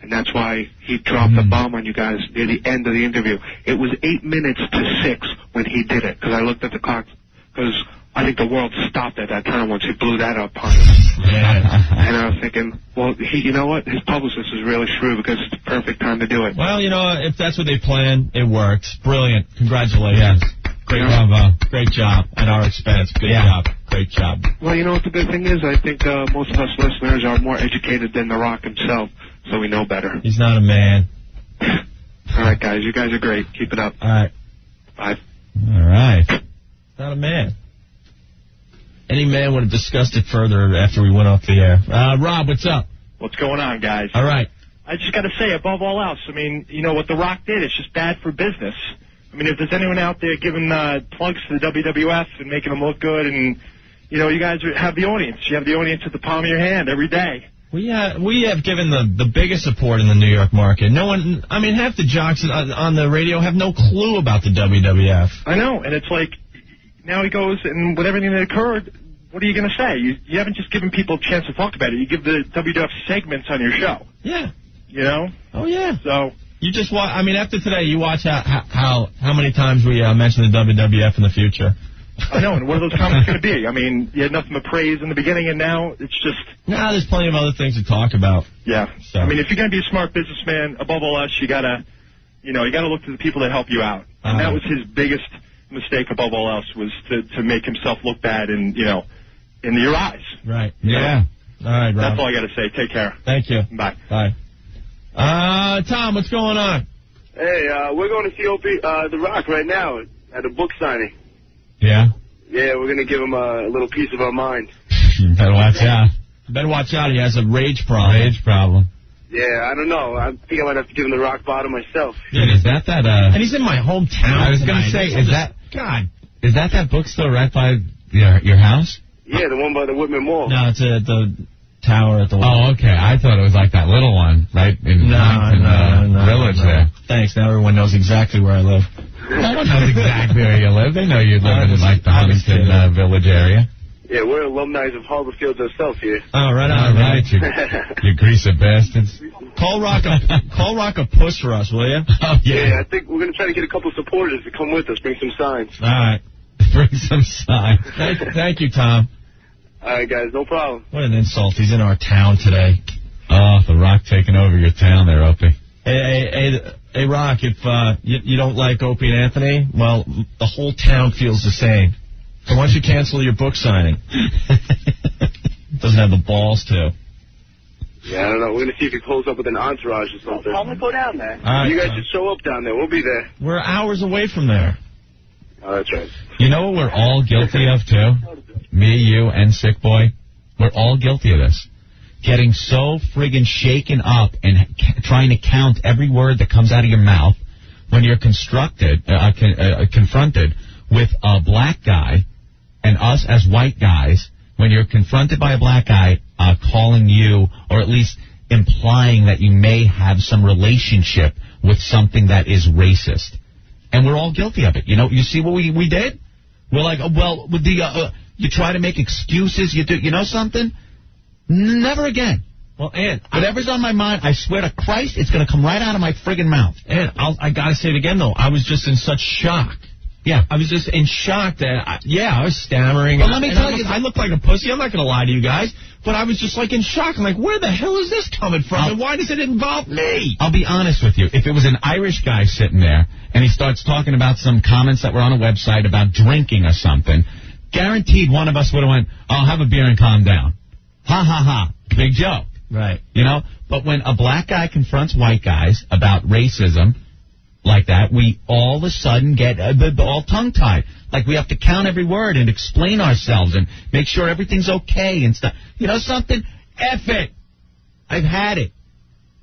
And that's why he dropped the bomb on you guys near the end of the interview. It was 8 minutes to 6 when he did it, because I looked at the clock, because I think the world stopped at that time once he blew that up on us. Yeah. And I was thinking, well, you know what? His publicist is really shrewd because it's the perfect time to do it. Well, if that's what they planned, it worked. Brilliant. Congratulations. Yeah. Great job. Great job. At our expense. Good job. Great job. Well, you know what the good thing is? I think most of us listeners are more educated than The Rock himself, so we know better. He's not a man. All right, guys. You guys are great. Keep it up. All right. Bye. All right. Not a man. Any man would have discussed it further after we went off the air. Rob, what's up? What's going on, guys? All right. I just got to say, above all else, I mean, what The Rock did, it's just bad for business. I mean, if there's anyone out there giving plugs to the WWF and making them look good, and, you guys have the audience. You have the audience at the palm of your hand every day. We have given the biggest support in the New York market. No one, half the jocks on the radio have no clue about the WWF. I know, and it's like, now he goes, and with everything that occurred, what are you going to say? You haven't just given people a chance to talk about it. You give the WWF segments on your show. Yeah. Oh, yeah. So you just watch. After today, you watch how many times we mention the WWF in the future. I know, and what are those comments going to be? You had nothing but praise in the beginning, and now it's just... Nah, there's plenty of other things to talk about. Yeah. So. If you're going to be a smart businessman, above all else, you got to look to the people that help you out. And that was his biggest mistake, above all else, was to make himself look bad in your eyes. Right. Yeah. All right, Rob. That's all I got to say. Take care. Thank you. Bye. Bye. Tom, what's going on? Hey, we're going to see Opie, The Rock right now at a book signing. Yeah? Yeah, we're going to give him a little piece of our mind. You better watch out. Better watch out. He has a rage problem. Yeah, I don't know. I think I might have to give him the rock bottom myself. Yeah, is that And he's in my hometown. I was going to say, is that bookstore right by your house? Yeah, the one by the Whitman Mall. No, it's at the tower at the... Oh, okay. I thought it was like that little one, right in the village there. Thanks. Now everyone knows exactly where I live. No one knows exactly where you live. They know you live in the Huntington Village area. Yeah, we're alumni of Harbor Fields ourselves here. Oh, right on. All right, you greaser bastards. Call Rock a push for us, will you? Oh, yeah, I think we're going to try to get a couple supporters to come with us, bring some signs. All right. bring some signs. Thank you, Tom. All right, guys, no problem. What an insult. He's in our town today. Oh, the Rock taking over your town there, Opie. Hey, Rock, if you don't like Opie and Anthony, well, the whole town feels the same. So why don't you cancel your book signing? Doesn't have the balls to. Yeah, I don't know. We're going to see if he pulls up with an entourage or something. Tell him to go down there. Right, you guys should show up down there. We'll be there. We're hours away from there. Oh, that's right. You know what we're all guilty of, too? Me, you, and Sick Boy? We're all guilty of this. Getting so friggin' shaken up and trying to count every word that comes out of your mouth when you're confronted with a black guy and us as white guys, when you're confronted by a black guy calling you, or at least implying that you may have some relationship with something that is racist. And we're all guilty of it. You know, you see what we did? We're like, well, with the you try to make excuses. You do, you know something? Never again. Well, and whatever's on my mind, I swear to Christ, it's going to come right out of my friggin' mouth. And I got to say it again, though. I was just in such shock. Yeah, I was just in shock that, I was stammering. But let me tell you, I look like a pussy. I'm not going to lie to you guys. But I was just like in shock. I'm like, where the hell is this coming from? And why does it involve me? I'll be honest with you. If it was an Irish guy sitting there and he starts talking about some comments that were on a website about drinking or something, guaranteed one of us would have went, I'll have a beer and calm down. Ha, ha, ha. Big joke. Right. You know? But when a black guy confronts white guys about racism like that, we all of a sudden get all tongue-tied. Like we have to count every word and explain ourselves and make sure everything's okay and stuff. You know something? F it. I've had it.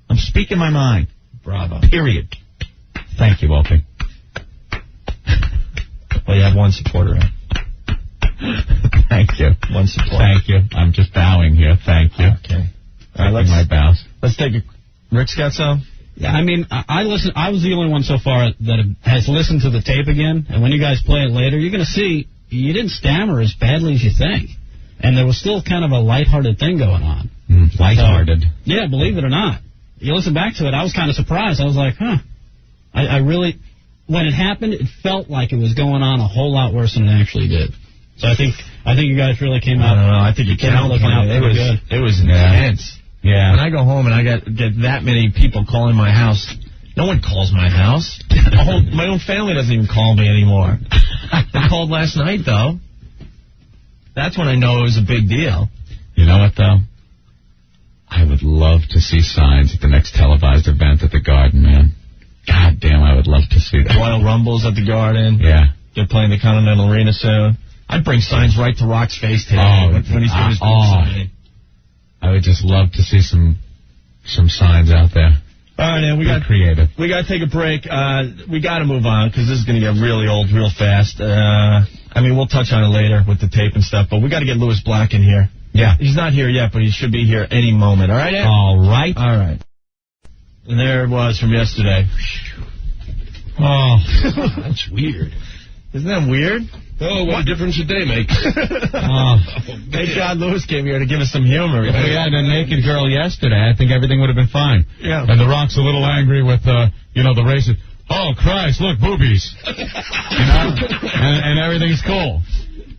I'm speaking my mind. Bravo. Period. Thank you, Opie. Well, you have one supporter. Thank you. One supporter. Thank you. I'm just bowing here. Thank you. Okay. All right, my bows. Let's take a... Rick's got some? Yeah, I mean, I was the only one so far that has listened to the tape again. And when you guys play it later, you're going to see you didn't stammer as badly as you think. And there was still kind of a lighthearted thing going on. Lighthearted. Yeah, believe it or not. You listen back to it, I was kind of surprised. I was like, huh. I really, when it happened, it felt like it was going on a whole lot worse than it actually did. So I think you guys really came out. I don't know. I think you came out looking out pretty good. It was intense. Yeah. When I go home and I get that many people calling my house, no one calls my house. My own family doesn't even call me anymore. They called last night, though. That's when I know it was a big deal. You know what, though? I would love to see signs at the next televised event at the Garden, man. God damn, I would love to see that. Royal Rumbles at the Garden. Yeah. They're playing the Continental Arena soon. I'd bring signs right to Rock's face today when he's doing his signing. I would just love to see some signs out there. All right, man, we got creative. We got to take a break. We got to move on because this is going to get really old real fast. I mean, we'll touch on it later with the tape and stuff, but we got to get Lewis Black in here. Yeah. He's not here yet, but he should be here any moment. All right, Ed? All right. All right. And there it was from yesterday. Oh, that's weird. Isn't that weird? Oh, what a difference a day makes. Thank God Lewis came here to give us some humor. If we had a naked girl yesterday, I think everything would have been fine. Yeah. And The Rock's a little angry with, the racist. Oh, Christ, look, boobies. And everything's cool.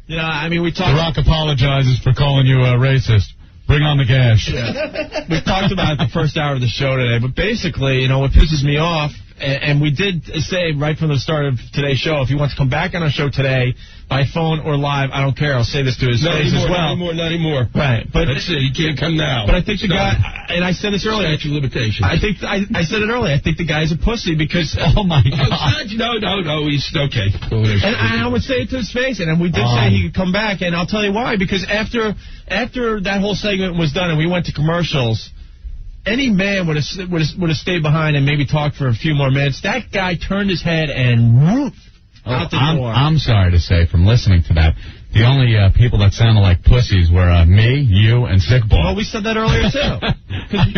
You know, I mean, we talked... The Rock apologizes for calling you a racist. Bring on the gash. Yeah. We talked about it the first hour of the show today, but basically, what pisses me off, and we did say right from the start of today's show, if he wants to come back on our show today, by phone or live, I don't care. I'll say this to his face as well. Not anymore. Right. But that's it. He can't come now. But I think the guy, and I said this earlier. Statute of limitations. I said it earlier. I think the guy's a pussy because, oh my God. No, he's okay. And I would say it to his face, and we did say he could come back, and I'll tell you why. Because after that whole segment was done and we went to commercials, any man would have stayed behind and maybe talked for a few more minutes. That guy turned his head and woof. Out the door. I'm sorry to say, from listening to that, the only people that sounded like pussies were me, you, and Sick Boy. Well, we said that earlier, too. Because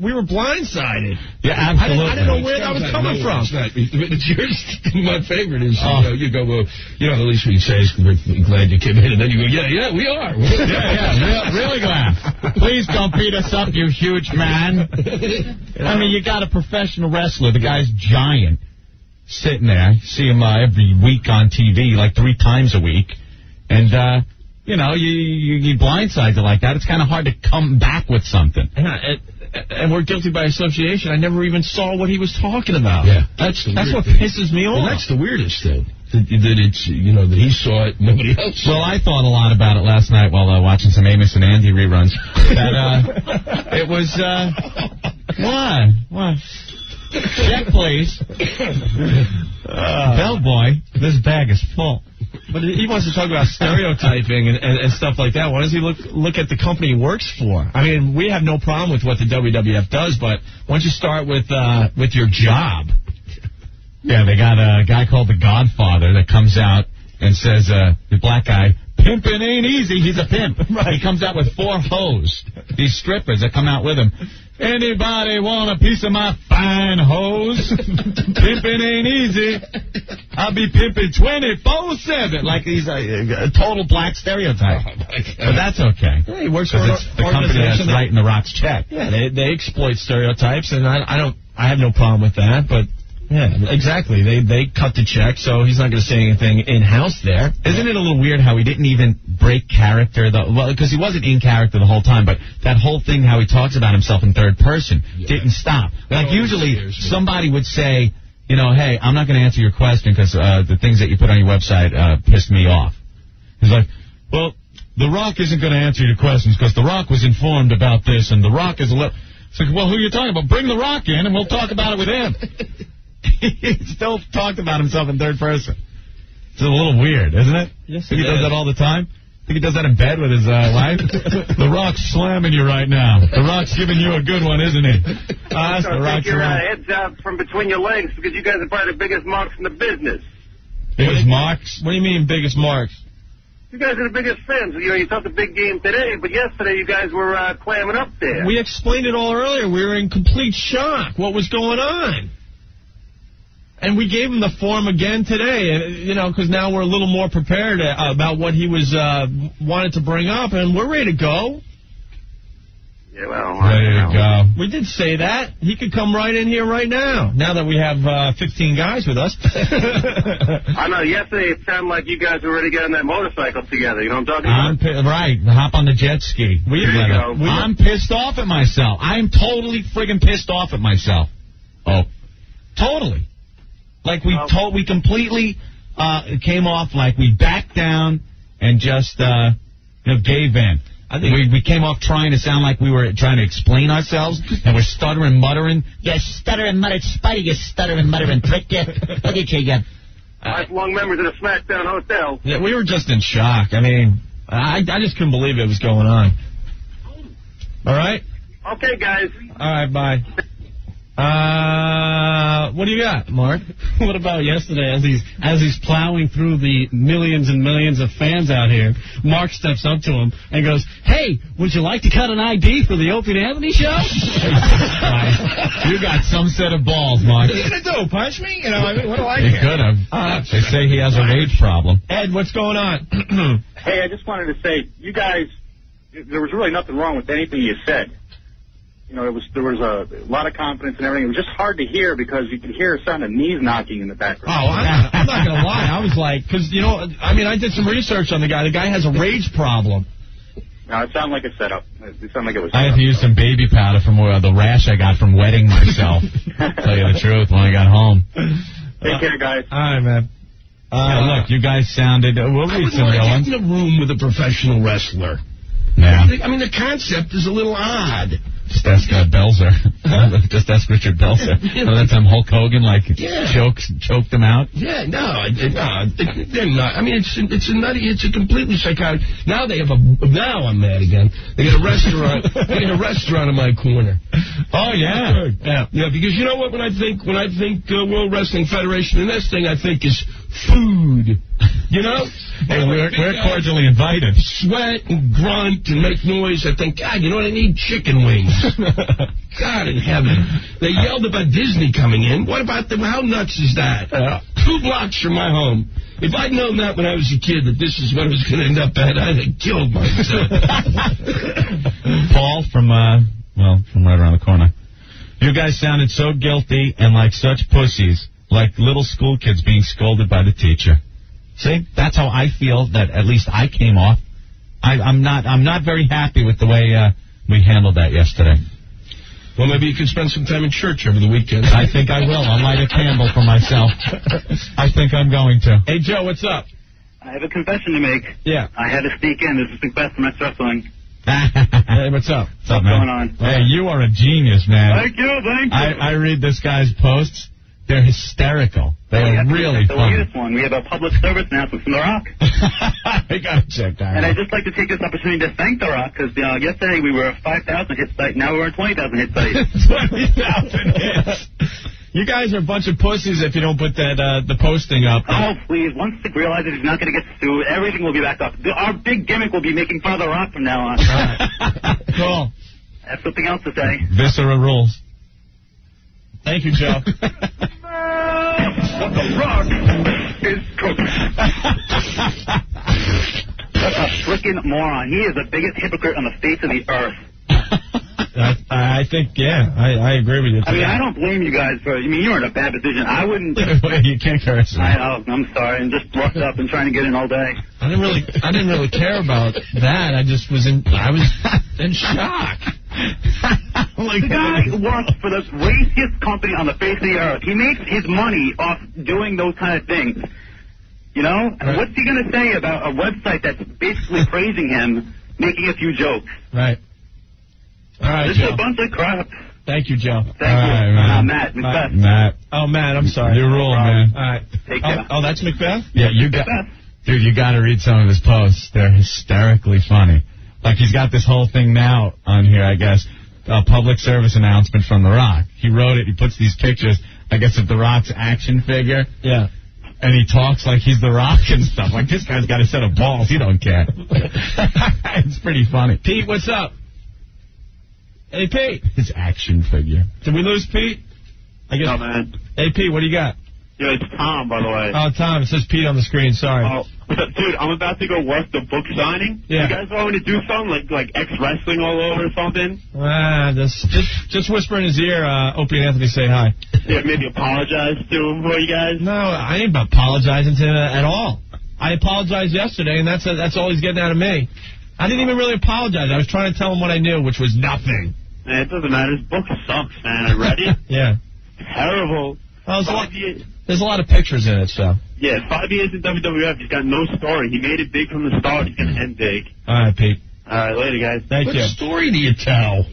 we were blindsided. Yeah, absolutely. I didn't know where that was coming from. It's yours. My favorite is, you go, well, at least we say, we're glad you came in. And then you go, yeah, we are. Really glad. Please don't beat us up, you huge man. I mean, you got a professional wrestler. The guy's giant. sitting there. See him every week on TV, like 3 times a week. And, you know, you blindsided like that. It's kind of hard to come back with something. And we're guilty by association. I never even saw what he was talking about. Yeah, that's what pisses me off. Well, that's the weirdest thing. That it's, you know, that he saw it, nobody else saw it. Well, I thought a lot about it last night while watching some Amos and Andy reruns. That it was what? Check, please. Bellboy, this bag is full. But he wants to talk about stereotyping and stuff like that. Why does he look at the company he works for? I mean, we have no problem with what the WWF does, but once you start with your job. Yeah, they got a guy called the Godfather that comes out and says, the black guy, pimping ain't easy, he's a pimp. Right. He comes out with 4 hoes, these strippers that come out with him. Anybody want a piece of my fine hose? Pimping ain't easy. I'll be pimping 24/7. Like he's a total black stereotype. Oh, but that's okay. Yeah, he works for it's the company that's writing the Rock's check. Yeah, they exploit stereotypes, and I have no problem with that, but... Yeah, exactly. They cut the check, so he's not going to say anything in-house there. Isn't it a little weird how he didn't even break character? Well, because he wasn't in character the whole time, but that whole thing how he talks about himself in third person didn't stop. Like usually somebody would say, you know, hey, I'm not going to answer your question because the things that you put on your website pissed me off. He's like, well, The Rock isn't going to answer your questions because The Rock was informed about this, and The Rock is a little... It's like, well, who are you talking about? Bring The Rock in, and we'll talk about it with him. He still talked about himself in third person. It's a little weird, isn't it? Yes, Think he does that all the time? Think he does that in bed with his wife? The Rock's slamming you right now. The Rock's giving you a good one, isn't he? So take your heads out from between your legs because you guys are probably the biggest marks in the business. Biggest marks? What do you mean biggest marks? You guys are the biggest fans. You know, you thought the big game today, but yesterday you guys were clamming up there. We explained it all earlier. We were in complete shock. What was going on? And we gave him the form again today, and you know, because now we're a little more prepared about what he was wanted to bring up, and we're ready to go. Yeah, well, ready to go. We did say that. He could come right in here right now. Now that we have 15 guys with us. I know. Yesterday it sounded like you guys were ready to get on that motorcycle together. You know what I'm talking about? Right. Hop on the jet ski. I'm pissed off at myself. I'm totally friggin' pissed off at myself. Oh, totally. Like we completely came off like we backed down and just gave in. I think we came off trying to sound like we were trying to explain ourselves, and we're stuttering, muttering. You stuttering, muttering, Spidey, you stuttering, muttering prick. Look at you again. Lifelong members of the SmackDown Hotel. Yeah, we were just in shock. I mean, I just couldn't believe it was going on. All right? Okay, guys. All right, bye. What do you got, Mark? What about yesterday as he's plowing through the millions and millions of fans out here, Mark steps up to him and goes, hey, would you like to cut an ID for the Opie and Anthony show? You got some set of balls, Mark. What are you going to do, punch me? You know, I mean, what do I He could have. They say he has a rage problem. Ed, what's going on? Hey, I just wanted to say, you guys, there was really nothing wrong with anything you said. You know, there was a lot of confidence and everything. It was just hard to hear because you could hear a sound of knees knocking in the background. Oh, I'm not going to lie. I was like, because, you know, I mean, I did some research on the guy. The guy has a rage problem. No, it sounded like a setup. It sounded like it was I had to use some baby powder from the rash I got from wetting myself. Tell you the truth, when I got home. Take care, guys. All right, man. Look, you guys sounded... We'll read some real ones. I wouldn't want to get in a room with a professional wrestler. Yeah. I mean, the concept is a little odd. Just ask Belzer. Just ask Richard Belzer. That time Hulk Hogan choked him out. Yeah, no, they're not. I mean, it's a nutty. It's a completely psychotic. Now they have now I'm mad again. They got a restaurant. They got a restaurant in my corner. Oh yeah. Yeah. Because you know what? When I think World Wrestling Federation and this thing, I think is food. You know? Hey, we're cordially invited. Sweat and grunt and make noise. I think, God, you know what? I need chicken wings. God in heaven. They yelled about Disney coming in. What about them? How nuts is that? 2 blocks from my home. If I'd known that when I was a kid, that this is what it was going to end up at, I'd have killed myself. Paul from right around the corner. You guys sounded so guilty and like such pussies Like little school kids being scolded by the teacher. See, that's how I feel that at least I came off. I'm not very happy with the way we handled that yesterday. Well, maybe you can spend some time in church over the weekend. I think I will. I'll light a candle for myself. I think I'm going to. Hey, Joe, what's up? I have a confession to make. Yeah. I had to sneak in. This is Macbeth from X Wrestling. Hey, what's up? What's up, going man? on? Hey, you are a genius, man. Thank you. I read this guy's posts. They're hysterical. They're really the funny. latest one. We have a public service announcement from The Rock. I gotta check that And out. I'd just like to take this opportunity to thank The Rock, because yesterday we were a 5,000 hit site, now we're a 20,000 hit site. 20,000 hits. You guys are a bunch of pussies if you don't put that the posting up. Oh, please. Once Stick realizes he's not going to get sued, everything will be back up. Our big gimmick will be making fun of The Rock from now on. Cool. I have something else to say. Viscera rules. Thank you, Joe. What The Rock is cooking. What a freaking moron. He is the biggest hypocrite on the face of the earth. I think, yeah, I agree with you. I mean, I don't blame you guys for, you're in a bad position. I wouldn't. You can't curse. I'm sorry. I'm just roughed up and trying to get in all day. I didn't really care about that. I was in shock. The guy works for the raciest company on the face of the earth. He makes his money off doing those kind of things. You know? Right. What's he going to say about a website that's basically praising him, making a few jokes? Right. All right, This Joe. is a bunch of crap. Thank you, Joe. Thank you. Right, Matt, Macbeth. Matt. Oh, Matt, I'm sorry. You rule, man. All right. Take care. Oh, that's Macbeth? Yeah, dude, you got to read some of his posts. They're hysterically funny. Like, he's got this whole thing now on here, I guess, a public service announcement from The Rock. He wrote it. He puts these pictures, I guess, of The Rock's action figure. Yeah. And he talks like he's The Rock and stuff. Like, this guy's got a set of balls. He don't care. It's pretty funny. Pete, what's up? Hey, Pete. His action figure. Did we lose Pete? I guess. No, man. Hey, Pete, what do you got? Yeah, it's Tom, by the way. Oh, Tom. It says Pete on the screen. Sorry. Oh, dude, I'm about to go work the book signing. Yeah. You guys want me to do something like X-Wrestling all over or something? Just whisper in his ear, Opie and Anthony say hi. Yeah, maybe apologize to him for you guys? No, I ain't apologizing to him at all. I apologized yesterday, and that's all he's getting out of me. I didn't even really apologize. I was trying to tell him what I knew, which was nothing. Man, it doesn't matter. His book sucks, man. I read it. Yeah. Terrible. Well, there's a lot of pictures in it, so. Yeah, 5 years in WWF. He's got no story. He made it big from the start. He's going to end big. All right, Pete. All right, later, guys. Thank you. What story do you tell?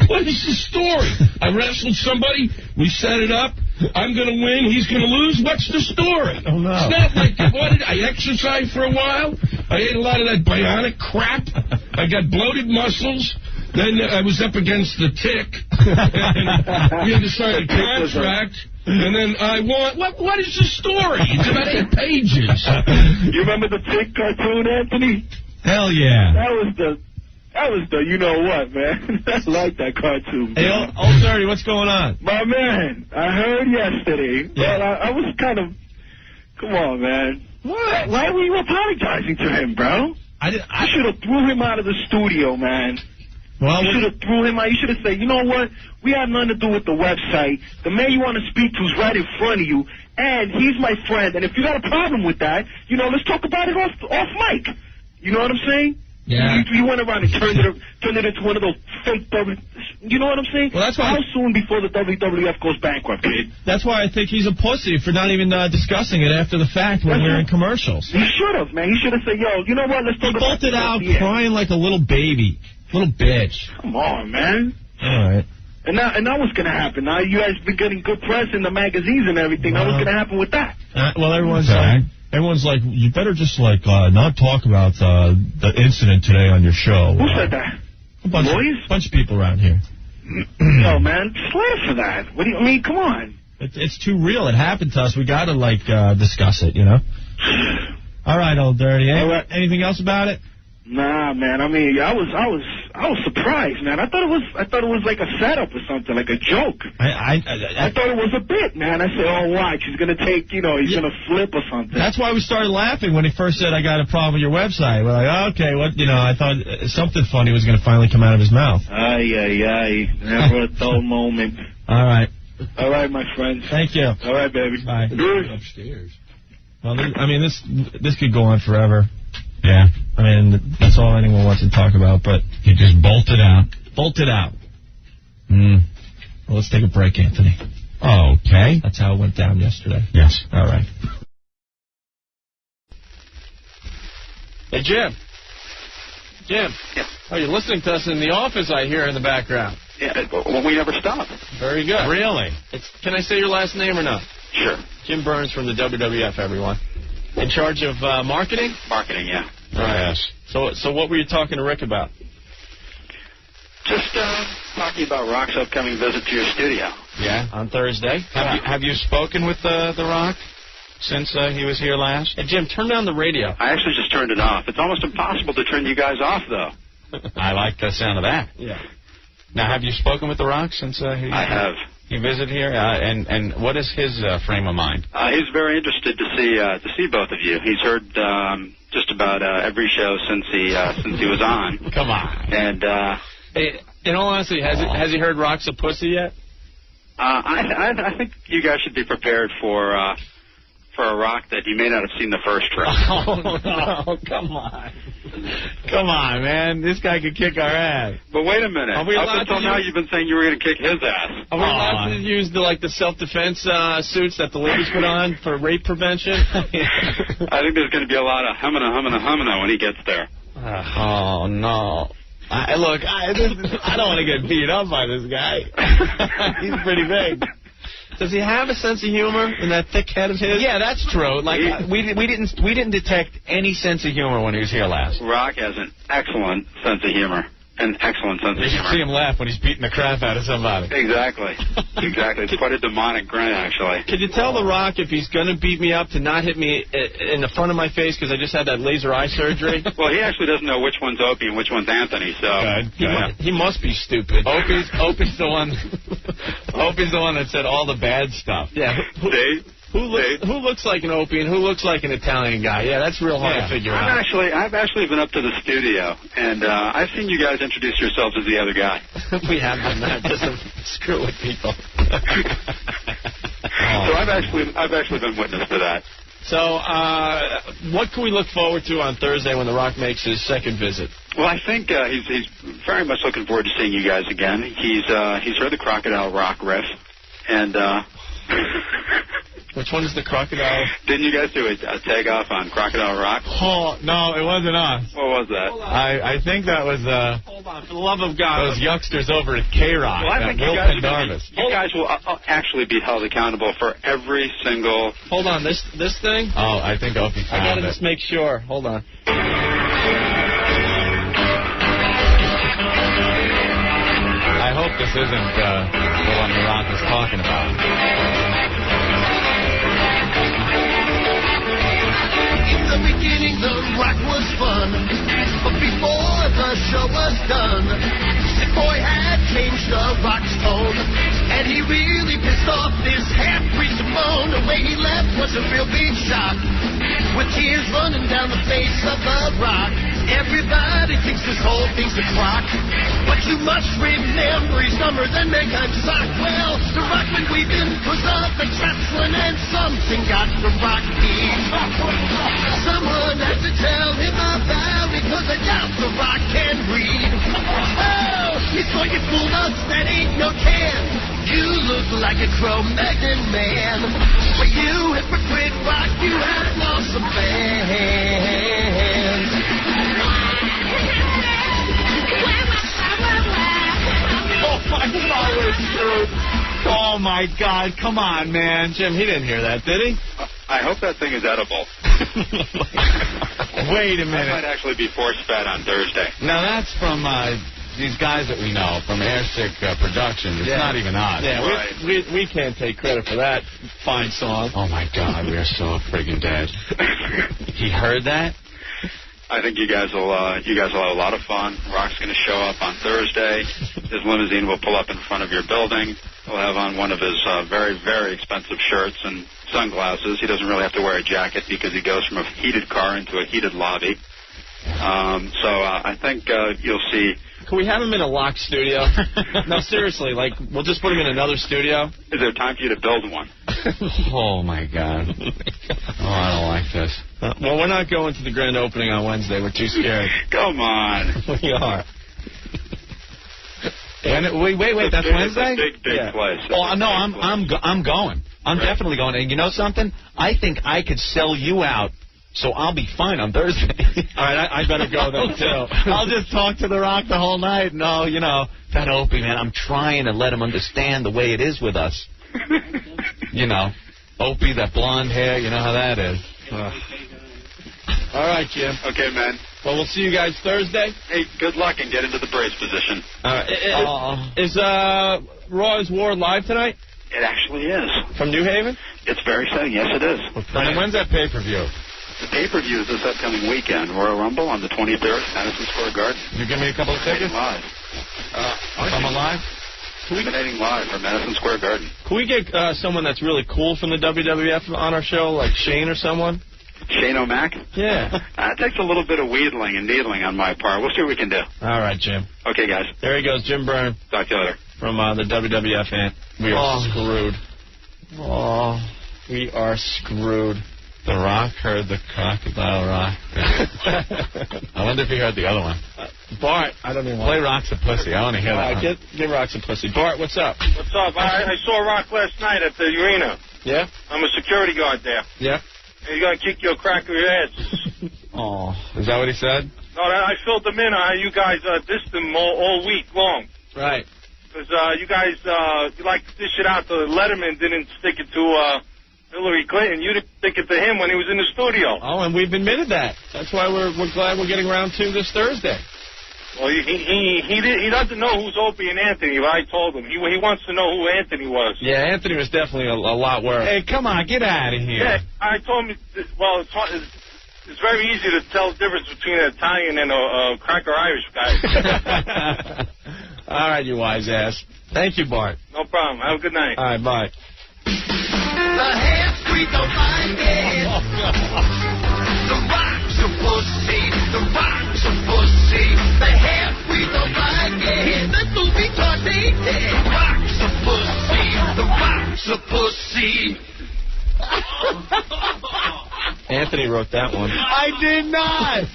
What is the story? I wrestled somebody. We set it up. I'm going to win. He's going to lose. What's the story? Oh, no. It's not like I exercised for a while. I ate a lot of that bionic crap. I got bloated muscles. Then I was up against the Tick. And we had to sign a contract. And then I won. What is the story? It's about 8 pages. You remember the Tick cartoon, Anthony? Hell yeah. That was the you know what, man. I like that cartoon. Hey, old Dirty, what's going on? My man, I heard yesterday. Yeah. Well, I was kind of. Come on, man. What? Why were you apologizing to him, bro? I should have threw him out of the studio, man. Well, you should have threw him out. You should have said, you know what? We have nothing to do with the website. The man you want to speak to is right in front of you, and he's my friend. And if you got a problem with that, let's talk about it off mic. You know what I'm saying? Yeah. You went around and turned it into one of those fake you know what I'm saying? Well, that's why. How soon before the WWF goes bankrupt, kid? That's why I think he's a pussy for not even discussing it after the fact when we're in commercials. He should have, man. He should have said, yo, you know what? Let's talk about it out crying like a little baby. Little bitch. Come on, man. All right. And now what's going to happen? Now you guys been getting good press in the magazines and everything. Now what's going to happen with that? Well, everyone's like, you better just not talk about the incident today on your show. Who said that? A bunch of people around here. No, man, slap for that. What do you mean? Come on. It's too real. It happened to us. We got to discuss it. All right, old Dirty. Anything else about it? Nah, man. I mean, I was surprised, man. I thought it was like a setup or something, like a joke. I thought it was a bit, man. I said, oh, watch, he's gonna take, he's gonna flip or something. That's why we started laughing when he first said, I got a problem with your website. We're like, okay, what? I thought something funny was gonna finally come out of his mouth. Ay, never a dull moment. All right. All right, my friend. Thank you. All right, baby. Bye. Upstairs. Well, this could go on forever. Yeah. I mean, that's all anyone wants to talk about, but... He just bolted out. Bolted out. Mm. Well, let's take a break, Anthony. Okay. That's how it went down yesterday. Yes. All right. Hey, Jim. Jim. Yeah. Oh, you're listening to us in the office, I hear, in the background. Yeah, well, we never stop. Very good. Really? Can I say your last name or not? Sure. Jim Burns from the WWF, everyone. In charge of marketing? Marketing, yeah. Yes. So what were you talking to Rick about? Just talking about Rock's upcoming visit to your studio. Yeah, on Thursday. Have you spoken with The Rock since he was here last? Hey, Jim, turn down the radio. I actually just turned it off. It's almost impossible to turn you guys off, though. I like the sound of that. Yeah. Now, have you spoken with The Rock since I have. He visited here? And what is his frame of mind? He's very interested to see both of you. He's heard just about every show since he was on. Come on. And hey, in all honesty, has he heard Rock's a pussy yet? I think you guys should be prepared for a Rock that you may not have seen the first round. Oh, no, come on. Come on, man. This guy could kick our ass. But wait a minute. Are we Up allowed until to now, use... you've been saying you were going to kick his ass. Are we allowed to use the self-defense suits that the ladies put on for rape prevention? I think there's going to be a lot of humming when he gets there. Oh, no. I don't want to get beat up by this guy. He's pretty big. Does he have a sense of humor in that thick head of his? Yeah, that's true. Like we didn't detect any sense of humor when he was here last. Rock has an excellent sense of humor. An excellent sense of You should humor. see him laugh when he's beating the crap out of somebody. Exactly. It's quite a demonic grin, actually. Could you tell The Rock if he's going to beat me up to not hit me in the front of my face because I just had that laser eye surgery? Well, he actually doesn't know which one's Opie and which one's Anthony, so... He must be stupid. Opie's the one. Opie's the one that said all the bad stuff. Yeah. Who looks like an Opie and who looks like an Italian guy? Yeah, that's real hard to figure out. I've actually been up to the studio, and I've seen you guys introduce yourselves as the other guy. We have done that just to screw with people. So I've actually been witness to that. So what can we look forward to on Thursday when The Rock makes his second visit? Well, I think he's very much looking forward to seeing you guys again. He's heard the Crocodile Rock riff, and... Which one is the Crocodile? Didn't you guys do a takeoff on Crocodile Rock? Oh, no, it wasn't us. What was that? I think that was... Hold on, for the love of God. Those youngsters over at K-Rock. Well, I think you guys will actually be held accountable for every single... Hold on, this thing? Oh, I think Opie found I gotta just make sure. Hold on. I hope this isn't the one The Rock was talking about. In the beginning, The Rock was fun, but before the show was done, Sick Boy had changed The Rock's tone, and he really pissed off this half-breed Simone. The way he left was a real big shock, with tears running down the face of The Rock. Everybody thinks this whole thing's a crock, but you must remember he's dumber than mankind's sock. Well, The Rock been weeping cause of the wrestling, and something got The Rock beat. Someone has to tell him about it, cause I doubt The Rock can read. Oh, he thought you fooled us, that ain't no chance. You look like a Cro-Magnon man, but you hypocrite Rock, you have lost some fans. Oh, my God. Come on, man. Jim, he didn't hear that, did he? I hope that thing is edible. Wait a minute. That might actually be force-fed on Thursday. Now, that's from these guys that we know, from Airsick Productions. It's not even us. Yeah, right. we can't take credit for that fine song. Oh, my God. We are so friggin' dead. He heard that? I think you guys will have a lot of fun. Rock's going to show up on Thursday. His limousine will pull up in front of your building. He'll have on one of his very, very expensive shirts and sunglasses. He doesn't really have to wear a jacket because he goes from a heated car into a heated lobby. So I think you'll see Can we have him in a locked studio? No, seriously, like, we'll just put him in another studio. Is there time for you to build one? Oh, my God. Oh, I don't like this. Well, we're not going to the grand opening on Wednesday. We're too scared. Come on. We are. Wait, that's Wednesday? Big place. Oh, no, I'm going. I'm definitely going. And you know something? I think I could sell you out, so I'll be fine on Thursday. All right, I better go then, too. I'll just talk to The Rock the whole night. No, you know, that Opie, man, I'm trying to let him understand the way it is with us. You know, Opie, that blonde hair, you know how that is. All right, Jim. Okay, man. Well, we'll see you guys Thursday. Hey, good luck and get into the Braves position. Is Raw's War live tonight? It actually is. From New Haven? It's very exciting. Yes, it is. And when's that pay-per-view? The pay-per-view is this upcoming weekend. Royal Rumble on the 23rd, Madison Square Garden. You give me a couple of tickets? Live. I'm alive? Dominating live from Madison Square Garden. Can we get someone that's really cool from the WWF on our show, like Shane or someone? Shane O'Mac? Yeah. It takes a little bit of wheedling and needling on my part. We'll see what we can do. All right, Jim. Okay, guys. There he goes, Jim Byrne. Talk to you later. From the WWF, Ant. We are screwed. Oh, we are screwed. The Rock heard the crocodile rock. I wonder if he heard the other one. Bart, I don't even play Rock's a Pussy. I want to hear that one. Give Rock's a Pussy. Bart, what's up? What's up? I saw Rock last night at the arena. Yeah? I'm a security guard there. Yeah? He's going to kick your crack of your ass. Oh, is that what he said? No, I filled him in on how you guys dissed him all week long. Right. Because you guys, you like to dish it out to Letterman, didn't stick it to Hillary Clinton. You didn't stick it to him when he was in the studio. Oh, and we've admitted that. That's why we're glad we're getting round two this Thursday. Well, he doesn't know who's Opie and Anthony, but I told him. He wants to know who Anthony was. Yeah, Anthony was definitely a lot worse. Hey, come on, get out of here. Yeah, I told him, well, it's very easy to tell the difference between an Italian and a cracker Irish guy. All right, you wise ass. Thank you, Bart. No problem. Have a good night. All right, bye. The half-breed don't like it. The Rock's a pussy. The Rock's a pussy. The half-breed don't like it. The movie tornado. The Rock's a pussy. The Rock's a pussy. Anthony wrote that one. I did not.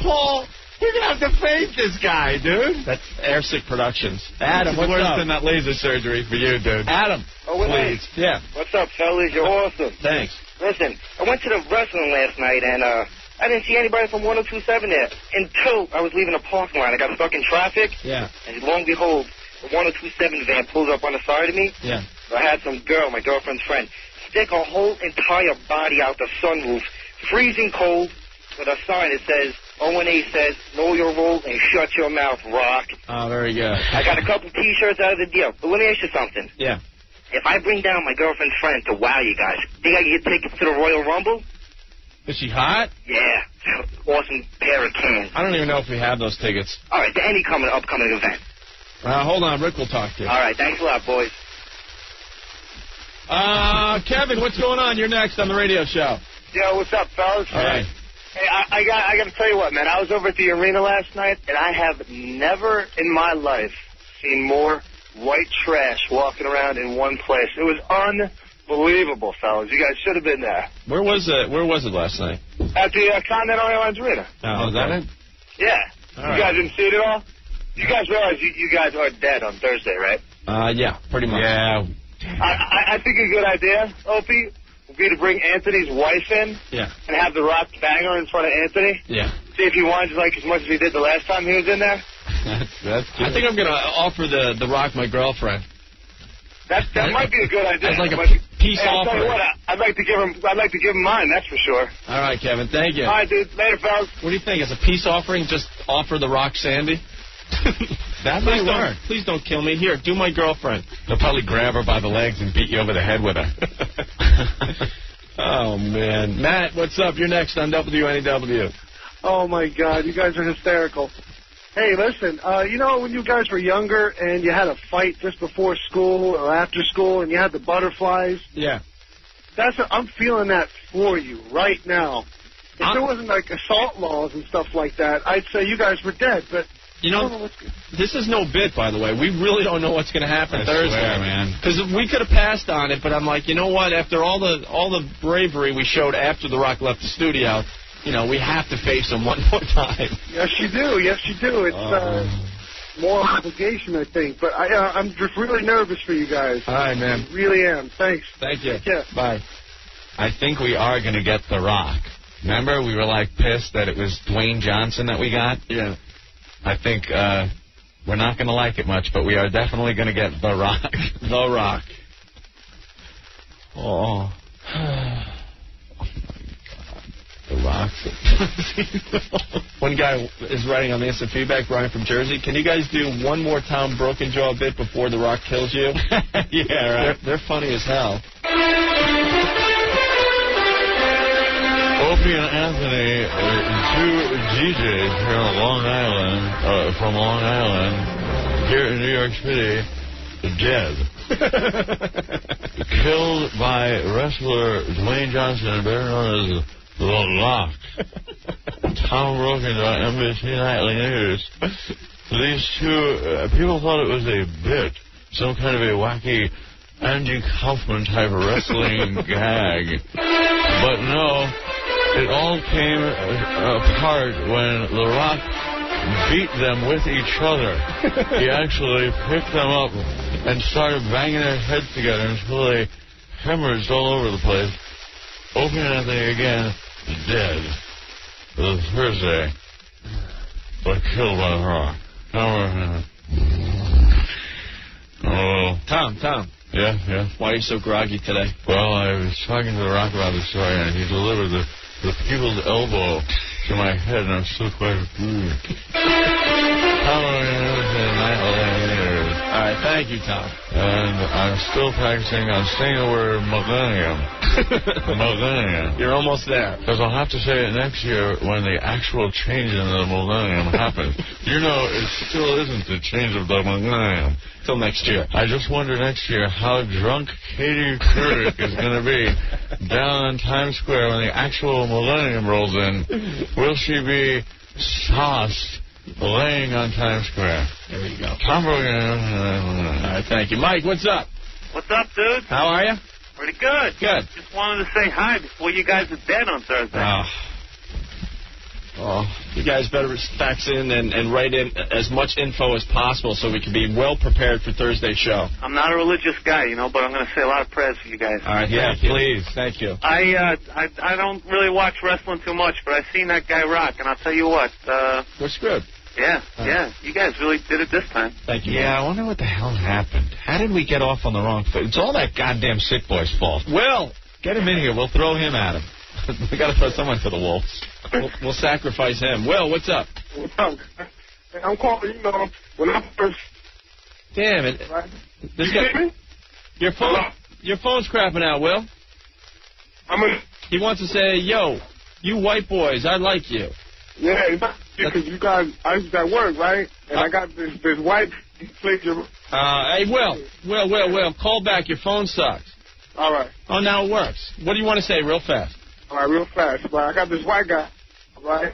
Paul, you're going to have to face this guy, dude. That's Airsick Productions. Adam, what's worse up? than that laser surgery for you, dude. Adam, please. Yeah. What's up, fellas? You're awesome. Thanks. Listen, I went to the wrestling last night, and I didn't see anybody from 102.7 there until I was leaving the parking lot. I got stuck in traffic. Yeah. And lo and behold, the 102.7 van pulls up on the side of me. Yeah. I had some girl, my girlfriend's friend, stick her whole entire body out the sunroof, freezing cold, with a sign that says, O&A says, know your role and shut your mouth, Rock. Oh, very good. I got a couple T-shirts out of the deal. But let me ask you something. Yeah. If I bring down my girlfriend's friend to wow you guys, think I can get tickets to the Royal Rumble? Is she hot? Yeah. Awesome pair of cans. I don't even know if we have those tickets. All right, to any upcoming event. Hold on, Rick will talk to you. All right, thanks a lot, boys. Kevin, what's going on? You're next on the radio show. Yo, what's up, fellas? All right. Hey, I got to tell you what, man. I was over at the arena last night, and I have never in my life seen more white trash walking around in one place. It was unbelievable, fellas. You guys should have been there. Where was it last night? At the Continental Airlines Arena. Oh, is that it? Yeah. All you guys didn't see it at all? You guys realize you guys are dead on Thursday, right? Yeah, pretty much. Yeah. I think a good idea, Opie, would be to bring Anthony's wife in. Yeah. And have the Rock bang her in front of Anthony. Yeah. See if he whines like as much as he did the last time he was in there. That's I think I'm going to offer the Rock my girlfriend. That might be a good idea. As like a peace I'll tell you offering. what, I'd like to give him mine, that's for sure. All right, Kevin. Thank you. All right, dude. Later, fellas. What do you think? As a peace offering, just offer the Rock Sandy? That might work. Please don't kill me. Here, do my girlfriend. They'll probably grab her by the legs and beat you over the head with her. Oh, man. Matt, what's up? You're next on WNEW. Oh, my God. You guys are hysterical. Hey, listen, you know when you guys were younger and you had a fight just before school or after school and you had the butterflies? Yeah. I'm feeling that for you right now. If there wasn't like assault laws and stuff like that, I'd say you guys were dead. But You know, this is no bit, by the way. We really don't know what's going to happen Thursday, swear, man. Because we could have passed on it, but I'm like, you know what? After all the bravery we showed after The Rock left the studio, you know, we have to face him one more time. Yes, you do. Yes, you do. It's more obligation, I think. But I'm just really nervous for you guys. All right, man. I really am. Thanks. Thank you. Yeah. Bye. I think we are going to get The Rock. Remember, we were like pissed that it was Dwayne Johnson that we got? Yeah. I think we're not going to like it much, but we are definitely going to get The Rock. The Rock. Oh. The Rock. One guy is writing on the instant feedback, Brian from Jersey. Can you guys do one more Tom Broken Jaw bit before The Rock kills you? Yeah, right. They're funny as hell. Opie and Anthony, two DJs here on Long Island, from Long Island, here in New York City, dead. Killed by wrestler Dwayne Johnson, better known as The Rock. Tom Broken on NBC Nightly News. These two, people thought it was a bit, some kind of a wacky Andy Kaufman type of wrestling gag. But no, it all came apart when The Rock beat them with each other. He actually picked them up and started banging their heads together until they hemorrhaged all over the place. Opie and Anthony again, dead. Thursday, but killed by The Rock. Tom. Yeah. Why are you so groggy today? Well, I was talking to The Rock about the story, and he delivered the people's elbow to my head, and I'm still quite... All right, thank you, Tom. And I'm still practicing on saying the word millennium. Millennium. You're almost there. Because I'll have to say it next year when the actual change in the millennium happens. You know, it still isn't the change of the millennium. Till next year. I just wonder next year how drunk Katie Couric is going to be down on Times Square when the actual millennium rolls in. Will she be sauced laying on Times Square? There you go. Tom Brogan. All right, thank you. Mike, what's up? What's up, dude? How are you? Pretty good. Good. Just wanted to say hi before you guys are dead on Thursday. You guys better fax in and write in as much info as possible so we can be well prepared for Thursday's show. I'm not a religious guy, but I'm going to say a lot of prayers for you guys. All right, yeah, please. Thank you. I don't really watch wrestling too much, but I've seen that guy rock, and I'll tell you what. We're screwed. Yeah. You guys really did it this time. Thank you. Yeah, I wonder what the hell happened. How did we get off on the wrong foot? It's all that goddamn sick boy's fault. Will, get him in here. We'll throw him at him. We got to throw someone to the wolves. We'll sacrifice him. Will, what's up? What's up? I'm calling, when I first... Damn it. Right? This guy, your phone's crapping out, Will. He wants to say, yo, you white boys, I like you. Yeah, because you guys, I was at work, right? And I got this white figure. Hey, Will, call back. Your phone sucks. All right. Oh, now it works. What do you want to say real fast? All right, real fast. But I got this white guy, all right?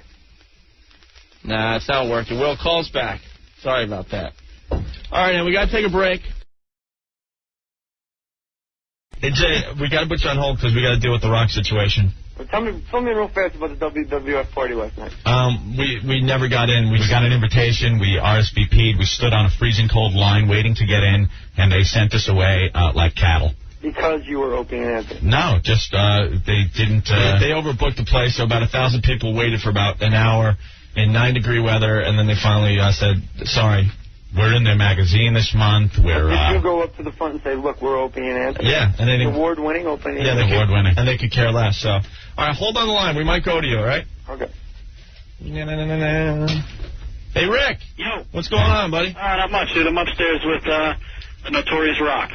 Nah, it's not working. Will, call us back. Sorry about that. All right, now we got to take a break. Hey, Jay, we got to put you on hold because we got to deal with the Rock situation. Well, tell me real fast about the WWF party last night. We never got in. We got an invitation. We RSVP'd. We stood on a freezing cold line waiting to get in, and they sent us away like cattle. Because you were Opie and Anthony? No, just they didn't. They overbooked the place, so about 1,000 people waited for about an hour in 9-degree weather, and then they finally said, sorry, we're in their magazine this month. Did you go up to the front and say, look, we're Opie and Anthony? Yeah. And they award-winning Opie and Anthony? Yeah, award-winning. And they could care less. So, all right, hold on the line. We might go to you, all right? Okay. Hey, Rick. Yo. What's going on, buddy? Not much, dude. I'm upstairs with the Notorious Rock.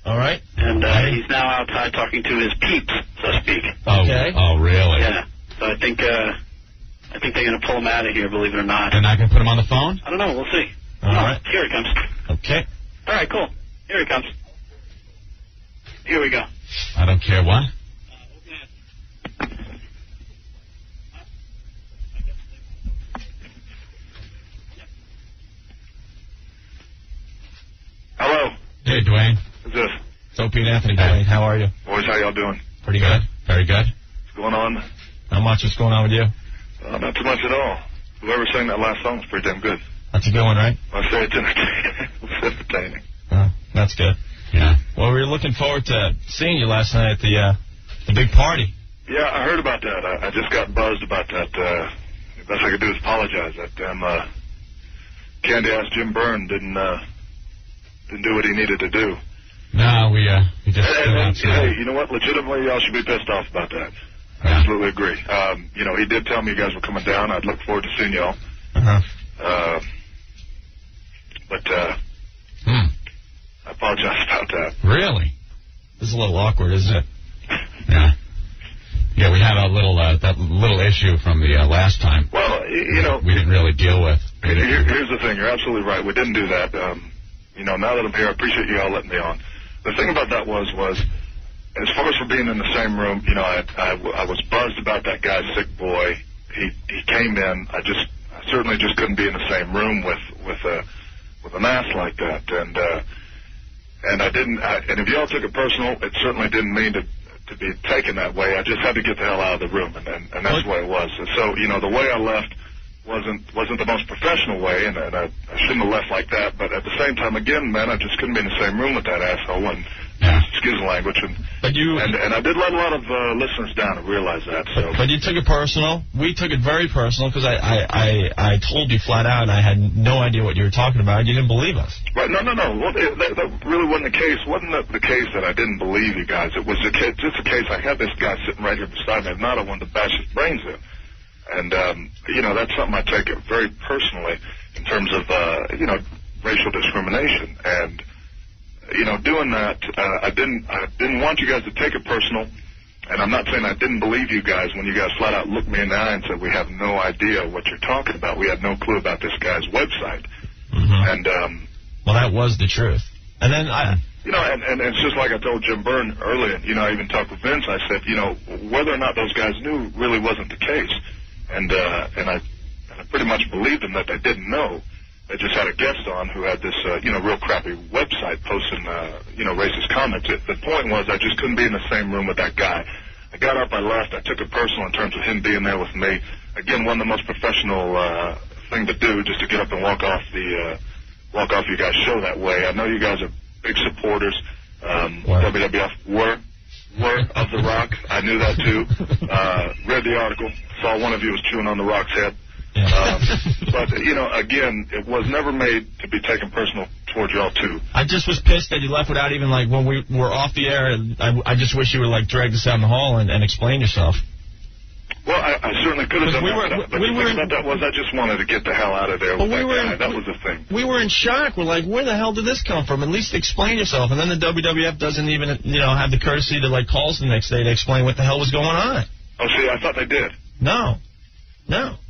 All right. And he's now outside talking to his peeps, so to speak. Okay. Oh, really? Yeah. So I think they're going to pull him out of here, believe it or not. And I can put him on the phone? I don't know. We'll see. All right. Here he comes. Okay. All right, cool. Here he comes. Here we go. I don't care what. Dwayne. Who's this? It's Opie and Anthony, Dwayne. How are you? Boys, how y'all doing? Pretty good. Very good. What's going on? Not much. What's going on with you? Not too much at all. Whoever sang that last song was pretty damn good. That's a good one, right? I say it's entertaining. It's entertaining. That's good. Yeah. Well, we were looking forward to seeing you last night at the big party. Yeah, I heard about that. I just got buzzed about that. The best I could do is apologize. That damn candy-ass Jim Byrne didn't do what he needed to do. No, we just stood outside. Hey, you know what? Legitimately, y'all should be pissed off about that. I absolutely agree. He did tell me you guys were coming down. I'd look forward to seeing y'all. I apologize about that. Really? This is a little awkward, isn't it? Yeah. Yeah, we had a little that little issue from the last time. Well, we didn't really deal with. Here's the thing. You're absolutely right. We didn't do that. Now that I'm here, I appreciate you all letting me on. The thing about that was as far as for being in the same room, I was buzzed about that guy's sick boy. He came in. I certainly just couldn't be in the same room with an ass like that. And I didn't. And if y'all took it personal, it certainly didn't mean to be taken that way. I just had to get the hell out of the room, and that's the way it was. And so the way I left wasn't the most professional way, and I shouldn't have left like that. But at the same time, again, man, I just couldn't be in the same room with that asshole. And excuse the language. And I did let a lot of listeners down to realize that. So. But you took it personal. We took it very personal because I told you flat out, and I had no idea what you were talking about. You didn't believe us. Right? No. Well, that really wasn't the case. Wasn't the case that I didn't believe you guys? It was just a case. I had this guy sitting right here beside me. If not, I wanted to bash his brains in. And that's something I take it very personally in terms of racial discrimination. And doing that, I didn't want you guys to take it personal. And I'm not saying I didn't believe you guys when you guys flat out looked me in the eye and said, we have no idea what you're talking about. We had no clue about this guy's website. And well, that was the truth. And then and it's just like I told Jim Byrne earlier. I even talked with Vince. I said, whether or not those guys knew really wasn't the case. And I pretty much believed them that they didn't know. They just had a guest on who had this, real crappy website posting, racist comments. The point was I just couldn't be in the same room with that guy. I got up, I left. I took it personal in terms of him being there with me. Again, one of the most professional thing to do, just to get up and walk off you guys' show that way. I know you guys are big supporters. WWF were of The Rock. I knew that too. Read the article. Saw one of you was chewing on The Rock's head. But, again, it was never made to be taken personal towards y'all, too. I just was pissed that you left without even, when we were off the air, I just wish you would, drag us out in the hall and explain yourself. Well, I certainly could have done that, but the thing about that was I just wanted to get the hell out of there with that guy. That was the thing. We were in shock. We're like, where the hell did this come from? At least explain yourself. And then the WWF doesn't even, have the courtesy to, call us the next day to explain what the hell was going on. Oh, see, I thought they did. No.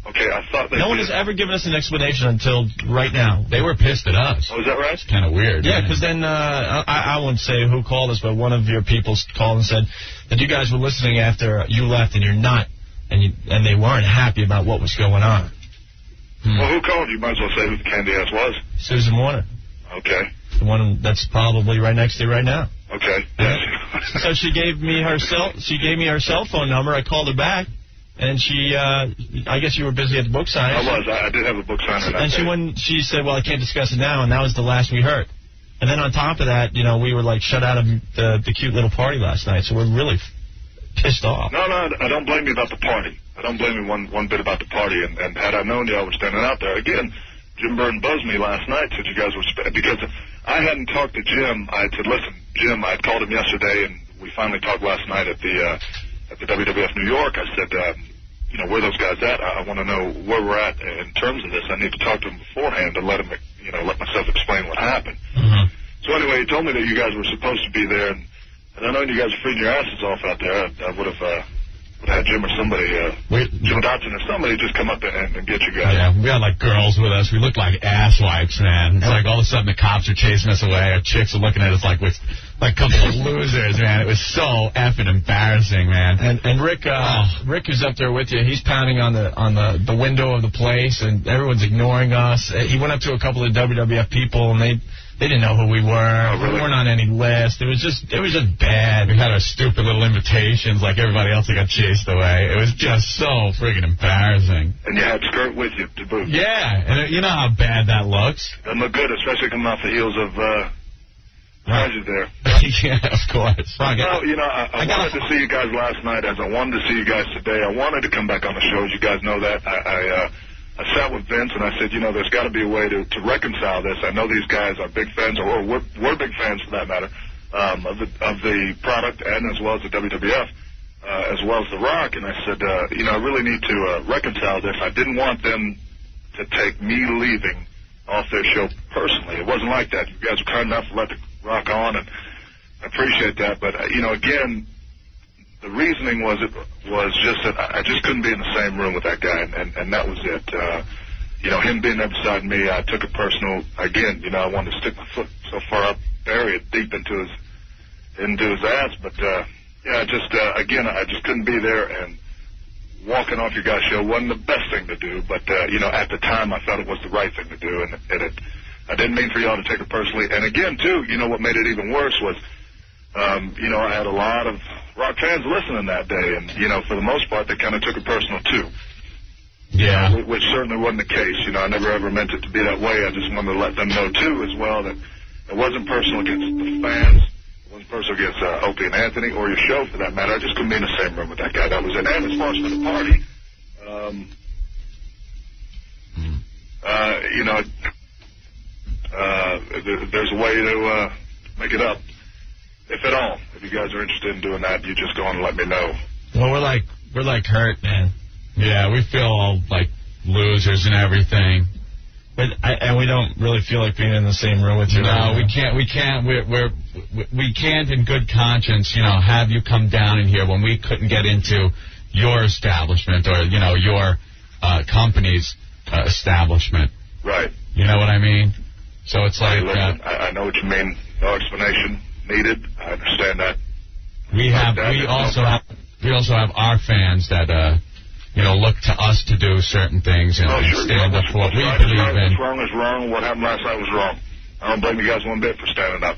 Okay, I thought they did. No one has ever given us an explanation until right now. They were pissed at us. Oh, is that right? It's kind of weird. Yeah, because then, I won't say who called us, but one of your people called and said that you guys were listening after you left and you're not, and they weren't happy about what was going on. Well, who called? You might as well say who the candy ass was. Susan Warner. Okay. The one that's probably right next to you right now. Okay. Yeah. So she gave me her cell phone number. I called her back. And she, I guess you were busy at the book signing. I was. I did have a book signing. And she said, well, I can't discuss it now, and that was the last we heard. And then on top of that, we were, shut out of the cute little party last night, so we're really pissed off. No, I don't blame you about the party. I don't blame you one bit about the party. And had I known y'all were standing out there, again, Jim Byrne buzzed me last night, said you guys were, because I hadn't talked to Jim. I said, listen, Jim, I called him yesterday, and we finally talked last night at the WWF New York. I said, where those guys at? I want to know where we're at in terms of this. I need to talk to them beforehand and let myself explain what happened. So anyway, he told me that you guys were supposed to be there, and I know you guys are freeing your asses off out there. I would have had Jim or somebody, Jim Dotson or somebody just come up and get you guys. Yeah, we had girls with us. We looked like asswipes, man. It's all of a sudden the cops are chasing us away. Our chicks are looking at us like we're a couple of losers, man. It was so effing embarrassing, man. And Rick, Rick who's up there with you, he's pounding on the window of the place, and everyone's ignoring us. He went up to a couple of WWF people, and They didn't know who we were. Really? We weren't on any list. It was just bad. We had our stupid little invitations like everybody else that got chased away. It was just so friggin' embarrassing. And you had skirt with you to boot. Yeah, and you know how bad that looks. Doesn't look good, especially coming off the heels of Roger there. Yeah, of course. Well, you know, I wanted to see you guys last night as I wanted to see you guys today. I wanted to come back on the show, as you guys know that. I sat with Vince and I said, you know, there's got to be a way to reconcile this. I know these guys are big fans, or we're big fans for that matter, of the product and as well as the WWF, as well as The Rock. And I said, you know, I really need to reconcile this. I didn't want them to take me leaving off their show personally. It wasn't like that. You guys were kind enough to let The Rock on, and I appreciate that. But, you know, again, the reasoning was just that I just couldn't be in the same room with that guy, and that was it. You know, him being there beside me, I took it personal. Again, you know, I wanted to stick my foot so far up, bury it deep into his ass. But yeah, again, I just couldn't be there, and walking off your guys' show wasn't the best thing to do. But you know, at the time, I felt it was the right thing to do, and I didn't mean for y'all to take it personally. And again, too, you know, what made it even worse was, you know, I had a lot of Rock fans listening that day, and, you know, for the most part, they kind of took it personal, too. Yeah. Which certainly wasn't the case. You know, I never ever meant it to be that way. I just wanted to let them know, too, as well, that it wasn't personal against the fans. It wasn't personal against Opie and Anthony, or your show, for that matter. I just couldn't be in the same room with that guy. That was it. And as far as for the party, you know, there's a way to make it up. If at all, if you guys are interested in doing that, you just go on and let me know. Well, we're like hurt, man. Yeah, we feel all like losers and everything. But we don't really feel like being in the same room with you. No, we can't. We can't, in good conscience, you know, have you come down in here when we couldn't get into your establishment or, you know, your company's establishment. Right. You know what I mean? So it's like. Listen, I know what you mean. No explanation needed. I understand that. We also have our fans that you know, look to us to do certain things and stand up for what we believe in. What's wrong is wrong. What happened last night was wrong. I don't blame you guys one bit for standing up.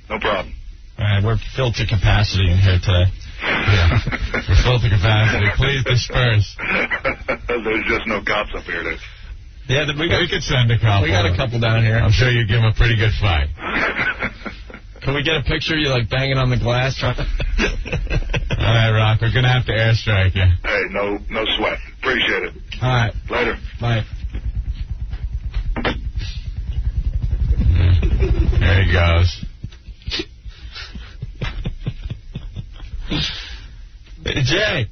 No problem. All right, we're filled to capacity in here today. Yeah, we're filled to capacity. Please disperse. There's just no cops up here, dude. Yeah, we could send a couple. We got a couple down here. I'm sure you'd give them a pretty good fight. Can we get a picture of you, like, banging on the glass? All right, Rock, we're going to have to airstrike you. Hey, no sweat. Appreciate it. All right. Later. Bye. There he goes. Hey, Jay.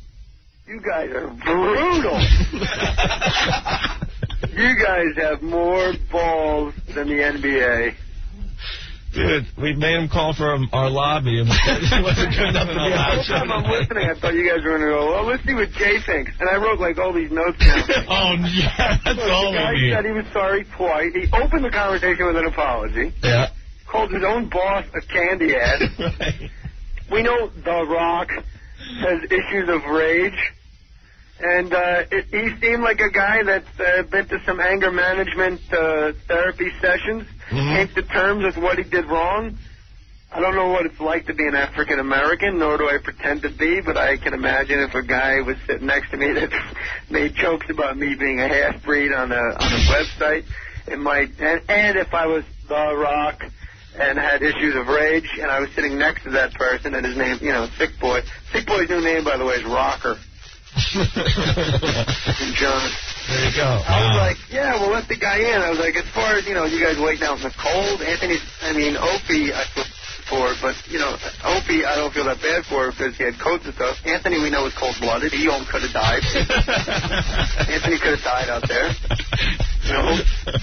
You guys are brutal. You guys have more balls than the NBA. Dude, we made him call for our lobby. It wasn't good enough to be on the time I'm listening, I thought you guys were going to go, well, let's see what Jay thinks. And I wrote, like, all these notes down. Oh, yeah, that's all we need. The guy said he was sorry twice. He opened the conversation with an apology. Yeah. Called his own boss a candy ad. Right. We know The Rock has issues of rage. And he seemed like a guy that's been to some anger management therapy sessions, came to terms with what he did wrong. I don't know what it's like to be an African American, nor do I pretend to be, but I can imagine if a guy was sitting next to me that made jokes about me being a half-breed on a website, it might. And if I was The Rock and had issues of rage, and I was sitting next to that person, and his name, you know, Sick Boy. Sick Boy's new name, by the way, is Rocker. And John. There you go. I was like, yeah, we'll let the guy in. I was like, as far as, you know, you guys waiting out in the cold, Opie, I feel for, but, you know, Opie, I don't feel that bad for because he had coats and stuff. Anthony, we know, is cold-blooded. He could have died. Anthony could have died out there. You know,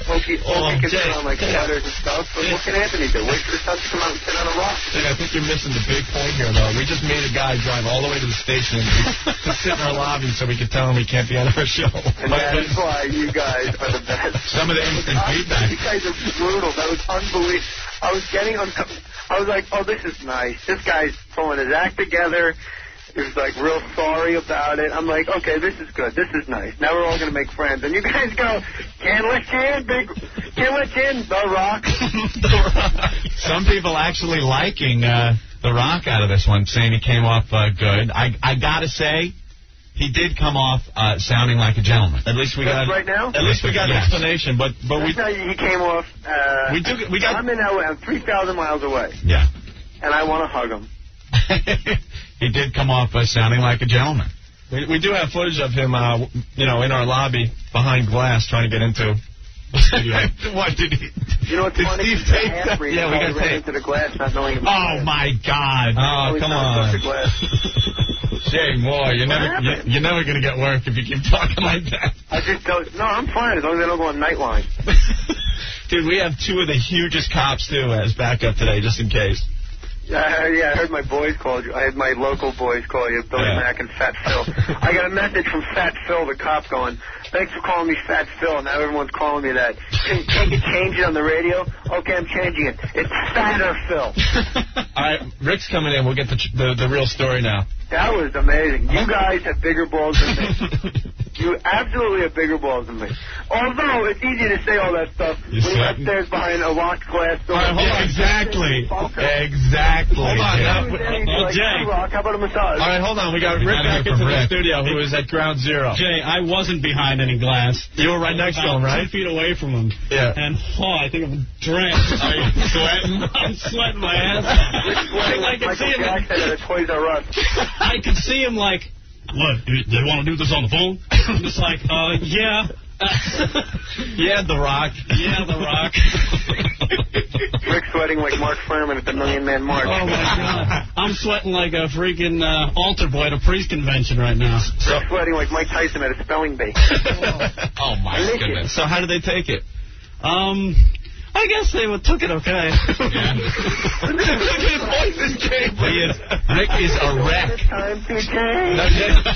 Opie can sit on, like, sweaters and stuff, but what can Anthony do? Wait for the sun to come out and sit on a rock. I think you're missing the big point here, though. We just made a guy drive all the way to the station to sit in our lobby so we could tell him he can't be on our show. And that's why you guys are the best. Some of the instant feedback. You guys are brutal. That was unbelievable. I was getting I was like, oh, this is nice. This guy's pulling his act together. He was like real sorry about it. I'm like, okay, this is good. This is nice. Now we're all gonna make friends. And you guys go, can't let you in, The Rock. Some people actually liking The Rock out of this one, saying he came off good. I gotta say, he did come off sounding like a gentleman. At least we got right now. At least we got an explanation. But we he came off. We got. I'm in LA. I'm 3,000 miles away. Yeah. And I want to hug him. He did come off sounding like a gentleman. We do have footage of him, in our lobby behind glass trying to get into the studio. What did he? You know what's funny? Yeah, we got tape. Into the glass, not knowing him. Oh my God! Oh, come on. Jay Moore, you're never gonna get work if you keep talking like that. I just don't. No, I'm fine as long as I don't go on Nightline. Dude, we have two of the hugest cops too as backup today, just in case. Yeah, I heard my boys called you. I had my local boys call you, Billy Mack and Fat Phil. I got a message from Fat Phil, the cop, going, thanks for calling me Fat Phil. Now everyone's calling me that. Can't you change it on the radio? Okay, I'm changing it. It's Fatter Phil. All right, Rick's coming in. We'll get the real story now. That was amazing. You guys have bigger balls than me. You absolutely have bigger balls than me. Although it's easy to say all that stuff when you're upstairs behind a locked glass door. Hold on. Exactly. Hold on. Jay. Rock, how about a massage? All right, hold on. We got Rick back into the studio, who is at ground zero. Jay, I wasn't behind any glass. You were right next to him, right? 2 feet away from him. Yeah. And, I think I'm drenched. Are you sweating? I'm sweating my ass off. I can see him. At a Toys R Us. I could see him like, what, they want to do this on the phone? I'm just like, yeah. Yeah, The Rock. Yeah, The Rock. Rick sweating like Mark Furman at the Million Man March. Oh, my God. I'm sweating like a freaking altar boy at a priest convention right now. Rick sweating like Mike Tyson at a spelling bee. Oh, my goodness. So how did they take it? I guess they took it okay. Look at his voice changing. Rick is a wreck. Time to change.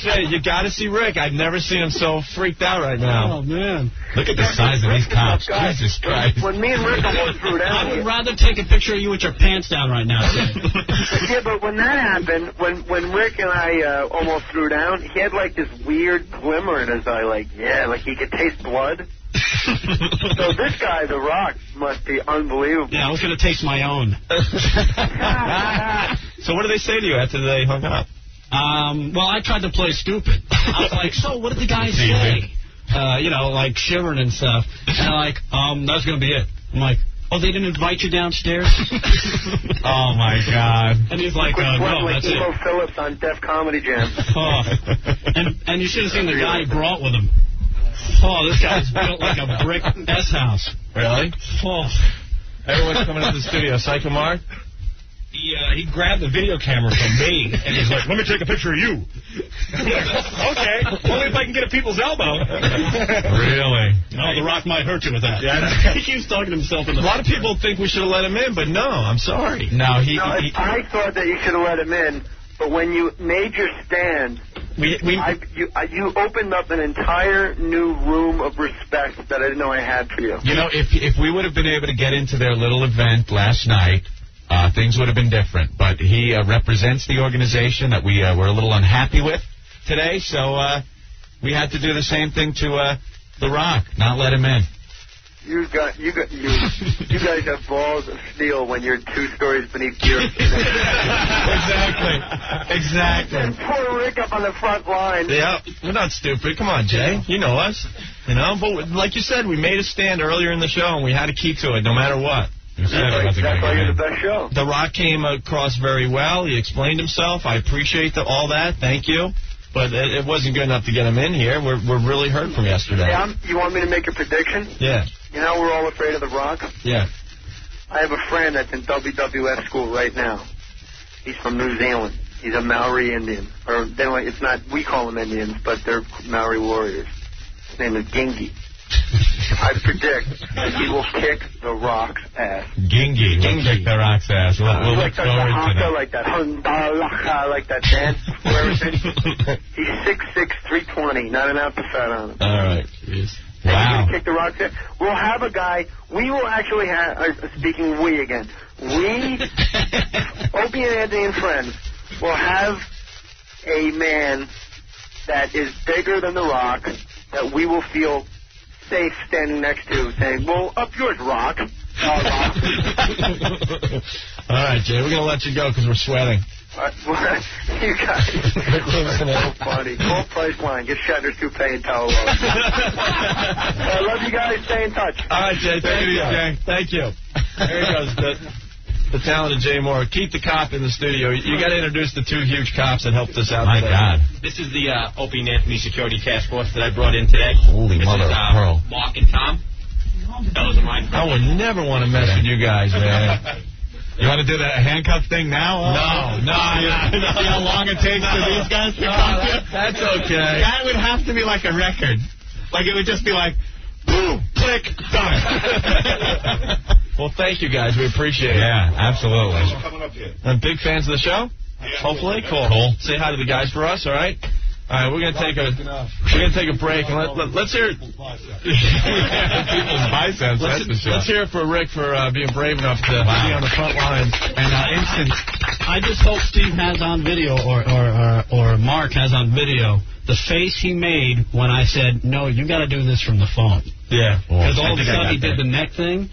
Jay, you got to see Rick. I've never seen him so freaked out right now. Oh, man. Look at the size of these cops. Jesus Christ. When me and Rick almost threw down. I would rather take a picture of you with your pants down right now, Jay. Yeah, but when that happened, when Rick and I almost threw down, he had like this weird glimmer in his eye, like he could taste blood. So this guy, The Rock, must be unbelievable. Yeah, I was going to taste my own. So what did they say to you after they hung up? Well, I tried to play stupid. I was like, so what did the guys say? Like shivering and stuff. And they're like, that's going to be it. I'm like, oh, they didn't invite you downstairs? Oh, my God. And he's like, no, that's it. Emo Phillips on Def Comedy Jam. And you should have seen the guy he brought with him. Oh, this guy's built like a brick S-house. Really? Oh. Everyone's coming into the studio. Psycho Mark? He grabbed the video camera from me, and he's like, let me take a picture of you. Okay, only if I can get a people's elbow. Really? No, The Rock might hurt you with that. Yeah, he keeps talking to himself in the A lot of people think we should have let him in, but no, I'm sorry. No, I thought that you should have let him in, but when you made your stand, you opened up an entire new room of respect that I didn't know I had for you. You know, if we would have been able to get into their little event last night, things would have been different. But he represents the organization that we were a little unhappy with today, so we had to do the same thing to The Rock, not let him in. You guys have balls of steel when you're 2 stories beneath the earth. Exactly. And poor Rick up on the front line. Yeah, we're not stupid. Come on, Jay. You know us. But like you said, we made a stand earlier in the show, and we had to keep to it no matter what. That's why you're the best show. The Rock came across very well. He explained himself. I appreciate all that. Thank you. But it wasn't good enough to get him in here. We're really hurt from yesterday. Yeah, you want me to make a prediction? Yeah. You know we're all afraid of The Rock? Yeah. I have a friend that's in WWF school right now. He's from New Zealand. He's a Maori Indian. Or it's not, we call them Indians, but they're Maori warriors. His name is Gingy. I predict that he will kick The Rock's ass. Gingy will kick The Rock's ass. We'll look forward to that. Like that Hundalaka, like that dance or everything. He's 6'6", 320, not an ounce of fat on him. All right. Jeez. Wow. Wow. He's going to kick The Rock's ass. We'll have a guy, we will actually have, speaking we again, we, Opie and Anthony and friends, will have a man that is bigger than The Rock that we will feel safe standing next to, saying, well, up yours, Rock. All right, Jay, we're going to let you go because we're sweating. You guys are so funny. Call Priceline. Get Shatner's toupee and towel. I love you guys. Stay in touch. All right, Jay. Thank you, Jay. Thank you. There he goes, the talented Jay Moore. Keep the cop in the studio. You got to introduce the two huge cops that helped us out today. My God. This is the Opie and Anthony Security Task Force that I brought in today. Holy mother of pearl. Mark and Tom. Fellas of mine. I would never want to mess with you guys, man. You want to do that handcuff thing now? No. See how long it takes for these guys to come to? That's okay. That would have to be like a record. Like, it would just be like, boom, click, done. Well, thank you guys. We appreciate it. Yeah, absolutely. Big fans of the show? Yeah. Hopefully. Cool. Say hi to the guys for us, all right? All right, we're gonna take a break and let's hear people's biceps. Let's hear it for Rick for being brave enough to be on the front lines and instant. I just hope Steve has on video or Mark has on video the face he made when I said, no, you got to do this from the phone. Yeah, because all of a sudden he did the neck thing.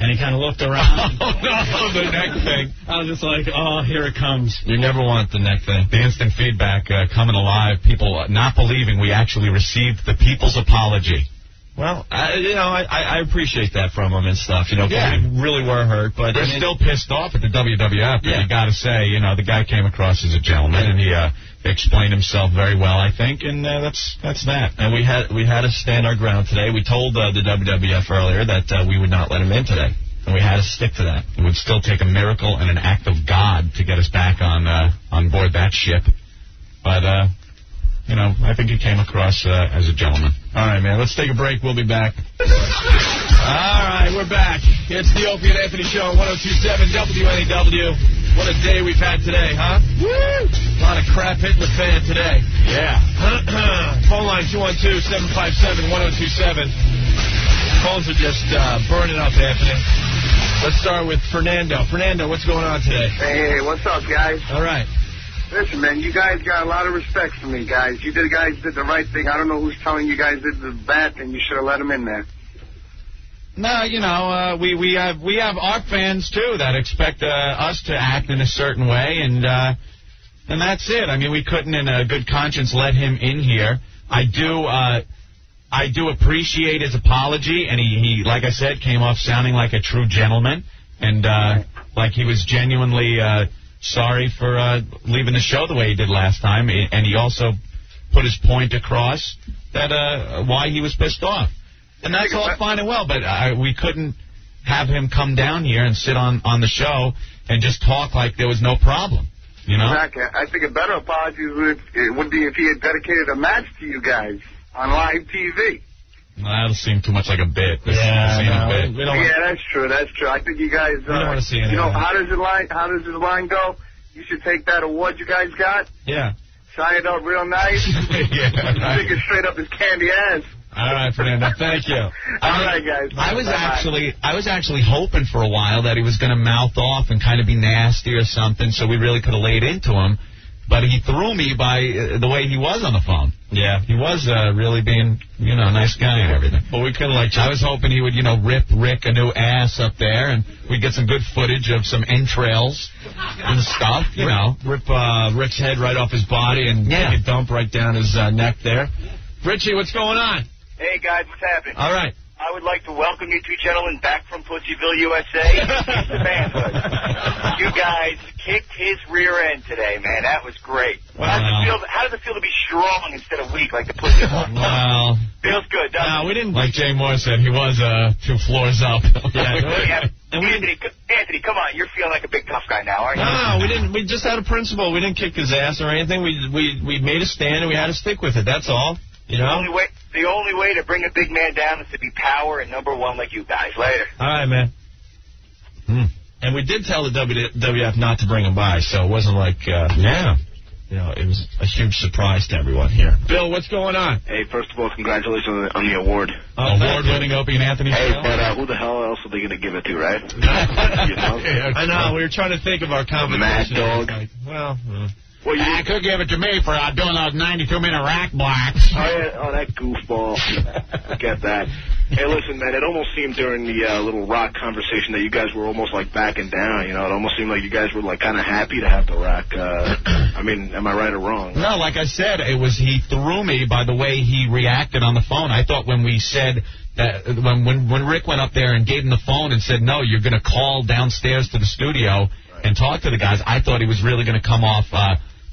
And he kind of looked around. Oh, no, the neck thing. I was just like, oh, here it comes. You never want the neck thing. The instant feedback coming alive, people not believing we actually received the people's apology. Well, I appreciate that from them and stuff. We really were hurt, but they're still pissed off at the WWF. Yeah. You got to say, the guy came across as a gentleman, and he explained himself very well, I think, and that's that. And we had to stand our ground today. We told the WWF earlier that we would not let him in today, and we had to stick to that. It would still take a miracle and an act of God to get us back on board that ship, but I think he came across as a gentleman. All right, man. Let's take a break. We'll be back. All right, we're back. It's the Opie and Anthony Show on 102.7 WNEW. What a day we've had today, huh? Woo! A lot of crap hitting the fan today. Yeah. Phone line 212-757-1027. Phones are just burning up, Anthony. Let's start with Fernando. Fernando, what's going on today? Hey, what's up, guys? All right. Listen, man, you guys got a lot of respect for me, guys. You guys did the right thing. I don't know who's telling you guys did the bad thing. You should have let them in there. No, we have our fans too that expect us to act in a certain way, and that's it. I mean, we couldn't, in a good conscience, let him in here. I do appreciate his apology, and he, like I said, came off sounding like a true gentleman, and like he was genuinely sorry for leaving the show the way he did last time, and he also put his point across that why he was pissed off. And that's all fine and well, but we couldn't have him come down here and sit on the show and just talk like there was no problem, Exactly. I think a better apology would be if he had dedicated a match to you guys on live TV. Well, that'll seem too much like a bit. That's true. That's true. I think you guys. We don't want to see anything. How does the line go? You should take that award you guys got. Yeah. Shine it up real nice. Right. Stick it straight up his candy ass. All right, Fernando. Thank you. All right, guys. I was actually hoping for a while that he was going to mouth off and kind of be nasty or something, so we really could have laid into him. But he threw me by the way he was on the phone. Yeah, he was really being, a nice guy and everything. But we could have I was hoping he would, rip Rick a new ass up there, and we'd get some good footage of some entrails and stuff, Rip Rick's head right off his body and take a dump right down his neck there. Richie, what's going on? Hey, guys, what's happening? All right. I would like to welcome you two gentlemen back from Pussyville, USA. The manhood. You guys kicked his rear end today, man. That was great. Wow. How does it feel to be strong instead of weak like the Pussyville? Well, feels good, doesn't it? We didn't. Like Jay Moore said, he was 2 floors up. Anthony, come on. You're feeling like a big tough guy now, aren't you? No, we didn't. We just had a principle. We didn't kick his ass or anything. We made a stand, and we had to stick with it. That's all. The only way to bring a big man down is to be power and number one like you guys. Later. All right, man. And we did tell the WWF not to bring him by, so it wasn't like, it was a huge surprise to everyone here. Bill, what's going on? Hey, first of all, congratulations on the award. Award-winning Opie and Anthony Hey, show. but who the hell else are they going to give it to, right? I know. We were trying to think of our competition. Mad Dog. Well, I could give it to me for doing those 92-minute rack blocks. Oh, yeah. Oh, that goofball. Forget that. Hey, listen, man, it almost seemed during the little rock conversation that you guys were almost, like, backing down, you know? It almost seemed like you guys were, like, kind of happy to have the rock. I mean, am I right or wrong? No, like I said, he threw me by the way he reacted on the phone. I thought when we said that, when Rick went up there and gave him the phone and said, no, you're going to call downstairs to the studio and talk to the guys, I thought he was really going to come off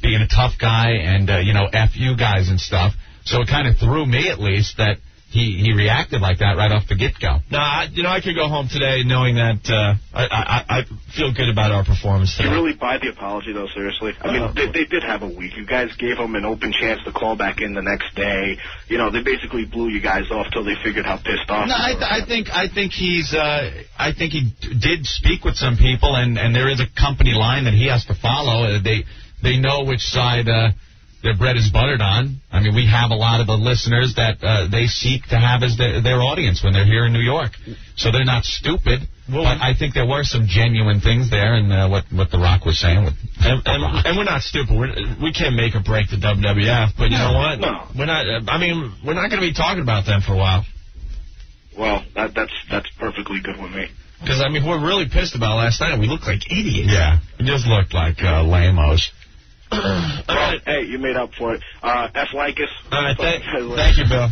being a tough guy and, F you guys and stuff. So it kind of threw me, at least, that he reacted like that right off the get-go. No, I could go home today knowing that I feel good about our performance today. You really buy the apology, though, seriously? I mean, they did have a week. You guys gave them an open chance to call back in the next day. You know, they basically blew you guys off till they figured how pissed off. No, I think he did speak with some people, and there is a company line that he has to follow. They know which side their bread is buttered on. I mean, we have a lot of the listeners that they seek to have as their audience when they're here in New York. So they're not stupid. Well, but I think there were some genuine things there in what The Rock was saying. And we're not stupid. We can't make or break the WWF. But you know what? No. We're not. I mean, we're not going to be talking about them for a while. Well, that's perfectly good with me. Because, I mean, we're really pissed about last night. We looked like idiots. Yeah. We just looked like lame-os. Well, hey, you made up for it. F like us. All right, thank you, Bill.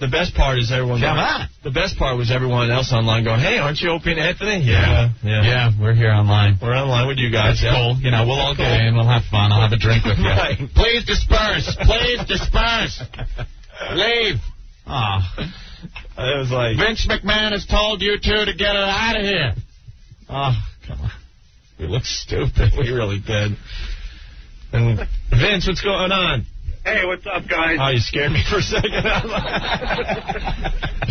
The best part is everyone. The best part was everyone else online going, "Hey, aren't you Opie and Anthony?" Yeah, we're here online. We're online with you guys. That's cool. You know, we'll all go in. We'll have fun. I'll have a drink with you. Right. Please disperse. Please disperse. Leave. Oh. It was like Vince McMahon has told you two to get it out of here. Oh, come on. We look stupid. We really did. And Vince, what's going on? Hey, what's up, guys? Oh, you scared me for a second. Did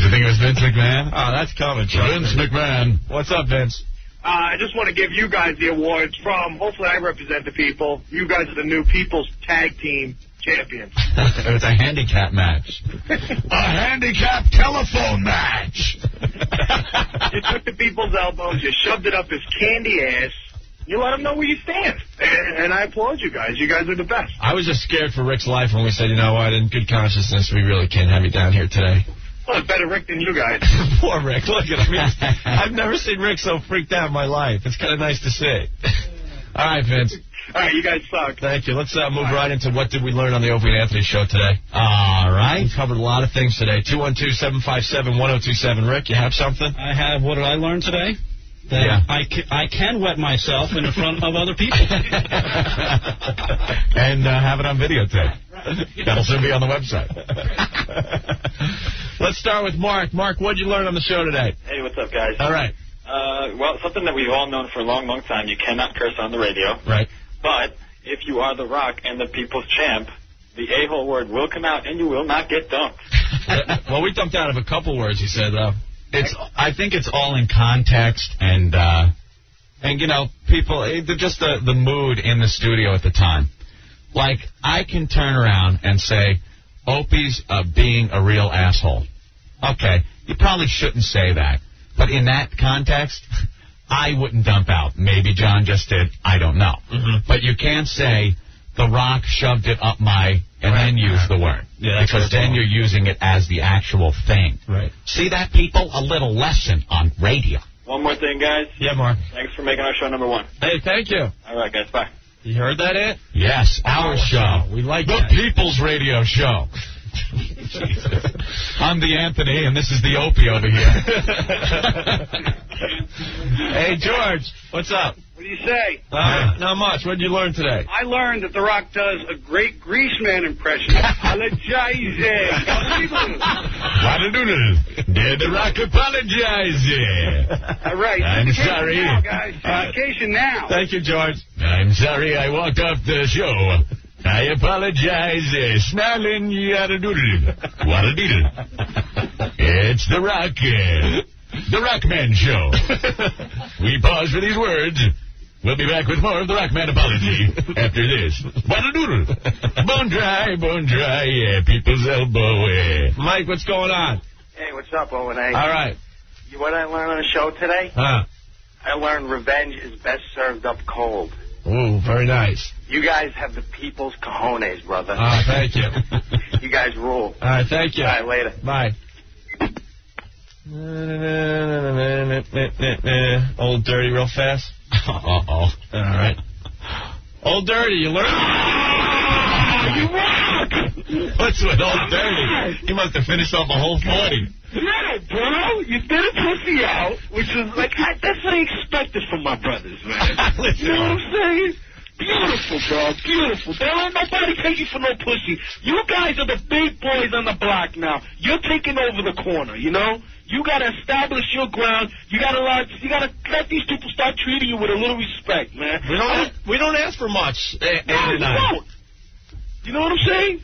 you think it was Vince McMahon? Oh, that's coming. Vince McMahon. What's up, Vince? I just want to give you guys the awards from, hopefully I represent the people. You guys are the new People's Tag Team Champions. It was a handicap match. A handicap telephone match. You took the people's elbows, you shoved it up his candy ass. You let them know where you stand. And I applaud you guys. You guys are the best. I was just scared for Rick's life when we said, you know what, in good consciousness, we really can't have you down here today. Well, it's better Rick than you guys. Poor Rick. Look at him. I've never seen Rick so freaked out in my life. It's kind of nice to see. All right, Vince. All right, you guys suck. Thank you. Let's move right into what did we learn on the Opie and Anthony show today. All right. We covered a lot of things today. 212-757-1027. Rick, you have something? I have. What did I learn today? That I can wet myself in front of other people. And have it on videotape. That'll soon be on the website. Let's start with Mark. Mark, what did you learn on the show today? Hey, what's up, guys? All right. Well, something that we've all known for a long, long time. You cannot curse on the radio. Right. But if you are The Rock and the people's champ, the a-hole word will come out and you will not get dumped. Well, we dumped out of a couple words, he said, though. I think it's all in context and you know, people, just the mood in the studio at the time. Like, I can turn around and say, Opie's being a real asshole. Okay, you probably shouldn't say that. But in that context, I wouldn't dump out. Maybe John just did. I don't know. Mm-hmm. But you can't say, The Rock shoved it up my... and then use the word. Yeah, because then you're using it as the actual thing. Right. See that, people? A little lesson on radio. One more thing, guys. Yeah, Mark. Thanks for making our show number one. Hey, thank you. All right, guys. Bye. You heard that, Ant? Yes, our show. We like the that. People's Radio Show. I'm the Anthony, and this is the Opie over here. Hey, George, what's up? What do you say? Not much. What did you learn today? I learned that The Rock does a great Greaseman impression. Apologize. Did The Rock apologize? All right. I'm sorry. Now, guys. Vacation now. Thank you, George. I'm sorry I walked off the show. I apologize. Snarling yada-doodle. Wada-doodle. It's The Rock. The Rockman Show. We pause for these words. We'll be back with more of the Rockman apology after this. Wada-doodle. Bone dry, yeah, people's elbow. Mike, what's going on? Hey, what's up, O&A? All right. What I learned on the show today? Huh? I learned revenge is best served up cold. Ooh, very nice. You guys have the people's cojones, brother. Thank you. You guys rule. All right, thank you. All right, later. Bye. Old Dirty real fast. Uh-oh. All right. Old Dirty, you learn? You rock! What's with Old Dirty? He must have finished off a whole 40. Yeah, bro. You did a pussy out, which is like, that's what I expected from my brothers, man. You know what I'm saying? Beautiful, bro. Beautiful. Don't let nobody take you for no pussy. You guys are the big boys on the block now. You're taking over the corner, you know? You gotta establish your ground. You gotta let these people start treating you with a little respect, man. We don't ask for much. No, you don't. You know what I'm saying?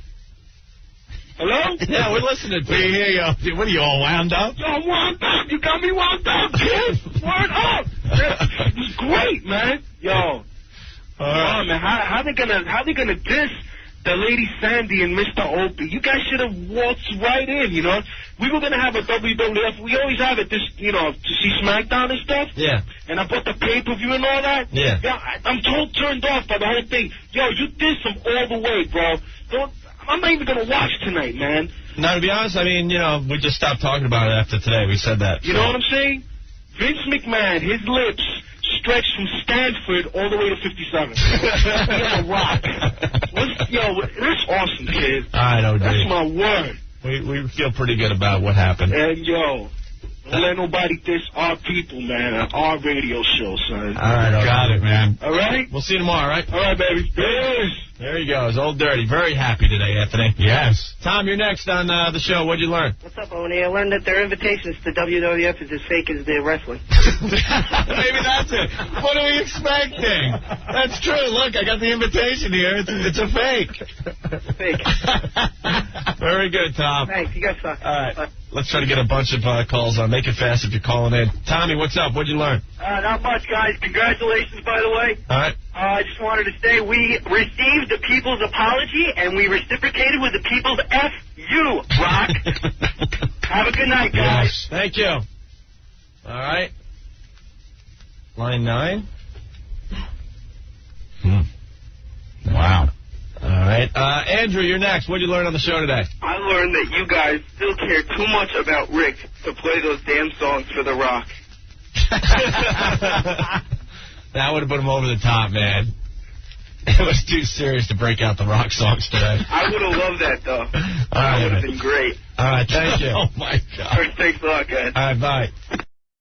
Hello? Yeah, we're listening to you. We hear you. What are you, all wound up? Yo, I'm wound up. You got me wound up, kid. Word up. It was great, man. Yo. Oh, man, how they gonna diss the Lady Sandy and Mr. Opie? You guys should have waltzed right in, you know? We were gonna have a WWF. We always have it, to see SmackDown and stuff. Yeah. And I bought the pay-per-view and all that. Yeah. I'm turned off by the whole thing. Yo, you diss them all the way, bro. I'm not even gonna watch tonight, man. Now, to be honest, I mean, you know, we just stopped talking about it after today. We said that. You know what I'm saying? Vince McMahon, his lips stretched from Stanford all the way to 57. He's a rock. That's awesome, kid. I know, dude. That's my word. We feel pretty good about what happened. And, yo, don't let nobody diss our people, man, on our radio show, son. All right, got it, man. All right? We'll see you tomorrow, all right? All right, baby. Peace. There he goes, Old Dirty. Very happy today, Anthony. Yes. Tom, you're next on the show. What'd you learn? What's up, Oni? I learned that their invitations to WWF is as fake as their wrestling. Maybe that's it. What are we expecting? That's true. Look, I got the invitation here. It's a fake. Fake. Very good, Tom. Thanks. You guys suck. All right. Let's try to get a bunch of calls on. Make it fast if you're calling in. Tommy, what's up? What'd you learn? Not much, guys. Congratulations, by the way. All right. I just wanted to say we received the people's apology, and we reciprocated with the people's F you, Rock. Have a good night, guys. Yes. Thank you. All right. Line 9. Wow. All right. Andrew, you're next. What'd you learn on the show today? I learned that you guys still care too much about Rick to play those damn songs for The Rock. That would have put him over the top, man. It was too serious to break out the Rock songs today. I would have loved that, though. All right, That would have been great. All right, thank you. Oh, my God. Thanks a lot, guys. All right, bye.